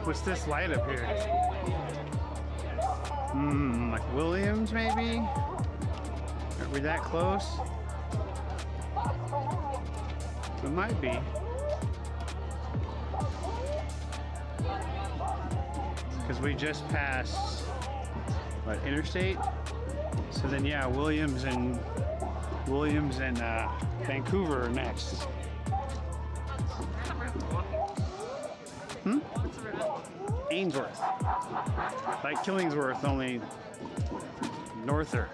what's this light up here? Like Williams, maybe? Are we that close? It might be. Because we just passed, what, Interstate? So then, yeah, Williams and Vancouver are next. Ainsworth. Like Killingsworth, only norther.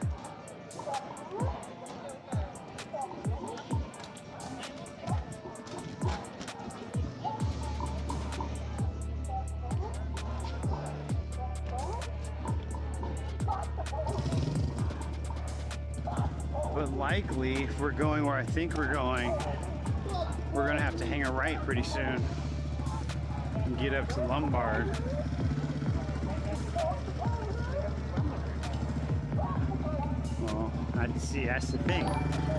But likely, if we're going where I think we're going, we're gonna have to hang a right pretty soon and get up to Lombard. Well, I see, that's the thing.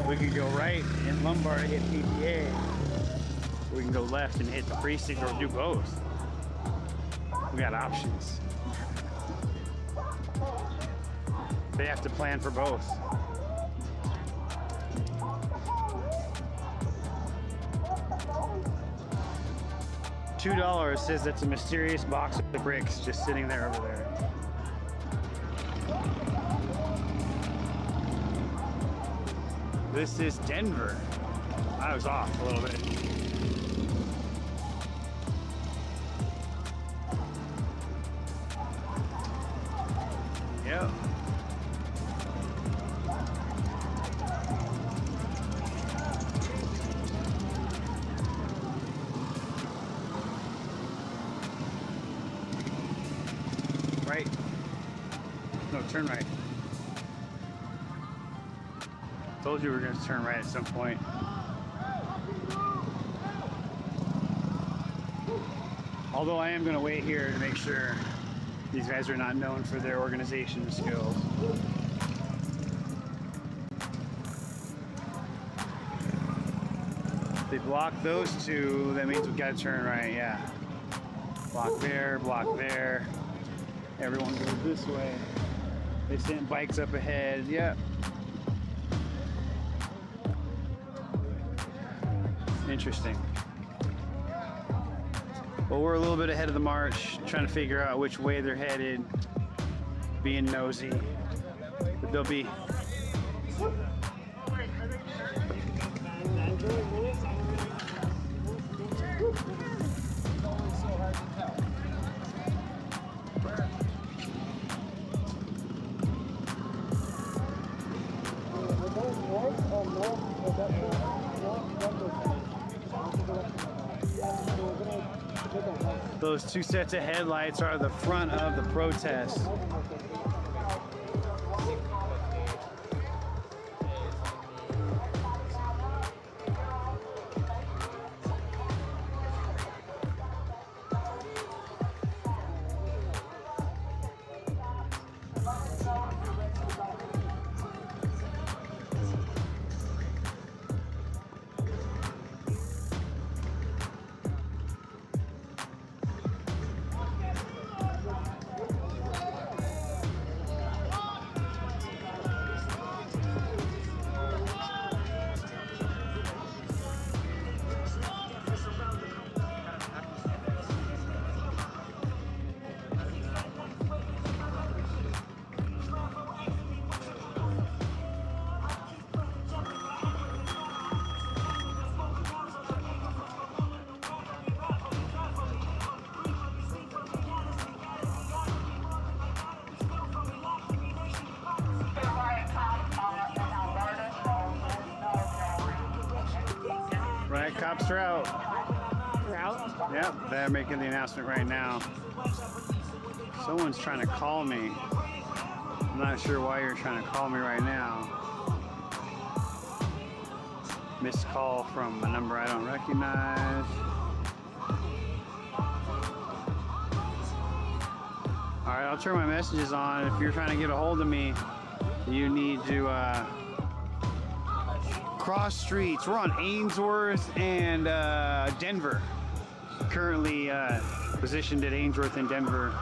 We could go right in Lombard and hit PPA. We can go left and hit the precinct, or do both. We got options. They have to plan for both. $2 says that's a mysterious box of bricks just sitting there over there. This is Denver. I was off a little bit. Yep. Right. No, turn right. Told you we were going to turn right at some point. Although I am going to wait here to make sure these guys are not known for their organization skills. If they block those two, that means we've got to turn right, yeah. Block there, block there. Everyone goes this way. They send bikes up ahead, yep. Interesting. Well, we're a little bit ahead of the march, trying to figure out which way they're headed, being nosy. But they'll be... Those two sets of headlights are the front of the protest. Riot cops are out. They're out? Yep, they're making the announcement right now. Someone's trying to call me. I'm not sure why you're trying to call me right now. Missed call from a number I don't recognize. All right, I'll turn my messages on. If you're trying to get a hold of me, you need to cross streets. We're on Ainsworth and Denver. Currently positioned at Ainsworth and Denver.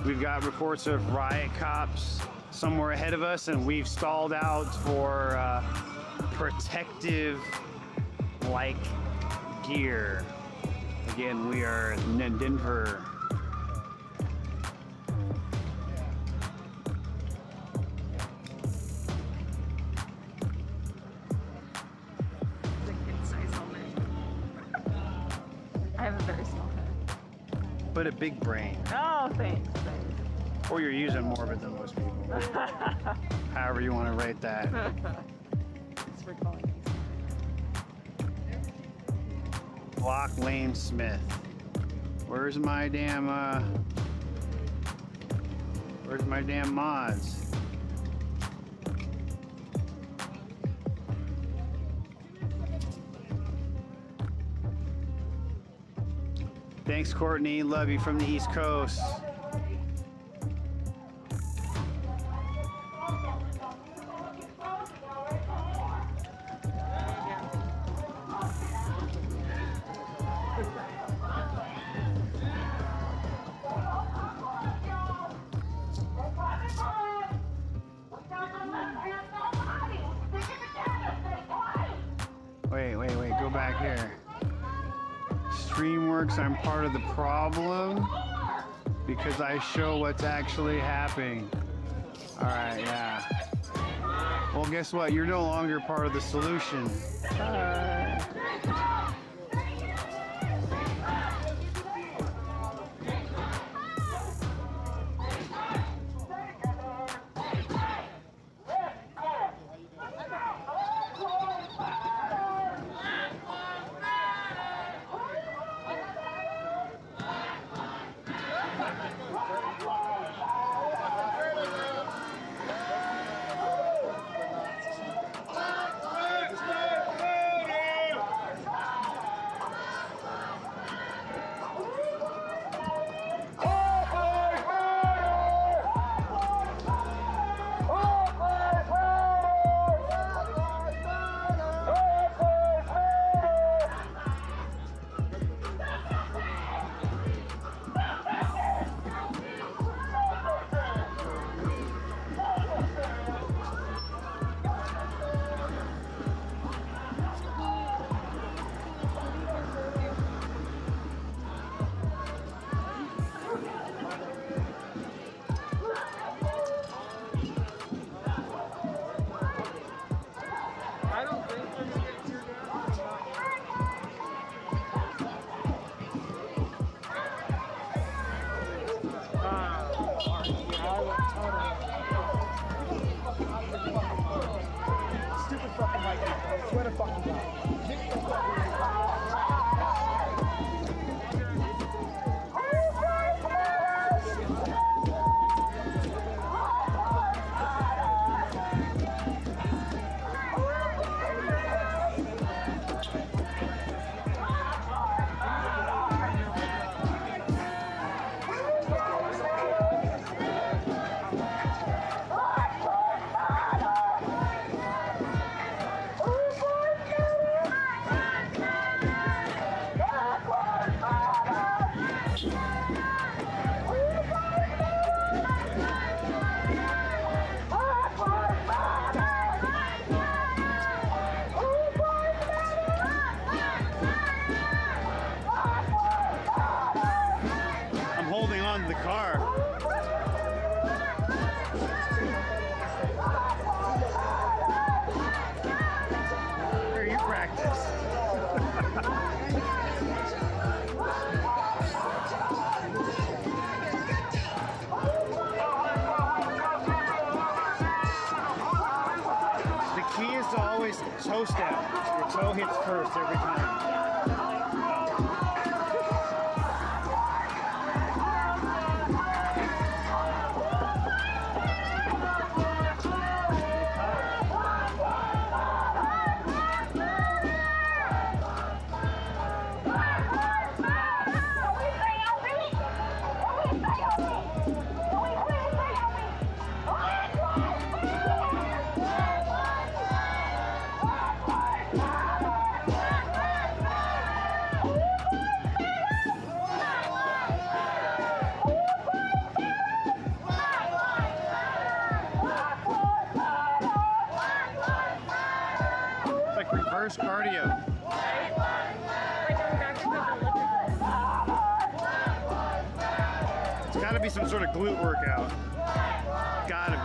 We've got reports of riot cops somewhere ahead of us, and we've stalled out for protective like gear. Again, we are in Denver. I have a very small head. But a big brain. Oh, thanks. Or you're using more of it than most people. However you want to rate that. Thanks for calling me. Block Lane Smith. Where's my damn mods? Thanks, Courtney. Love you from the East Coast. Wait, go back here. Streamworks, I'm part of the problem because I show what's actually happening. All right, yeah. Well, guess what? You're no longer part of the solution. Stupid fucking white people. I swear to fucking God. The car. Where you practice? The key is to always toe step. Your toe hits first every time. Reverse cardio. It's got to be some sort of glute workout. Gotta be.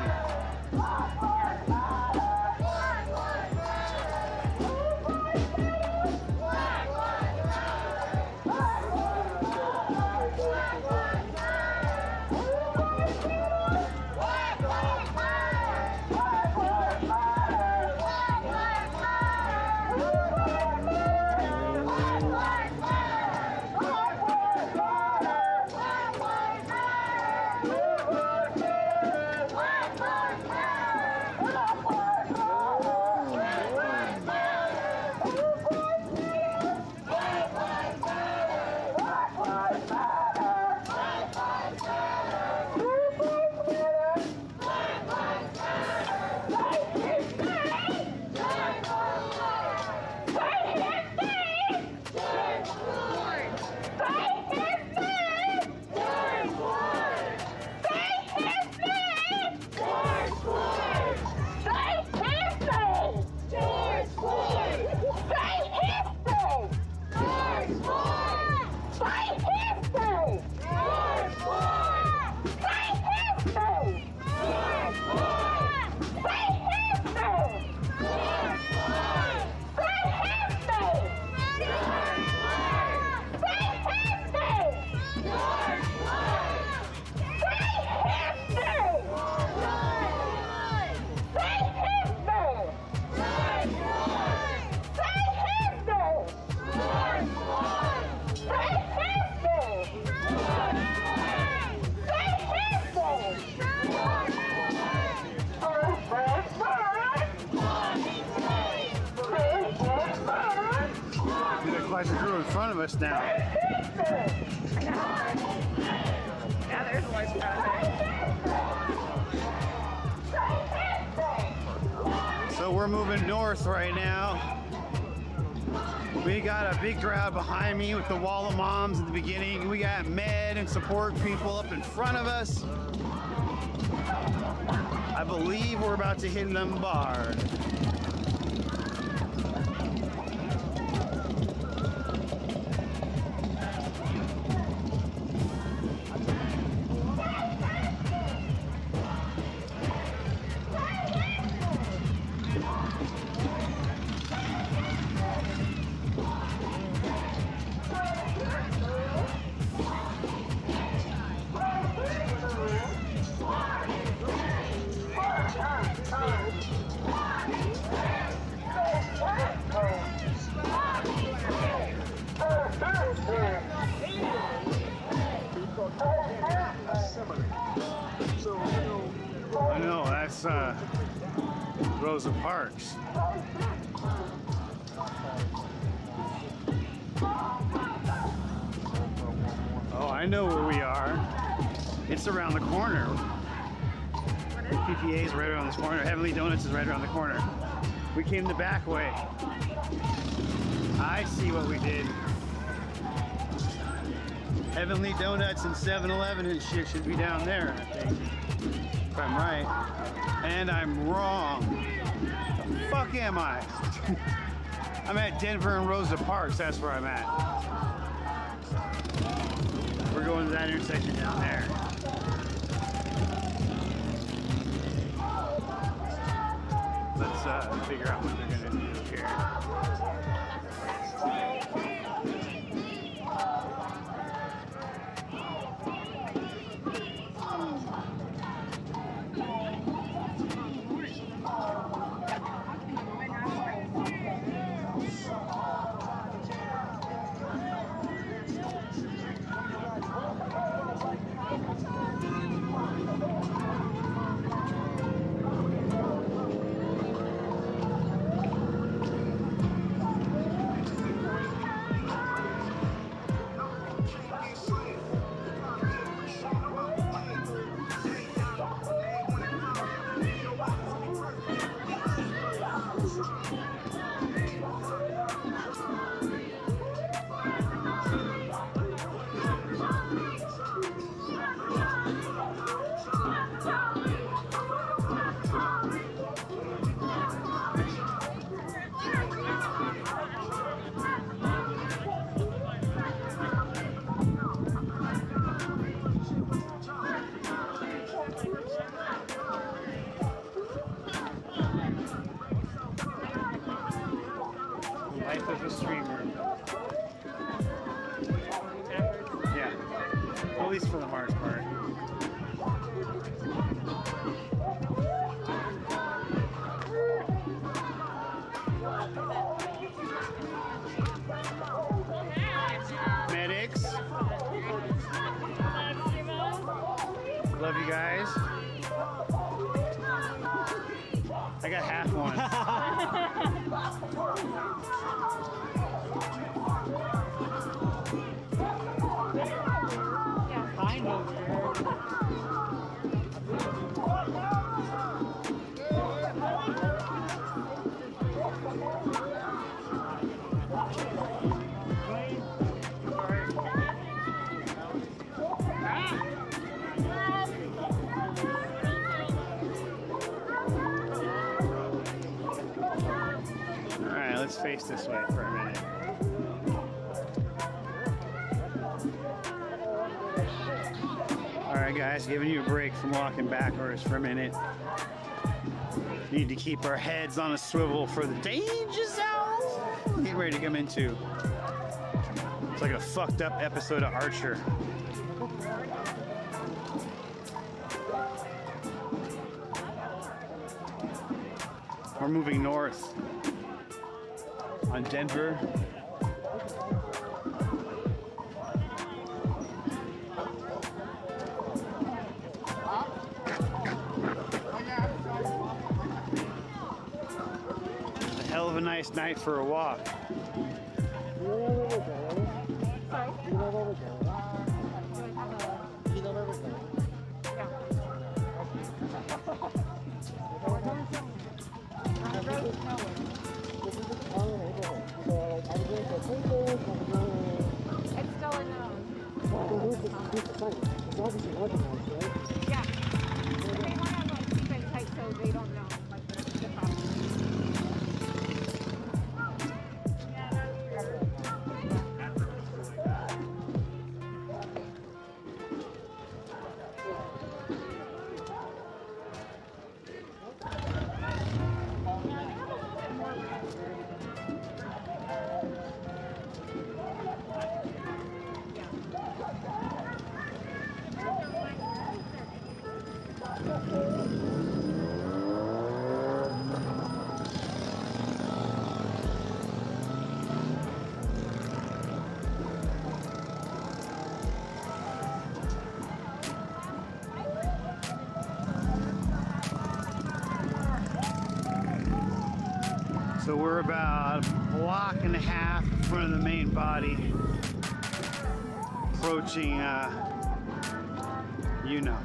Crew in front of us now. Yeah, there's a light there. So we're moving north right now. We got a big crowd behind me with the wall of moms at the beginning. We got med and support people up in front of us. I believe we're about to hit Lombard. Rosa Parks. Oh, I know where we are. It's around the corner. PPA is right around this corner. Heavenly Donuts is right around the corner. We came the back way. I see what we did. Heavenly Donuts and 7-Eleven and shit should be down there, I think. If I'm right. And I'm wrong. The fuck am I? I'm at Denver and Rosa Parks. That's where I'm at. We're going to that intersection down there. Let's figure out what they're gonna do here. Life of a streamer. Yeah. At least for the most part. Medics. Love you guys. I got half one. Alright, let's face this way for a minute. Alright guys, giving you a break from walking backwards for a minute. Need to keep our heads on a swivel for the danger zones we're getting ready to come into. It's like a fucked up episode of Archer. We're moving north on Denver. A hell of a nice night for a walk. So we're about a block and a half in front of the main body. Approaching, you know.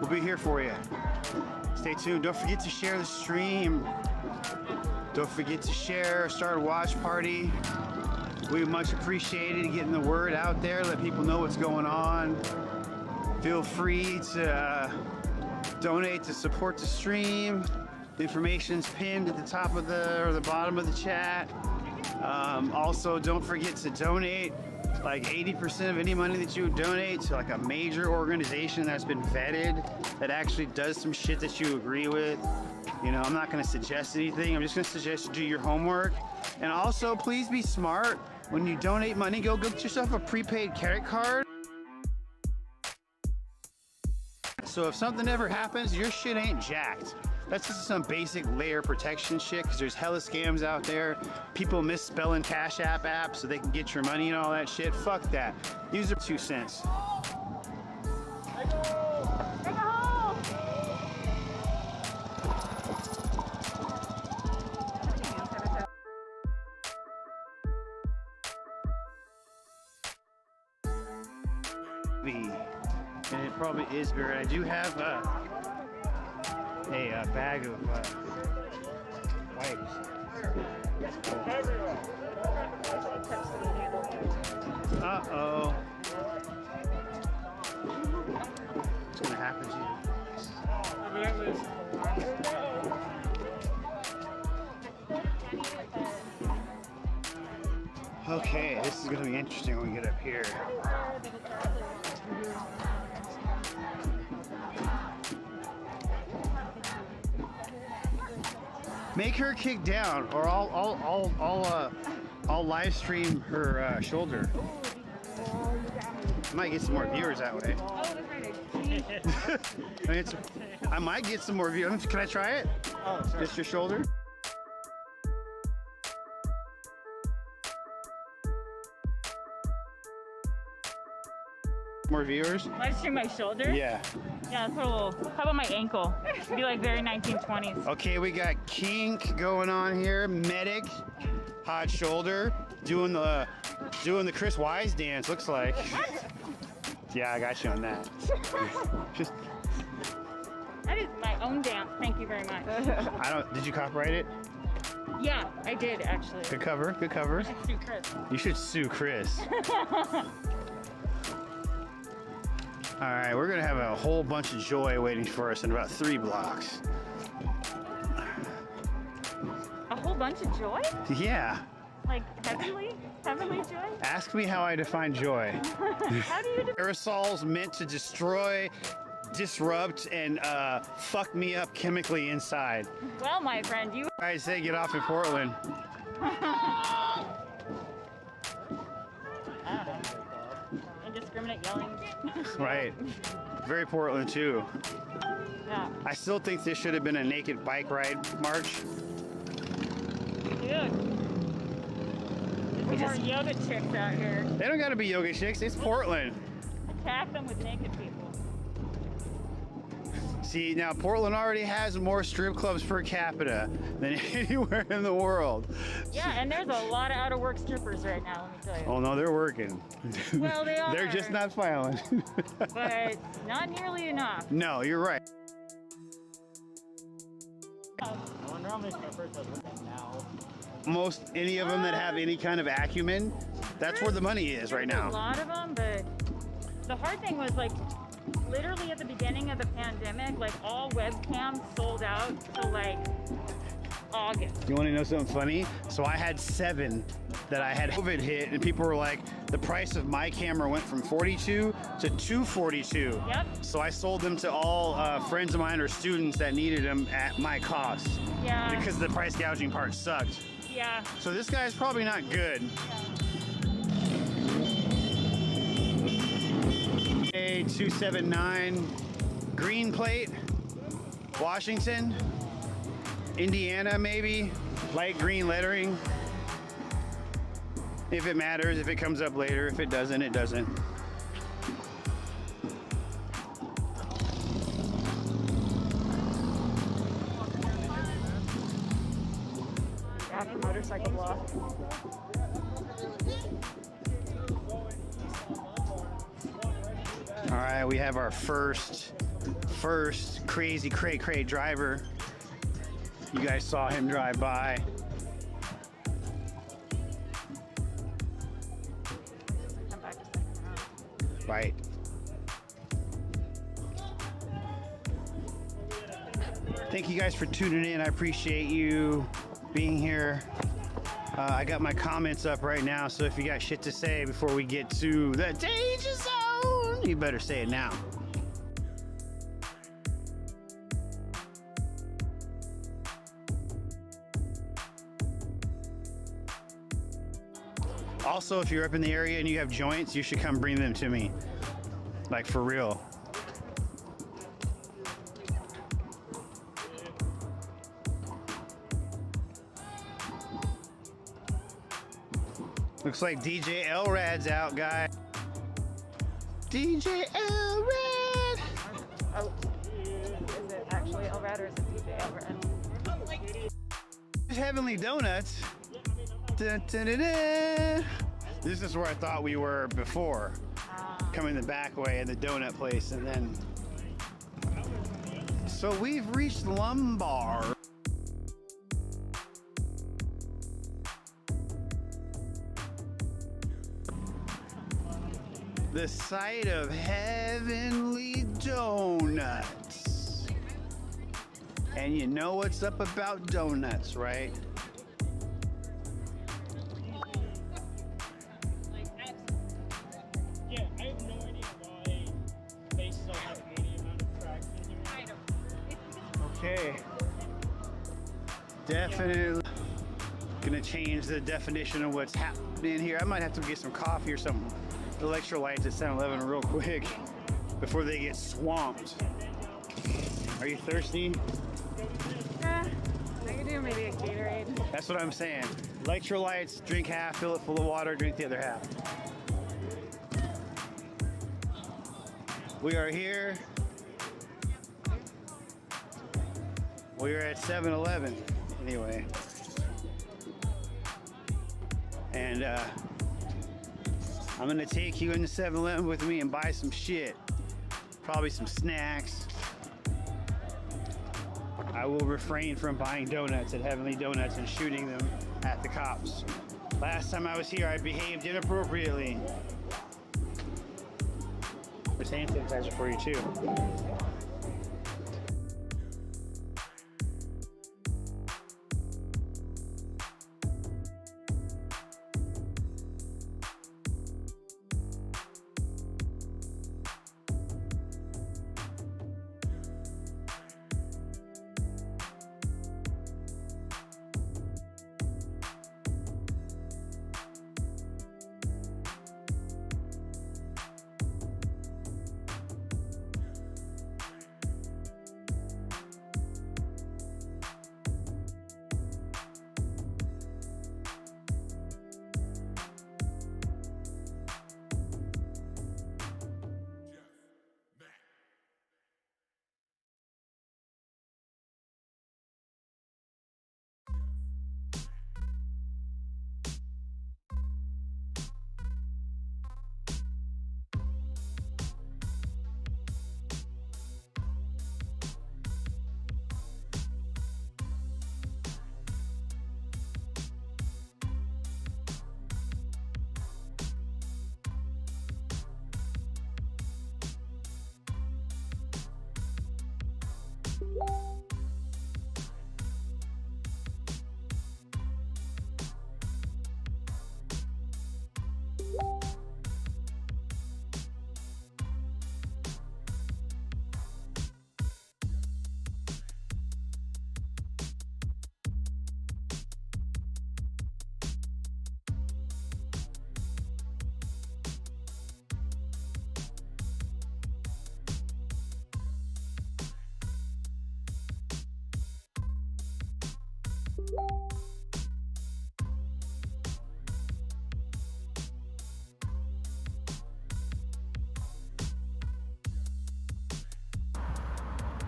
We'll be here for you. Stay tuned. Don't forget to share the stream. Don't forget to share, start a watch party. We much appreciated getting the word out there, let people know what's going on. Feel free to donate to support the stream. The information's pinned at the top of the bottom of the chat. Also, don't forget to donate like 80% of any money that you donate to like a major organization that's been vetted, that actually does some shit that you agree with. You know, I'm not gonna suggest anything. I'm just gonna suggest you do your homework. And also, please be smart. When you donate money, go get yourself a prepaid credit card. So if something ever happens, your shit ain't jacked. That's just some basic layer protection shit, because there's hella scams out there. People misspelling Cash App apps so they can get your money and all that shit. Fuck that. Use their 2 cents. And it probably is good. I do have a bag of wipes. Uh-oh. What's gonna happen to you? Okay, this is gonna be interesting when we get up here. Make her kick down, or I'll live stream her shoulder. I might get some more viewers that way. I might get some more viewers. Can I try it? Oh, sure. Just your shoulder. More viewers? Live stream my shoulder? Yeah. Yeah, that's a little. How about my ankle? It'd be like very 1920s. Okay, we got kink going on here. Medic, hot shoulder, doing the Chris Wise dance. Looks like. Yeah, I got you on that. Just. That is my own dance. Thank you very much. Did you copyright it? Yeah, I did actually. Good cover. Good cover. I should sue Chris. You should sue Chris. All right, we're gonna have a whole bunch of joy waiting for us in about 3 blocks. A whole bunch of joy? Yeah. Like heavenly joy? Ask me how I define joy. How do you define? Aerosols meant to destroy, disrupt, and fuck me up chemically inside. Well, my friend, you. I say get off in Portland. Indiscriminate yelling. Right. Very Portland too. Yeah. I still think this should have been a naked bike ride march. Dude. There's more yoga chicks out here. They don't gotta be yoga chicks, it's Portland. Attack them with naked people. See, now Portland already has more strip clubs per capita than anywhere in the world. Yeah, and there's a lot of out-of-work strippers right now, let me tell you. Oh no, they're working. Well, they are. They're just not filing. But not nearly enough. No, you're right. I wonder how many strippers are looking now. Most any of them that have any kind of acumen, that's where the money is right now. A lot of them, but the hard thing was like literally at the beginning of the pandemic, like all webcams sold out till like August. You want to know something funny? So I had 7 that I had COVID hit, and people were like, the price of my camera went from 42 to 242. Yep. So I sold them to all friends of mine or students that needed them at my cost. Yeah. Because the price gouging part sucked. Yeah. So this guy's probably not good. A279 green plate, Washington, Indiana maybe, light green lettering. If it matters, if it comes up later. If it doesn't, it doesn't. after motorcycle block. All right, we have our first crazy cray driver. You guys saw him drive by. Right. Thank you guys for tuning in. I appreciate you being here. I got my comments up right now, so if you got shit to say before we get to the danger zone, you better say it now. Also, if you're up in the area and you have joints, you should come bring them to me. Like, for real. Looks like DJ L-Rad's out, guy. DJ L-Rad! Oh, is it actually L-Rad or is it DJ L-Rad? Heavenly Donuts. Dun, dun, dun, dun. This is where I thought we were before. Coming the back way at the donut place, and then. So we've reached Lumbar. The site of Heavenly Donuts. And you know what's up about donuts, right? Yeah, I have no idea why they still have any amount of tracks in here. Okay. Definitely gonna change the definition of what's happening here. I might have to get some coffee or some electrolytes at 7-Eleven real quick before they get swamped. Are you thirsty? I could do maybe a Gatorade. That's what I'm saying. Electrolytes, drink half, fill it full of water, drink the other half. We are here. We are at 7-Eleven, anyway. And I'm gonna take you into 7-Eleven with me and buy some shit. Probably some snacks. I will refrain from buying donuts at Heavenly Donuts and shooting them at the cops. Last time I was here, I behaved inappropriately. There's hand sanitizer for you too.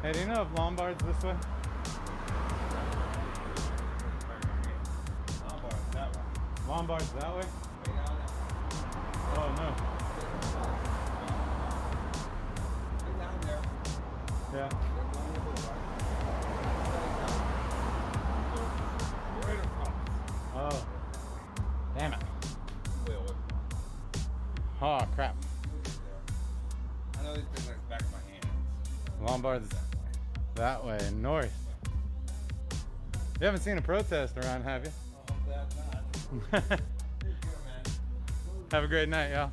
Hey, do you know if Lombard's this way? Lombard's that way? Oh no. Yeah. Oh. Damn it. Oh crap. I know these things like the back of my hand. Lombard's that way, north. You haven't seen a protest around, have you? Oh, I'm glad not. Have a great night, y'all.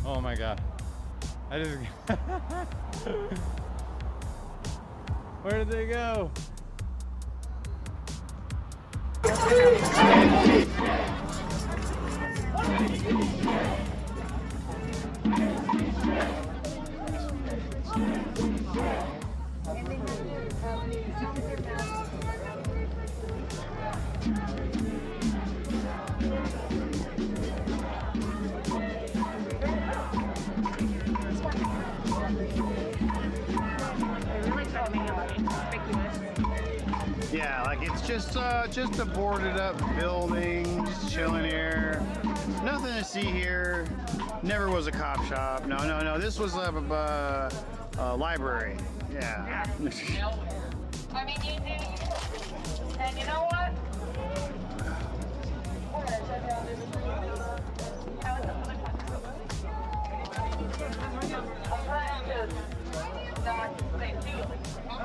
Oh my god. I just... Where did they go? Yeah, like it's just a boarded up building, just chilling here. Nothing to see here. Never was a cop shop. No. This was a library. Yeah. I mean, you do. And you know what?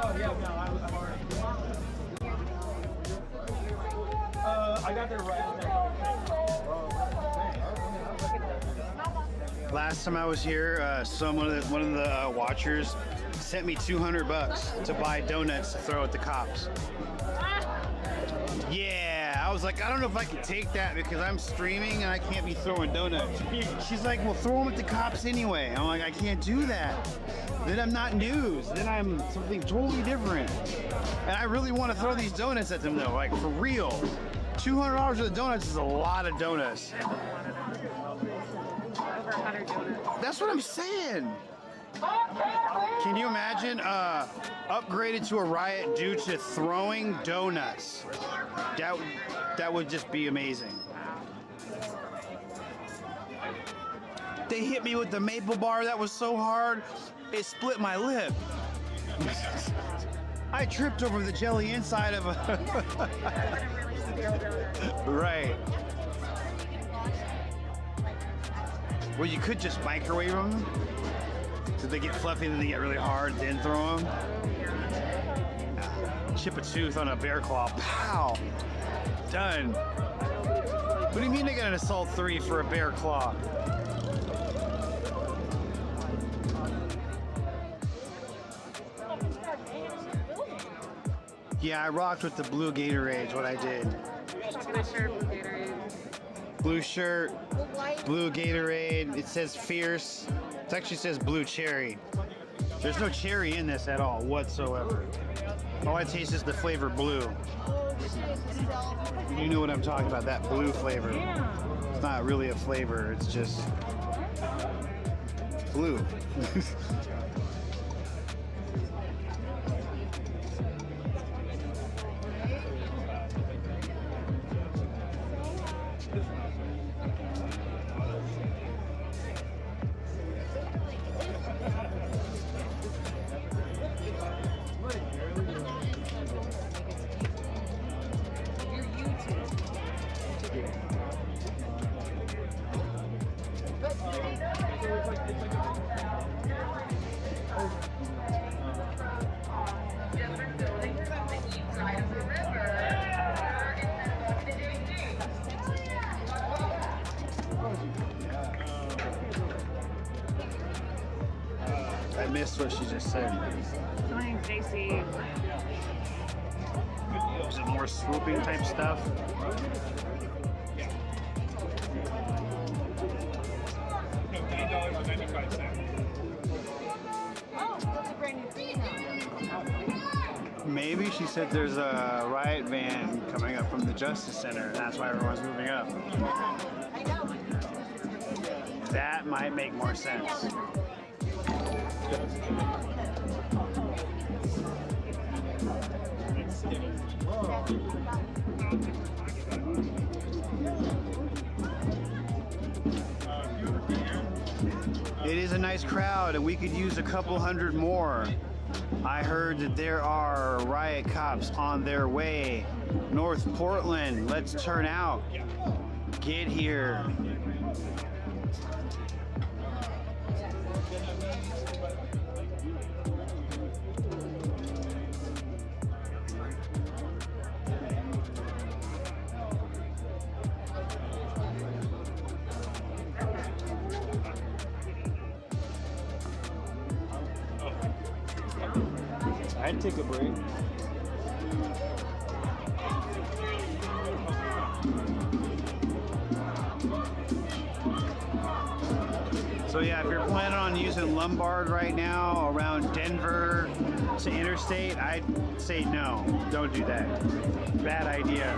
Oh, yeah, no, I've already. I got there right. Last time I was here, one of the watchers sent me $200 to buy donuts to throw at the cops. Yeah, I was like, I don't know if I can take that because I'm streaming and I can't be throwing donuts. She's like, well, throw them at the cops anyway. I'm like, I can't do that. Then I'm not news. Then I'm something totally different. And I really want to throw these donuts at them though, like for real. $200 for the donuts is a lot of donuts. Over 100 donuts. That's what I'm saying. Can you imagine upgraded to a riot due to throwing donuts? That would just be amazing. They hit me with the maple bar that was so hard, it split my lip. I tripped over the jelly inside of a... Right. Well, you could just microwave them. So they get fluffy and then they get really hard, then throw them. Chip a tooth on a bear claw. Pow! Done. What do you mean they got an assault 3 for a bear claw? Yeah, I rocked with the blue Gatorade, what I did. Blue shirt, blue Gatorade. It says fierce. It actually says blue cherry. There's no cherry in this at all whatsoever. All I taste is the flavor blue. You know what I'm talking about, that blue flavor. It's not really a flavor, it's just blue. I missed what she just said. Something Stacy. Was it more swooping type stuff? Maybe she said there's a riot van coming up from the Justice Center, and that's why everyone's moving up. That might make more sense. It is a nice crowd, and we could use a couple hundred more. I heard that there are riot cops on their way. North Portland, let's turn out. Get here. I'd take a break. So yeah, if you're planning on using Lombard right now around Denver to interstate, I'd say no, don't do that. Bad idea.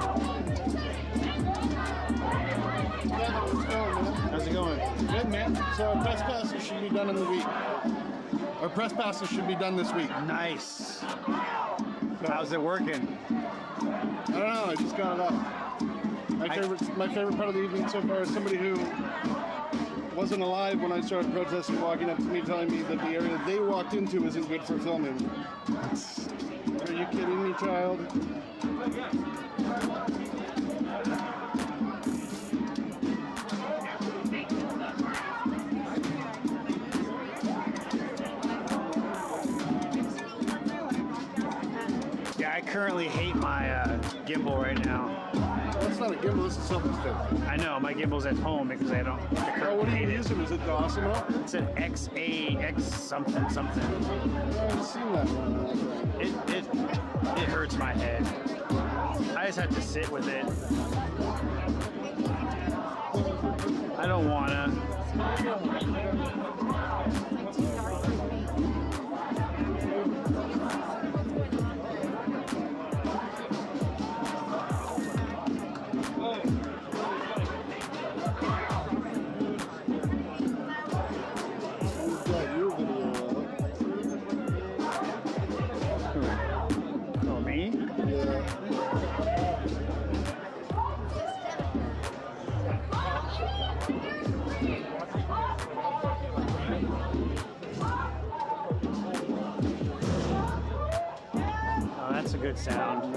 How's it going? Good, man. So our press passes should be done in the week. Our press passes should be done this week. Nice. How's it working? I don't know. I just got it up. My favorite part of the evening so far is somebody who wasn't alive when I started protesting, walking up to me telling me that the area they walked into isn't good for filming. Are you kidding me, child? Yeah, I currently hate my gimbal right now. That's not a gimbal, this is something different. I know, my gimbal's at home because I don't. Oh, what are you using? Is it the Osmo? It's an XAX something something. I haven't seen that one. It hurts my head. I just have to sit with it. I don't wanna. Good sound.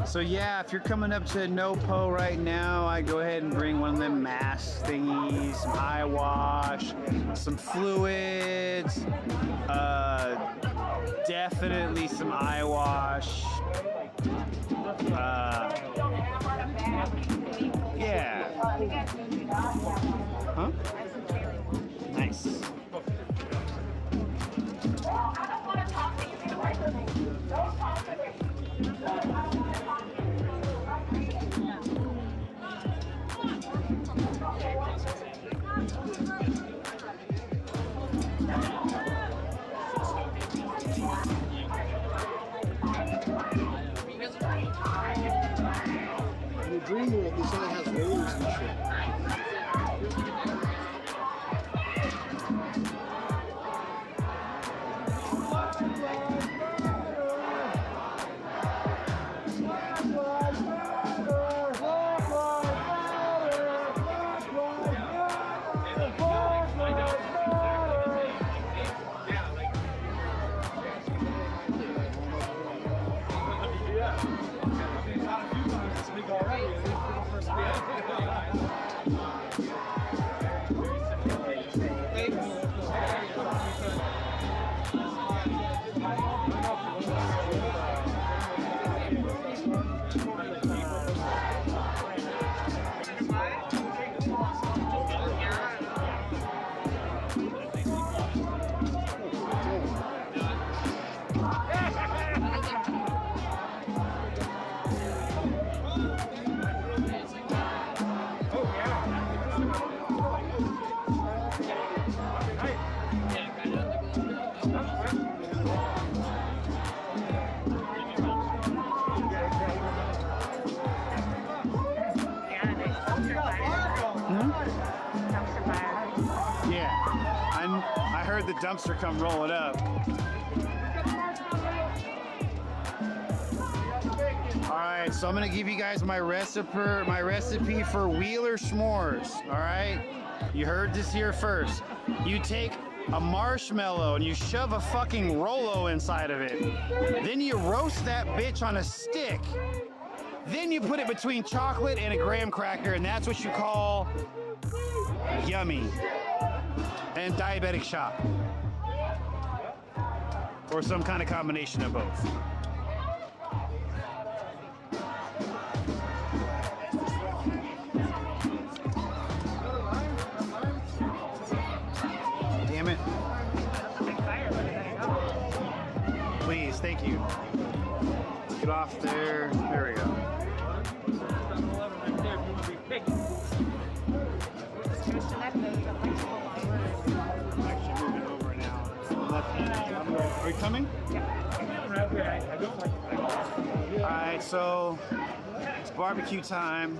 So yeah, if you're coming up to NoPo right now, I go ahead and bring one of them mask thingies, some eye wash, some fluids, definitely some eye wash. Yeah. Huh? Nice. The dream world, this only has rollers and shit. The dumpster come rolling up. right, so I'm gonna give you guys my recipe for Wheeler s'mores. All right, you heard this here first. You take a marshmallow and you shove a fucking Rolo inside of it. Then you roast that bitch on a stick. Then you put it between chocolate and a graham cracker, and that's what you call yummy. And diabetic shock. Or some kind of combination of both. Damn it. Please, thank you. Get off there. There we go. Are you coming? Alright, so it's barbecue time.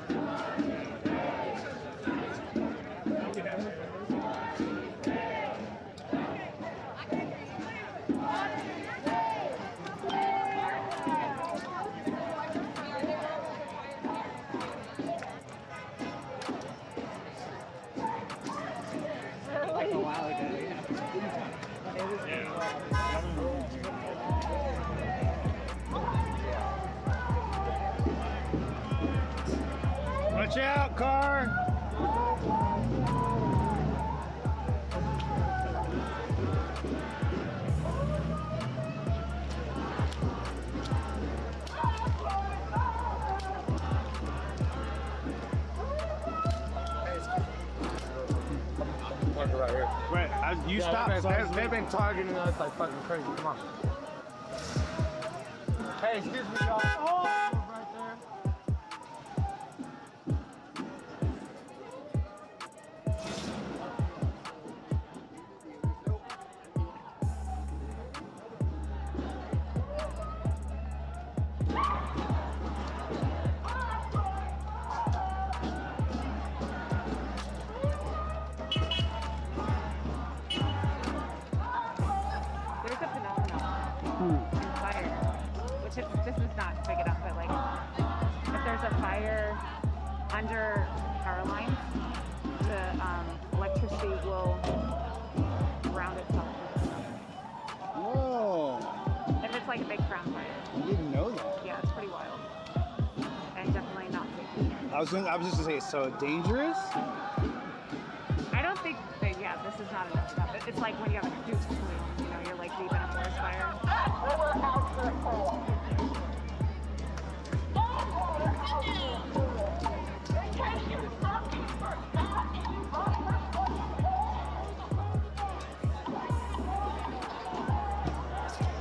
Watch out, car! Right here. Right, you stopped. They've been targeting us like fucking crazy. Come on. Hey, excuse me, y'all. Oh, right there. There's a phenomenon in fire, which is, this is not big enough, but like, if there's a fire under power lines, the electricity will ground itself. Whoa! If it's like a big ground fire. I didn't know that. Yeah, it's pretty wild. And definitely not safe. I was just gonna say, so dangerous? I don't think that, yeah, this is not enough stuff. It's like when you have a huge flume, you know, you're like deep in a forest fire.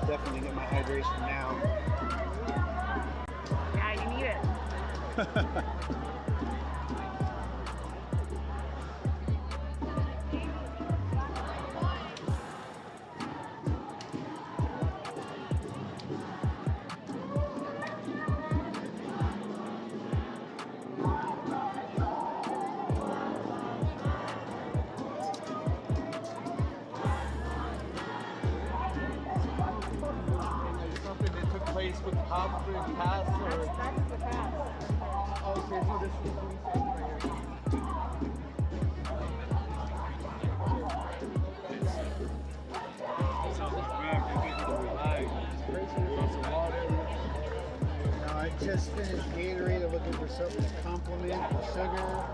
Definitely get my hydration now. Yeah, you need it. Something that took place with the cops in the past, or That's the past. okay, so this is what we said right here. I just finished Gatorade. I'm looking for something to complement the sugar.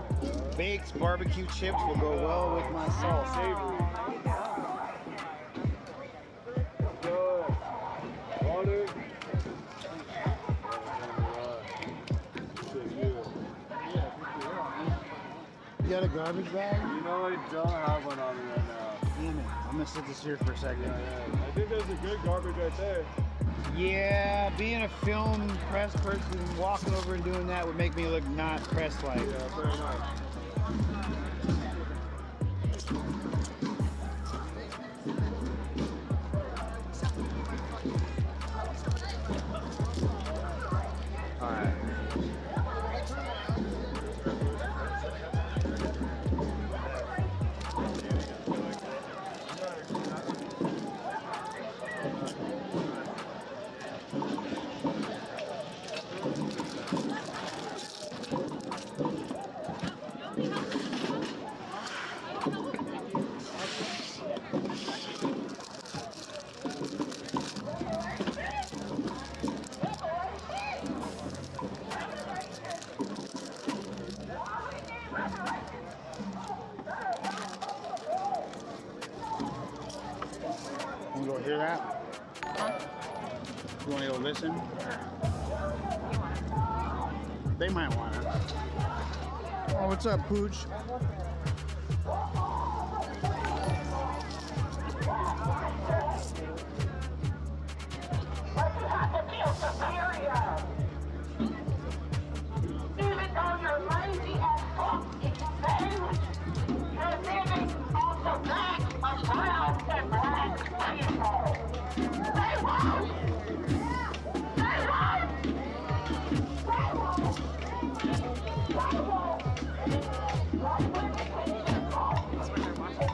Baked barbecue chips will go well with my sauce. Water. You got a garbage bag? You know I don't have one on me right now. Damn it. I'm gonna sit this here for a second. I think there's a good garbage right there. Yeah, being a film press person, walking over and doing that would make me look not press-like. Yeah, fair enough. Alright. Hear that? You want to go listen? They might want it. Oh, what's up, Pooch? But you have to feel superior. Even though you're lazy as fuck, it's saved. You're living off the back of brown and black people. They won't! They won't! They won't! They won't! Like women can even go. It's when they're watching.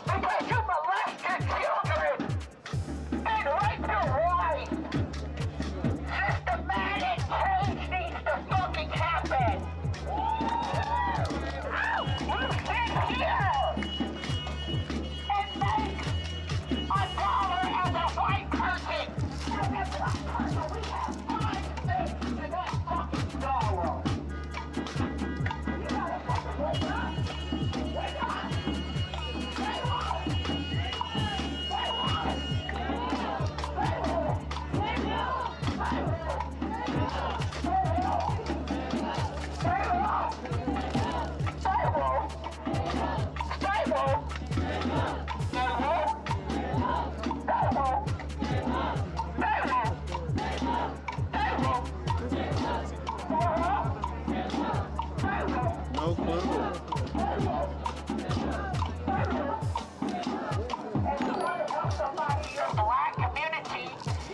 Because you molested children and raped your wife. Systematic change needs to fucking happen. You sit here and make $1 as a white person. As a black person, we have 5 cents in that fucking dollar. You gotta fucking wake up. Wake up. No clue. Somebody in your black community,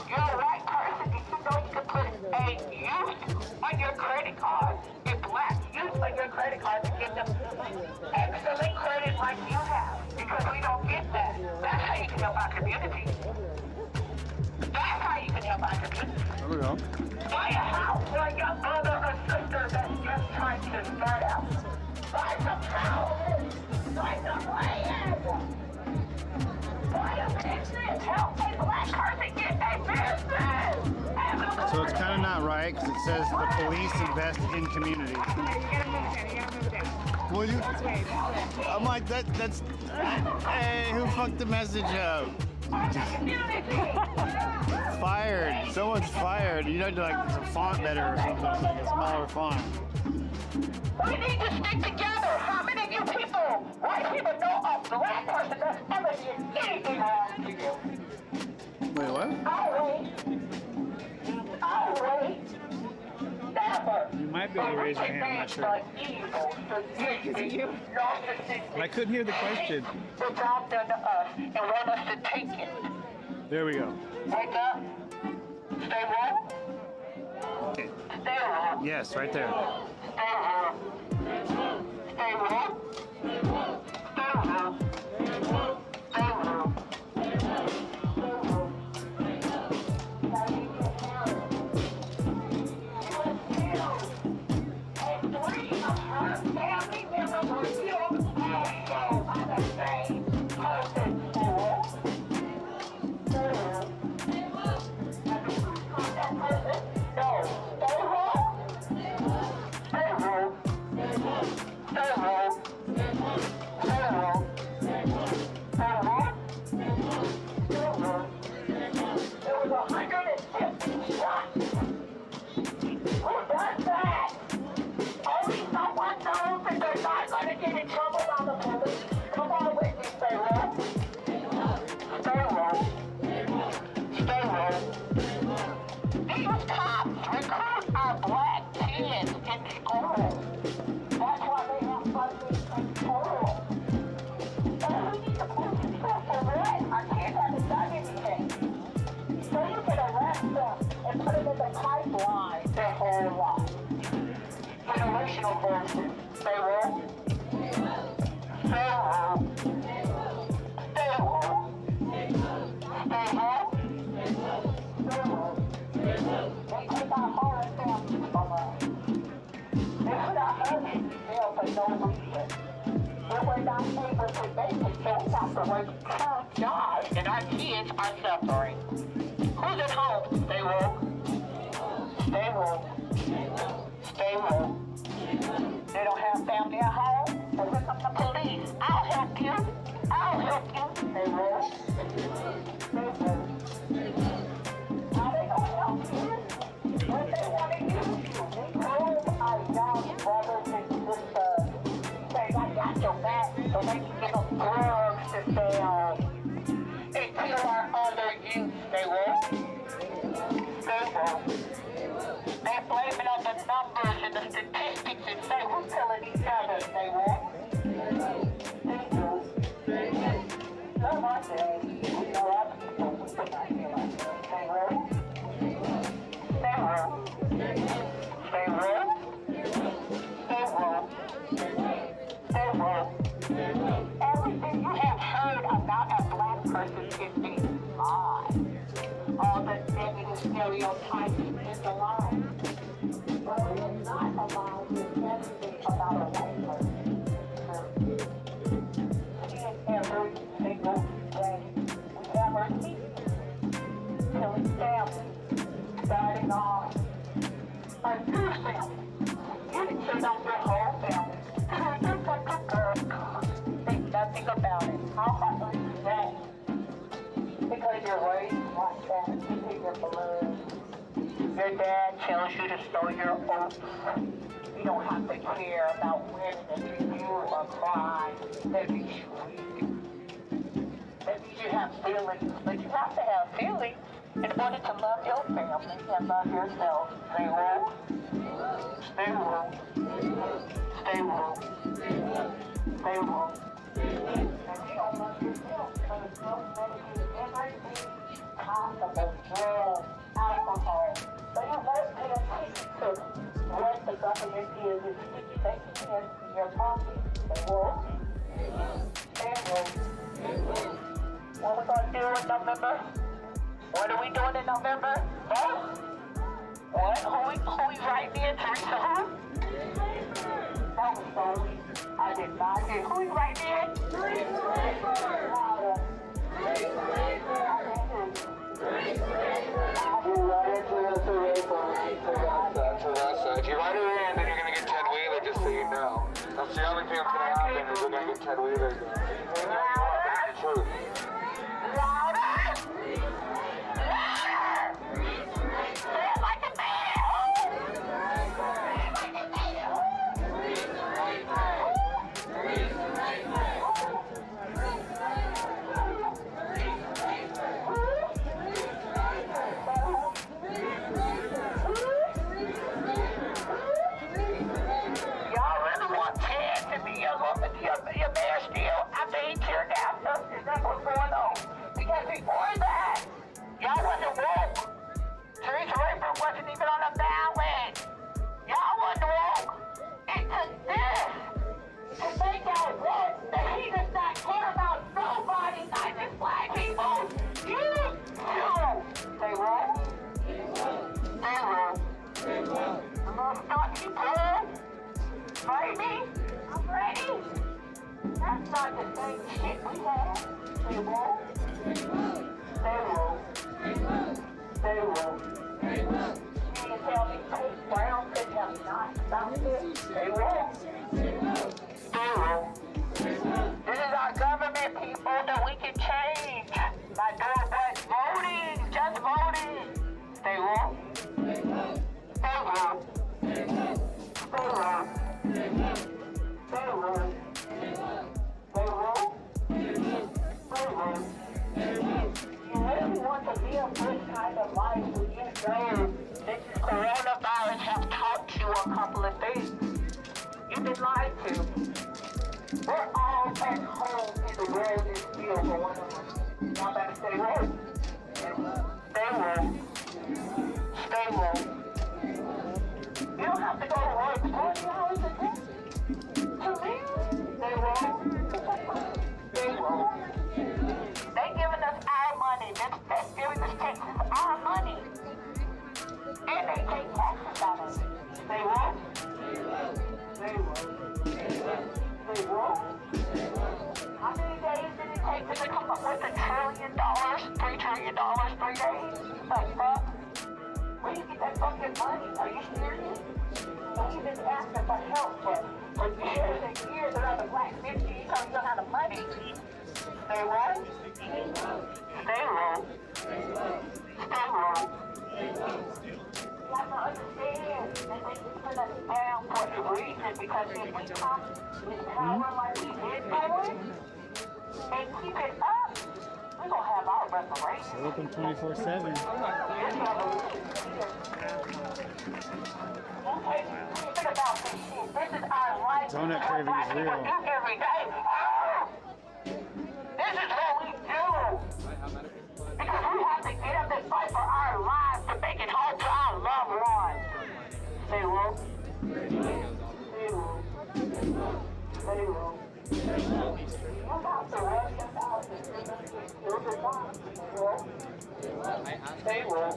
you're a white person, did you know you can put a youth on your credit card, a black youth on your credit card to give them excellent credit like you have? Because we don't get that. That's how you can help our community. That's how you can help our community. There we go. Buy a house for a young brother or sister that's just trying to start out. Buy some houses. Buy some land. Buy a business. Help a black person get a business. So it's kind of not right because it says the police invest in community. You gotta move it down. You gotta move it down. Will you? This way. I'm like, that's. Hey, who fucked the message up? Fired. Someone's fired. You know, like it's a font better or something, like a smaller font. We need to stick together. How many of you people, white people, know a black person that's ever did anything wrong to you? Wait, what? I'll wait. Never. You might be able to raise your hand, I'm not sure. I couldn't hear the question. The job done to us and want us to take it. There we go. Wake up. Stay woke. Okay. Stay woke. Yes, right there. Stay woke. Stay woke. Stay woke. Stay woke. Stay woke. Family members were killed also by the same person. Generational bullshit. Stay woke. Stay woke. Stay woke. Stay woke. They take our whole family from us. They put our husbands in jail for no reason. It we're not able to make it, so we have to work 2 jobs, and our kids are suffering. Who's at home? Stay woke. Stay woke. Stay woke. They don't have family at home? So here come the police. I'll help you. I'll help you. Stay woke. Stay woke. How they gonna help you? What they want to use you? We told our young brothers and sisters, say, I got your back, so they can give them drugs to sell. And kill our other youth. Stay woke. Stay woke. They blame it on the numbers and the statistics and say we're killing each other. Stay woke. Stay woke. Love our day. We know our people. We put our feel like that. Stay woke. Stay woke. Stay woke. Stay woke. Stay woke. Everything you have heard about a black person is being lied. All the negative stereotypes is a lie. But we are not allowed to everything about a white person. Every single day we have our teachers killing families, starting off a new family. You didn't say not your whole family. Think nothing about it. How much is that? Because you're raised like that, it's in your blood. Your dad tells you to stow your oats. You don't have to care about when that you or cry. That makes you weak. That means you have feelings, but you have to have feelings in order to love your family and love yourself. Stay woke. Stay woke. Stay woke. Stay woke. And you don't love yourself, so it's no medicating everything possible. Drugs, alcohol. So you won't pay attention to what the government is taking in your pocket. Stay woke. Stay woke. What are we going to do in November? What are we doing in November? Vote? What? Who we writing in? Teresa who? That was sorry. I did not hear. Who we writing in? If you write it in, then you're going to get Ted Wheeler, just so you know. That's the only thing that's going to happen is you're going to get Ted Wheeler. That's the truth. Before that, y'all wasn't woke. Teresa Raper wasn't even on the ballot. Y'all wasn't woke. It took this to make y'all woke that he does not care about nobody, not just black people. You too. Stay woke. Stay woke. I'm gonna start you playing. Baby, I'm ready. That's not the same shit we had. Stay woke. Stay woke. Stay woke. You mean to tell me Chris Brown couldn't have not stopped it? Stay woke. Stay woke. This is our government, people, that we can change. By doing what? Voting. Just voting. Stay woke. Stay woke. Stay woke. Stay woke. Stay woke. Stay woke. You really want to live this kind of life when you know this coronavirus has taught you a couple of things. You've been lied to. We're all at home and the world is still going on. Y'all better stay woke. Stay woke. Stay woke. You don't have to go to work 40 hours a day to live. Stay woke. Stay woke. They giving us our money. They're giving us taxes our money. And they take taxes on us. Stay woke. Stay woke. Stay woke. with $1 trillion, $3 trillion, 3 days? The fuck? Where you get that fucking money? Are you serious? And we've been asking for help for years and years around the black 50. You don't have the money. Stay what? Stay low. Stay low. You have to understand that they just put us down for a reason, because if we come in power like we did power and keep it up, we're going to have our reparations. They're open 24/7. Donut craving is real. Every day. This is what we do. Because we have to get up and fight for our lives to make it home to our loved ones. Say what? Say what? Say what?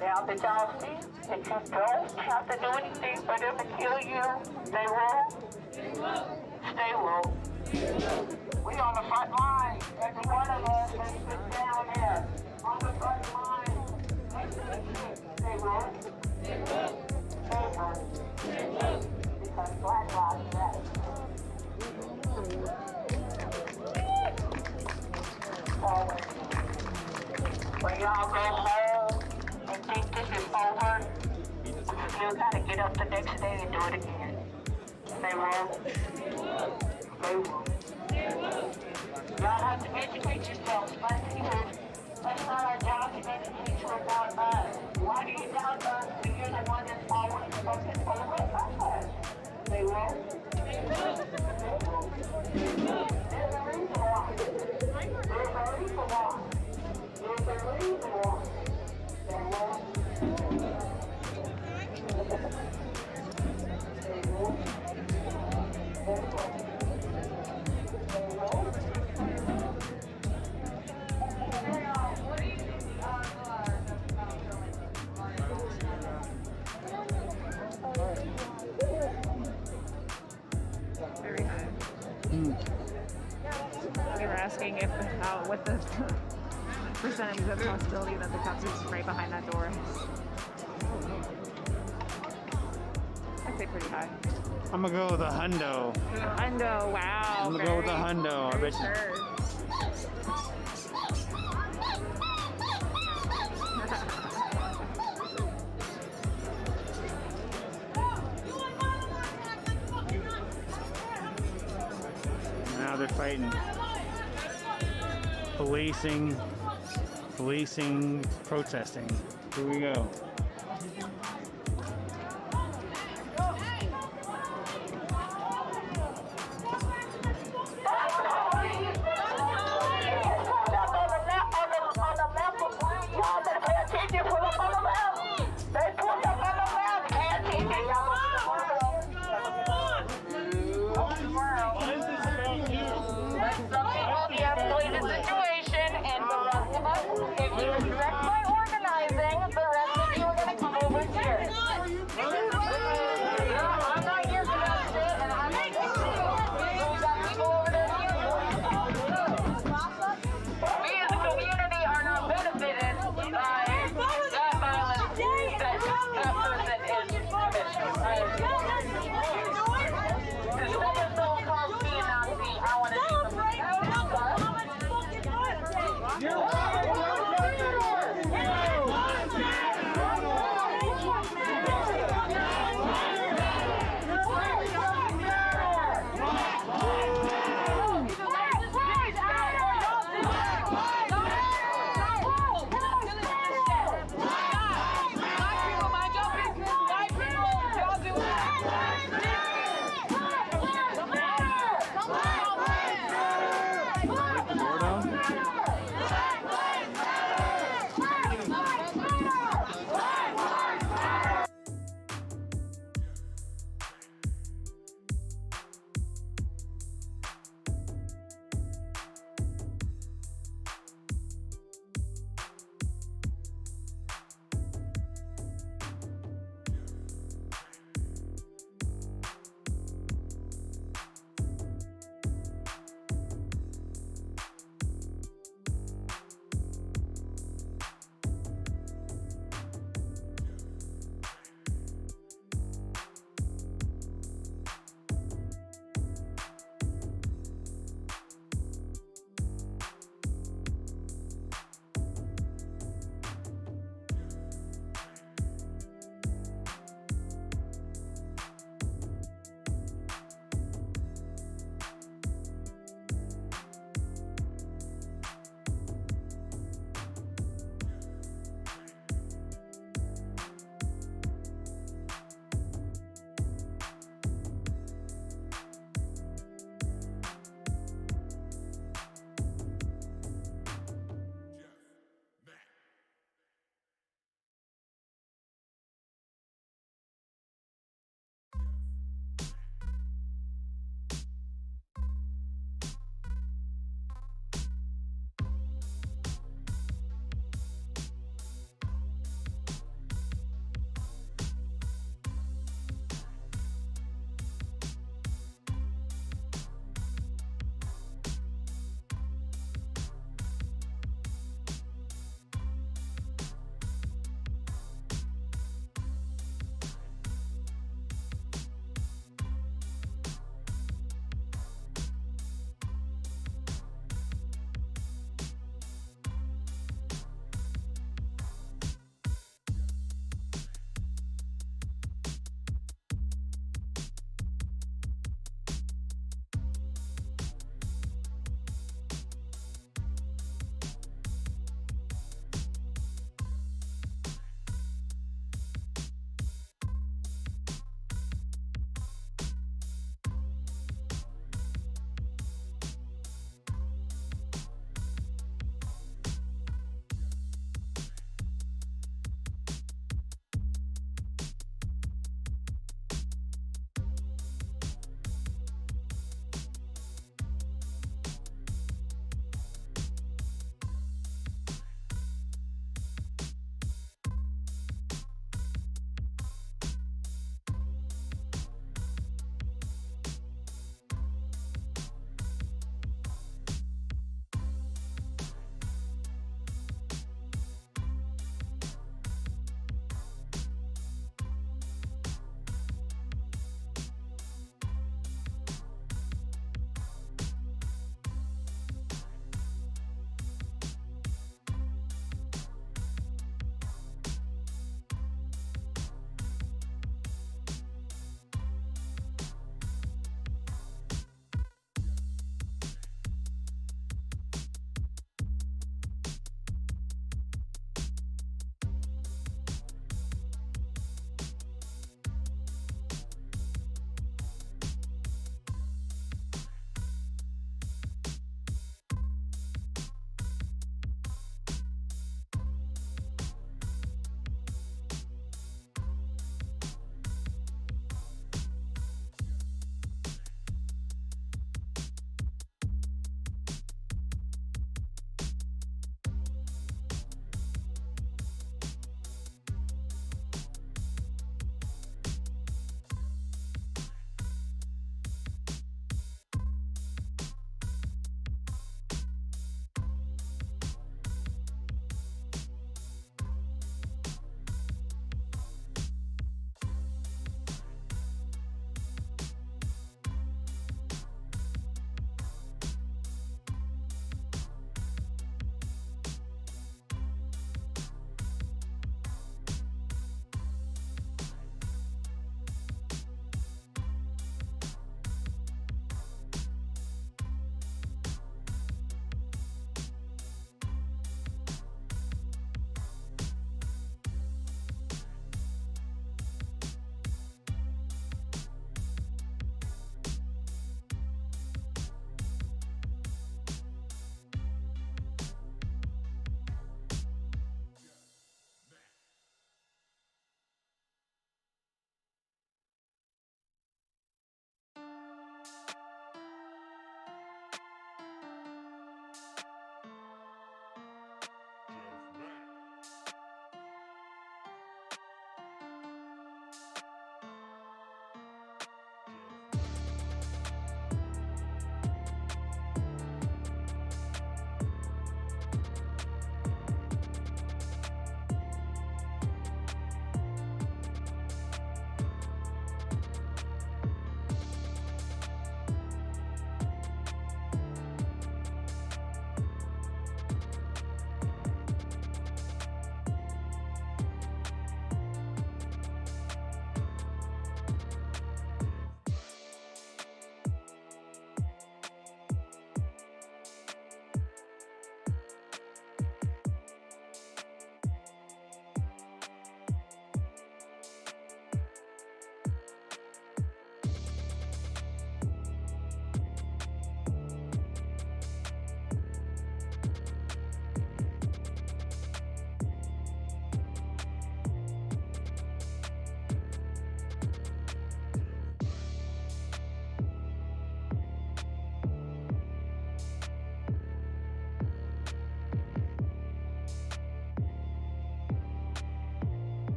Now that y'all see that you don't have to do anything for them to kill you, stay low. Stay low. We on the front line. Every one of us has been down there on the front line. Stay low. Stay low. Because Black Lives Matter. When y'all go home and think this is over, you gotta get up the next day and do it again. Stay low. Stay low. Y'all have to educate yourselves. That's not our job to educate you about us. Why do you doubt us when you're the one that's always fucking over us? Stay low. There's a reason why. There's a reason why. There's a reason why. Stay low. Very high. We were asking if what the percentage of possibility that the cops are right behind that door. I'd say pretty high. I'm gonna go with a hundo. Hundo, wow. I'm gonna go with a hundo. I bet you. Sure. Now they're fighting. Policing, protesting. Here we go.